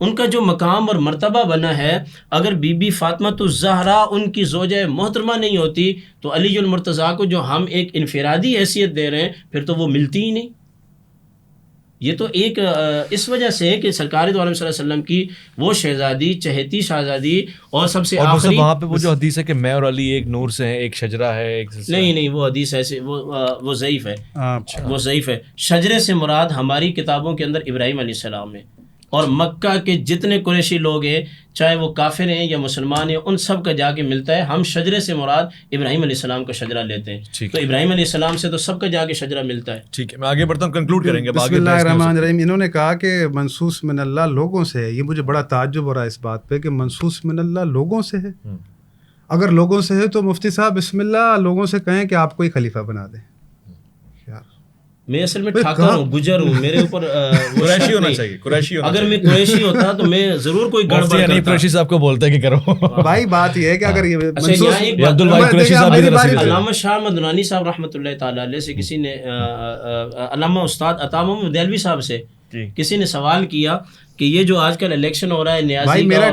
ان کا جو مقام اور مرتبہ بنا ہے، اگر بی بی فاطمہ الزہرا ان کی زوجہ محترمہ نہیں ہوتی تو علی المرتضیٰ کو جو ہم ایک انفرادی حیثیت دے رہے ہیں پھر تو وہ ملتی ہی نہیں. یہ تو ایک اس وجہ سے کہ سرکار دو عالم صلی اللہ علیہ وسلم کی وہ شہزادی، چہیتی شہزادی، اور سب سے آخری وہاں پہ وہ جو حدیث ہے کہ میں اور علی ایک نور سے ہیں، ایک شجرہ ہے، ایک نہیں وہ حدیث ایسے وہ ضعیف ہے، وہ ضعیف ہے. شجرے سے مراد ہماری کتابوں کے اندر ابراہیم علیہ السلام ہے، اور مکہ کے جتنے قریشی لوگ ہیں چاہے وہ کافر ہیں یا مسلمان ہیں ان سب کا جا کے ملتا ہے. ہم شجرے سے مراد ابراہیم علیہ السلام کا شجرہ لیتے ہیں، تو ابراہیم علیہ السلام سے تو سب کا جا کے شجرہ ملتا ہے. ٹھیک ہے میں آگے بڑھتا ہوں، کنکلوڈ کریں گے. بسم اللہ الرحمن الرحیم. انہوں نے کہا کہ منصوص من اللہ لوگوں سے ہے. یہ مجھے بڑا تعجب ہو رہا ہے اس بات پہ کہ منصوص من اللہ لوگوں سے ہے. اگر لوگوں سے ہے تو مفتی صاحب بسم اللہ لوگوں سے کہیں کہ آپ کو ہی خلیفہ بنا دیں. میں اصل میں ٹھاکر ہوں، گجر ہوں، میرے اوپر قریشی ہونا چاہیے. قریشی اگر میں قریشی ہوتا تو میں ضرور کوئی گڑبڑ کرتا. قریشی صاحب کو بولتا ہے کہ کرو. بھائی بات یہ ہے کہ اگر یہ علامہ شاہ احمد نورانی صاحب رحمۃ اللہ تعالیٰ علیہ سے کسی نے، علامہ استاد عطا محمد دہلوی صاحب سے کسی نے سوال کیا کہ یہ جو آج کل الیکشن ہو رہا ہے نیازی کا،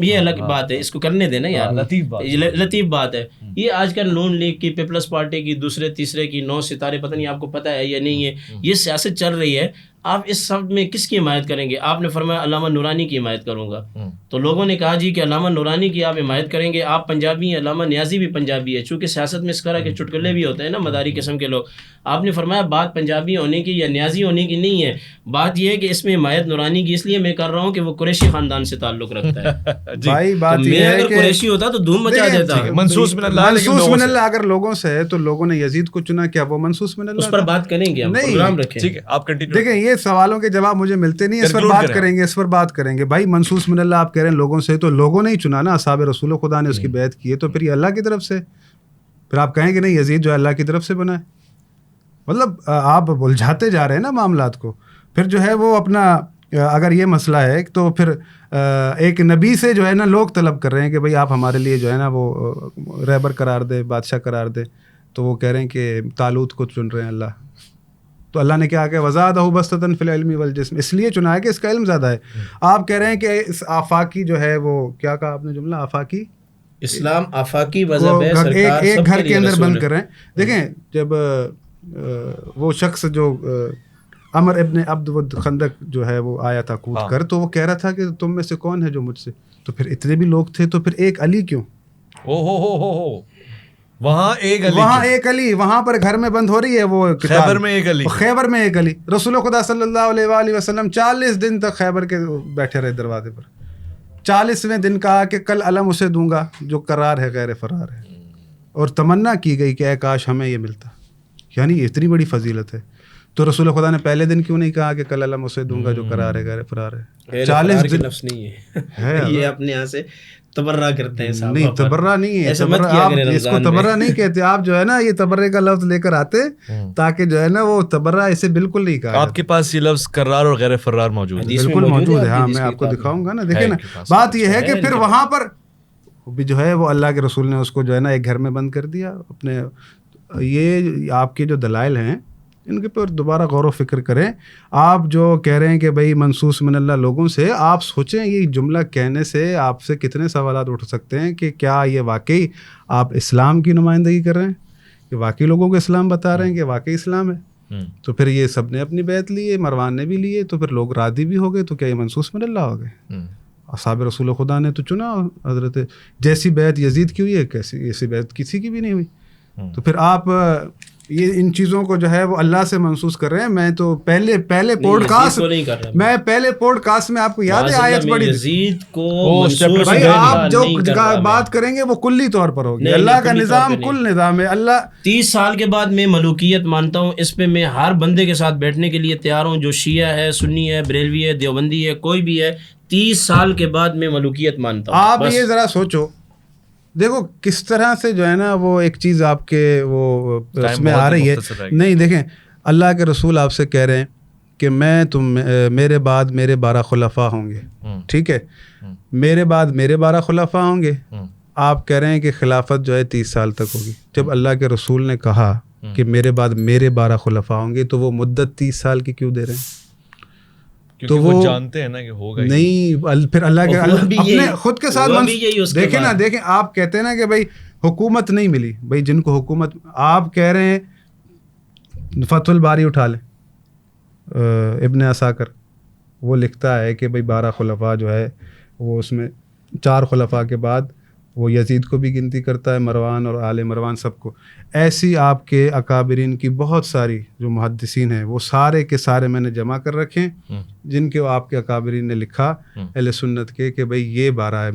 یہ الگ بات ہے، اس کو کرنے دینا یار، لطیف بات ہے. یہ آج کل نون لیگ کی، پیپلز پارٹی کی، دوسرے تیسرے کی، 9 ستارے، پتہ نہیں آپ کو پتہ ہے یا نہیں ہے، یہ سیاست چل رہی ہے. آپ اس سب میں کس کی حمایت کریں گے؟ آپ نے فرمایا علامہ نورانی کی حمایت کروں گا. تو لوگوں نے کہا جی کہ علامہ نورانی کی آپ حمایت کریں گے، آپ پنجابی ہیں، علامہ نیازی بھی پنجابی ہے. چونکہ سیاست میں اس طرح کے چٹکلے بھی ہوتے ہیں نا، مداری قسم کے لوگ. آپ نے فرمایا بات پنجابی ہونے کی یا نیازی ہونے کی نہیں ہے، بات یہ ہے کہ اس میں حمایت نورانی کی اس لیے میں کر رہا ہوں کہ وہ قریشی خاندان سے تعلق رکھتا ہے. بھائی بات میں اگر قریشی ہوتا تو دھوم مچا دیتا. منصوص من اللہ اگر لوگوں سے ہے تو لوگوں نے یزید کو چنا، کیا وہ منصوص من اللہ؟ اس پر بات کریں گے، ہم پروگرام رکھیں. ٹھیک ہے آپ کنٹینیو. دیکھیں یہ سوالوں کے جواب مجھے ملتے نہیں, اس پر بات کریں گے. بھائی منصوص من اللہ آپ کہہ رہے ہیں لوگوں سے, تو لوگوں نے ہی چنا نا, اصحاب رسول خدا نے اس کی بیعت کی ہے, تو پھر یہ اللہ کی طرف سے, پھر آپ کہیں کہ نہیں یزید جو ہے اللہ کی طرف سے بنا ہے. مطلب آپ الجھاتے جا رہے ہیں نا معاملات کو. پھر جو ہے وہ اپنا اگر یہ مسئلہ ہے تو پھر ایک نبی سے جو ہے نا لوگ طلب کر رہے ہیں کہ بھئی آپ ہمارے لیے جو ہے نا وہ رہبر قرار دے, بادشاہ قرار دے, تو وہ کہہ رہے ہیں کہ طالوت کو چن رہے ہیں اللہ. تو اللہ نے کیا کہ وزادہ بسطۃ فی العلم والجسم, اس لیے چنا ہے کہ اس کا علم زیادہ ہے. آپ کہہ رہے ہیں کہ اس آفاقی جو ہے وہ کیا کہا آپ نے جملہ, آفاقی اسلام آفاقی مذہب ہے, سرکار ایک گھر کے اندر بند کر رہے ہیں. دیکھیں جب وہ شخص جو عمر ابن عبد ود خندق جو ہے وہ آیا تھا کود کر, تو وہ کہہ رہا تھا کہ تم میں سے کون ہے جو مجھ سے, تو پھر اتنے بھی لوگ تھے, تو پھر ایک علی کیوں, وہاں ایک علی, وہاں پر گھر میں بند ہو رہی ہے وہ خیبر میں ایک علی, خیبر میں ایک علی. رسول خدا صلی اللہ علیہ وآلہ وسلم 40 دن تک خیبر کے بیٹھے رہے دروازے پر. 40ویں دن کہا کہ کل علم اسے دوں گا جو قرار ہے غیر فرار ہے, اور تمنا کی گئی کہ اے کاش ہمیں یہ ملتا. یعنی اتنی بڑی فضیلت ہے. تو رسول خدا نے پہلے دن کیوں نہیں کہا کہ کل علم اسے دوں گا جو قرار ہے غیر فرار ہے؟ 40 دن لفظ نہیں ہے, یہ اپنے یہاں سے تبرہ کرتے ہیں صاحب. نہیں تبرہ نہیں ہے, آپ اس کو تبرہ نہیں کہتے. آپ جو ہے نا یہ تبرے کا لفظ لے کر آتے تاکہ جو ہے نا وہ تبرہ اسے بالکل نہیں کہا. آپ کے پاس یہ لفظ قرار اور غیر فرار موجود ہے؟ بالکل موجود ہے, ہاں میں آپ کو دکھاؤں گا نا. دیکھیں نا بات یہ ہے کہ پھر وہاں پر بھی جو ہے وہ اللہ کے رسول نے اس کو جو ہے نا ایک گھر میں بند کر دیا اپنے. یہ آپ کے جو دلائل ہیں ان کے پر دوبارہ غور و فکر کریں. آپ جو کہہ رہے ہیں کہ بھائی منصوص من اللہ لوگوں سے, آپ سوچیں یہ جملہ کہنے سے آپ سے کتنے سوالات اٹھ سکتے ہیں کہ کیا یہ واقعی آپ اسلام کی نمائندگی کر رہے ہیں, کہ واقعی لوگوں کو اسلام بتا رہے ہیں کہ واقعی اسلام ہے. تو پھر یہ سب نے اپنی بیعت لی ہے, مروان نے بھی لیے, تو پھر لوگ راضی بھی ہو گئے, تو کیا یہ منصوص من اللہ ہو گئے؟ اصحاب رسول خدا نے تو چنا, حضرت جیسی بیعت یزید کی ہوئی ہے کیسی ایسی بیعت کسی کی بھی نہیں ہوئی. تو پھر آپ یہ ان چیزوں کو جو ہے وہ اللہ سے منسوخ کر رہے ہیں. میں تو پہلے پوڈ کاسٹ میں آپ کو یاد ہے آیت پڑھی یزید کو بھائی, آپ جو بات کریں گے وہ کلی طور پر ہوگی. اللہ کا نظام کل نظام ہے. اللہ 30 سال کے بعد میں ملوکیت مانتا ہوں, اس پہ میں ہر بندے کے ساتھ بیٹھنے کے لیے تیار ہوں, جو شیعہ ہے, سنی ہے, بریلوی ہے, دیوبندی ہے, کوئی بھی ہے. 30 سال کے بعد میں ملوکیت مانتا ہوں. آپ یہ ذرا سوچو, دیکھو کس طرح سے جو ہے نا وہ ایک چیز آپ کے وہ اس میں آ رہی ہے. نہیں دیکھیں, اللہ کے رسول آپ سے کہہ رہے ہیں کہ میرے بعد میرے 12 خلفاء ہوں گے, ٹھیک ہے, میرے بعد میرے 12 خلفاء ہوں گے. آپ کہہ رہے ہیں کہ خلافت جو ہے 30 سال تک ہوگی. جب اللہ کے رسول نے کہا کہ میرے بعد میرے 12 خلفاء ہوں گے, تو وہ مدت 30 سال کی کیوں دے رہے ہیں؟ تو وہ جانتے ہیں نا کہ ہوگا نہیں. پھر اللہ کے اپنے خود کے ساتھ دیکھیں نا, دیکھیں آپ کہتے ہیں نا کہ بھائی حکومت نہیں ملی. بھائی جن کو حکومت, آپ کہہ رہے ہیں فتح الباری اٹھا لیں, ابن عساکر وہ لکھتا ہے کہ بھائی 12 خلفاء جو ہے وہ اس میں 4 خلفاء کے بعد وہ یزید کو بھی گنتی کرتا ہے, مروان اور آل مروان سب کو. ایسی آپ کے اکابرین کی بہت ساری جو محدثین ہیں وہ سارے کے سارے میں نے جمع کر رکھے, جن کے آپ کے اکابرین نے لکھا اہل سنت کے کہ بھئی یہ 12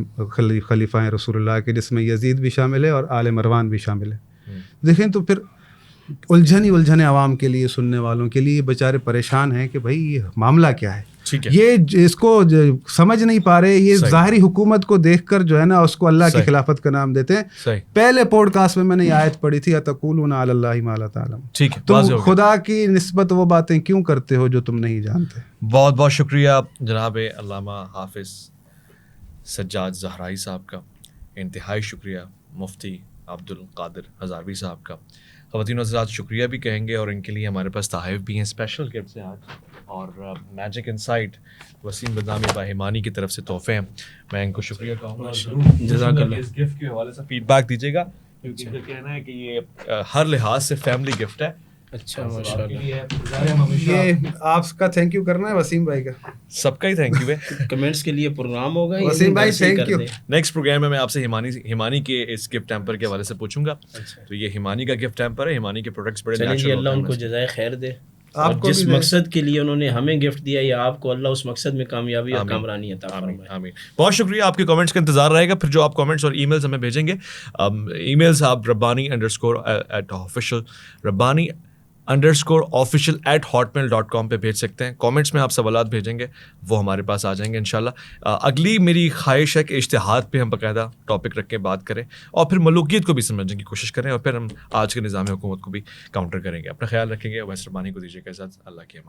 خلیفہ ہیں رسول اللہ کے, جس میں یزید بھی شامل ہے اور آل مروان بھی شامل ہے. دیکھیں تو پھر الجھن عوام کے لیے, سننے والوں کے لیے بیچارے پریشان ہیں کہ بھئی یہ معاملہ کیا ہے. یہ اس کو سمجھ نہیں پا رہے. یہ ظاہری حکومت کو دیکھ کر جو ہے نا اس کو اللہ کی خلافت کا نام دیتے ہیں. پہلے پوڈ کاسٹ میں نے یہ آیت پڑھی تھی, اتقولون علی اللہ ما لا تعلمون. تم خدا کی نسبت وہ باتیں کیوں کرتے ہو جو تم نہیں جانتے. بہت بہت شکریہ جناب علامہ حافظ سجاد زہرائی صاحب کا, انتہائی شکریہ مفتی عبد القادر ہزاروی صاحب کا. خواتین و حضرات شکریہ بھی کہیں گے, اور ان کے لیے ہمارے پاس تحائف بھی ہیں, اسپیشل گفٹس ہیں آج, اور میجک انسائٹ وسیم بدامی باہمانی کی طرف سے تحفے ہیں. میں ان کو شکریہ کہوں گا. جزاک اللہ. اس گفٹ کے حوالے سے فیڈ بیک دیجیے گا, کیونکہ ان کا کہنا ہے کہ یہ ہر لحاظ سے فیملی گفٹ ہے. اچھا ماشاءاللہ. یہ آپ کا تھینک یو کرنا ہے وسیم بھائی کا, سب کا ہی تھینک یو ہے. کمنٹس کے لیے پروگرام ہوگا وسیم بھائی, تھینک یو. نیکسٹ پروگرام میں میں آپ سے ہیمانی کے اس گفٹ ہیمپر کے حوالے سے پوچھوں گا. تو یہ ہیمانی کا گفٹ ہیمپر ہے, ہیمانی کے پروڈکٹس بڑے نیچرل ہیں. اللہ ان کو جزائے خیر دے, اور جس مقصد کے لیے انہوں نے ہمیں گفٹ دیا یا آپ کو, اللہ اس مقصد میں کامیابی اور کامرانی عطا فرمائے. آمین. بہت شکریہ. آپ کے کامنٹس کا انتظار رہے گا. پھر جو آپ کامنٹس اور ای میلز ہمیں بھیجیں گے, ای میلز آپ ربانی_@official _official@hotmail.com پہ بھیج سکتے ہیں. کامنٹس میں آپ سوالات بھیجیں گے وہ ہمارے پاس آ جائیں گے انشاءاللہ. اگلی میری خواہش ہے کہ اشتہاد پہ ہم باقاعدہ ٹاپک رکھ کے بات کریں اور پھر ملوکیت کو بھی سمجھنے کی کوشش کریں اور پھر ہم آج کے نظام حکومت کو بھی کاؤنٹر کریں گے. اپنا خیال رکھیں گے. ویسے رحمانی کو دیجیے گا اجازت. اللہ کی امان.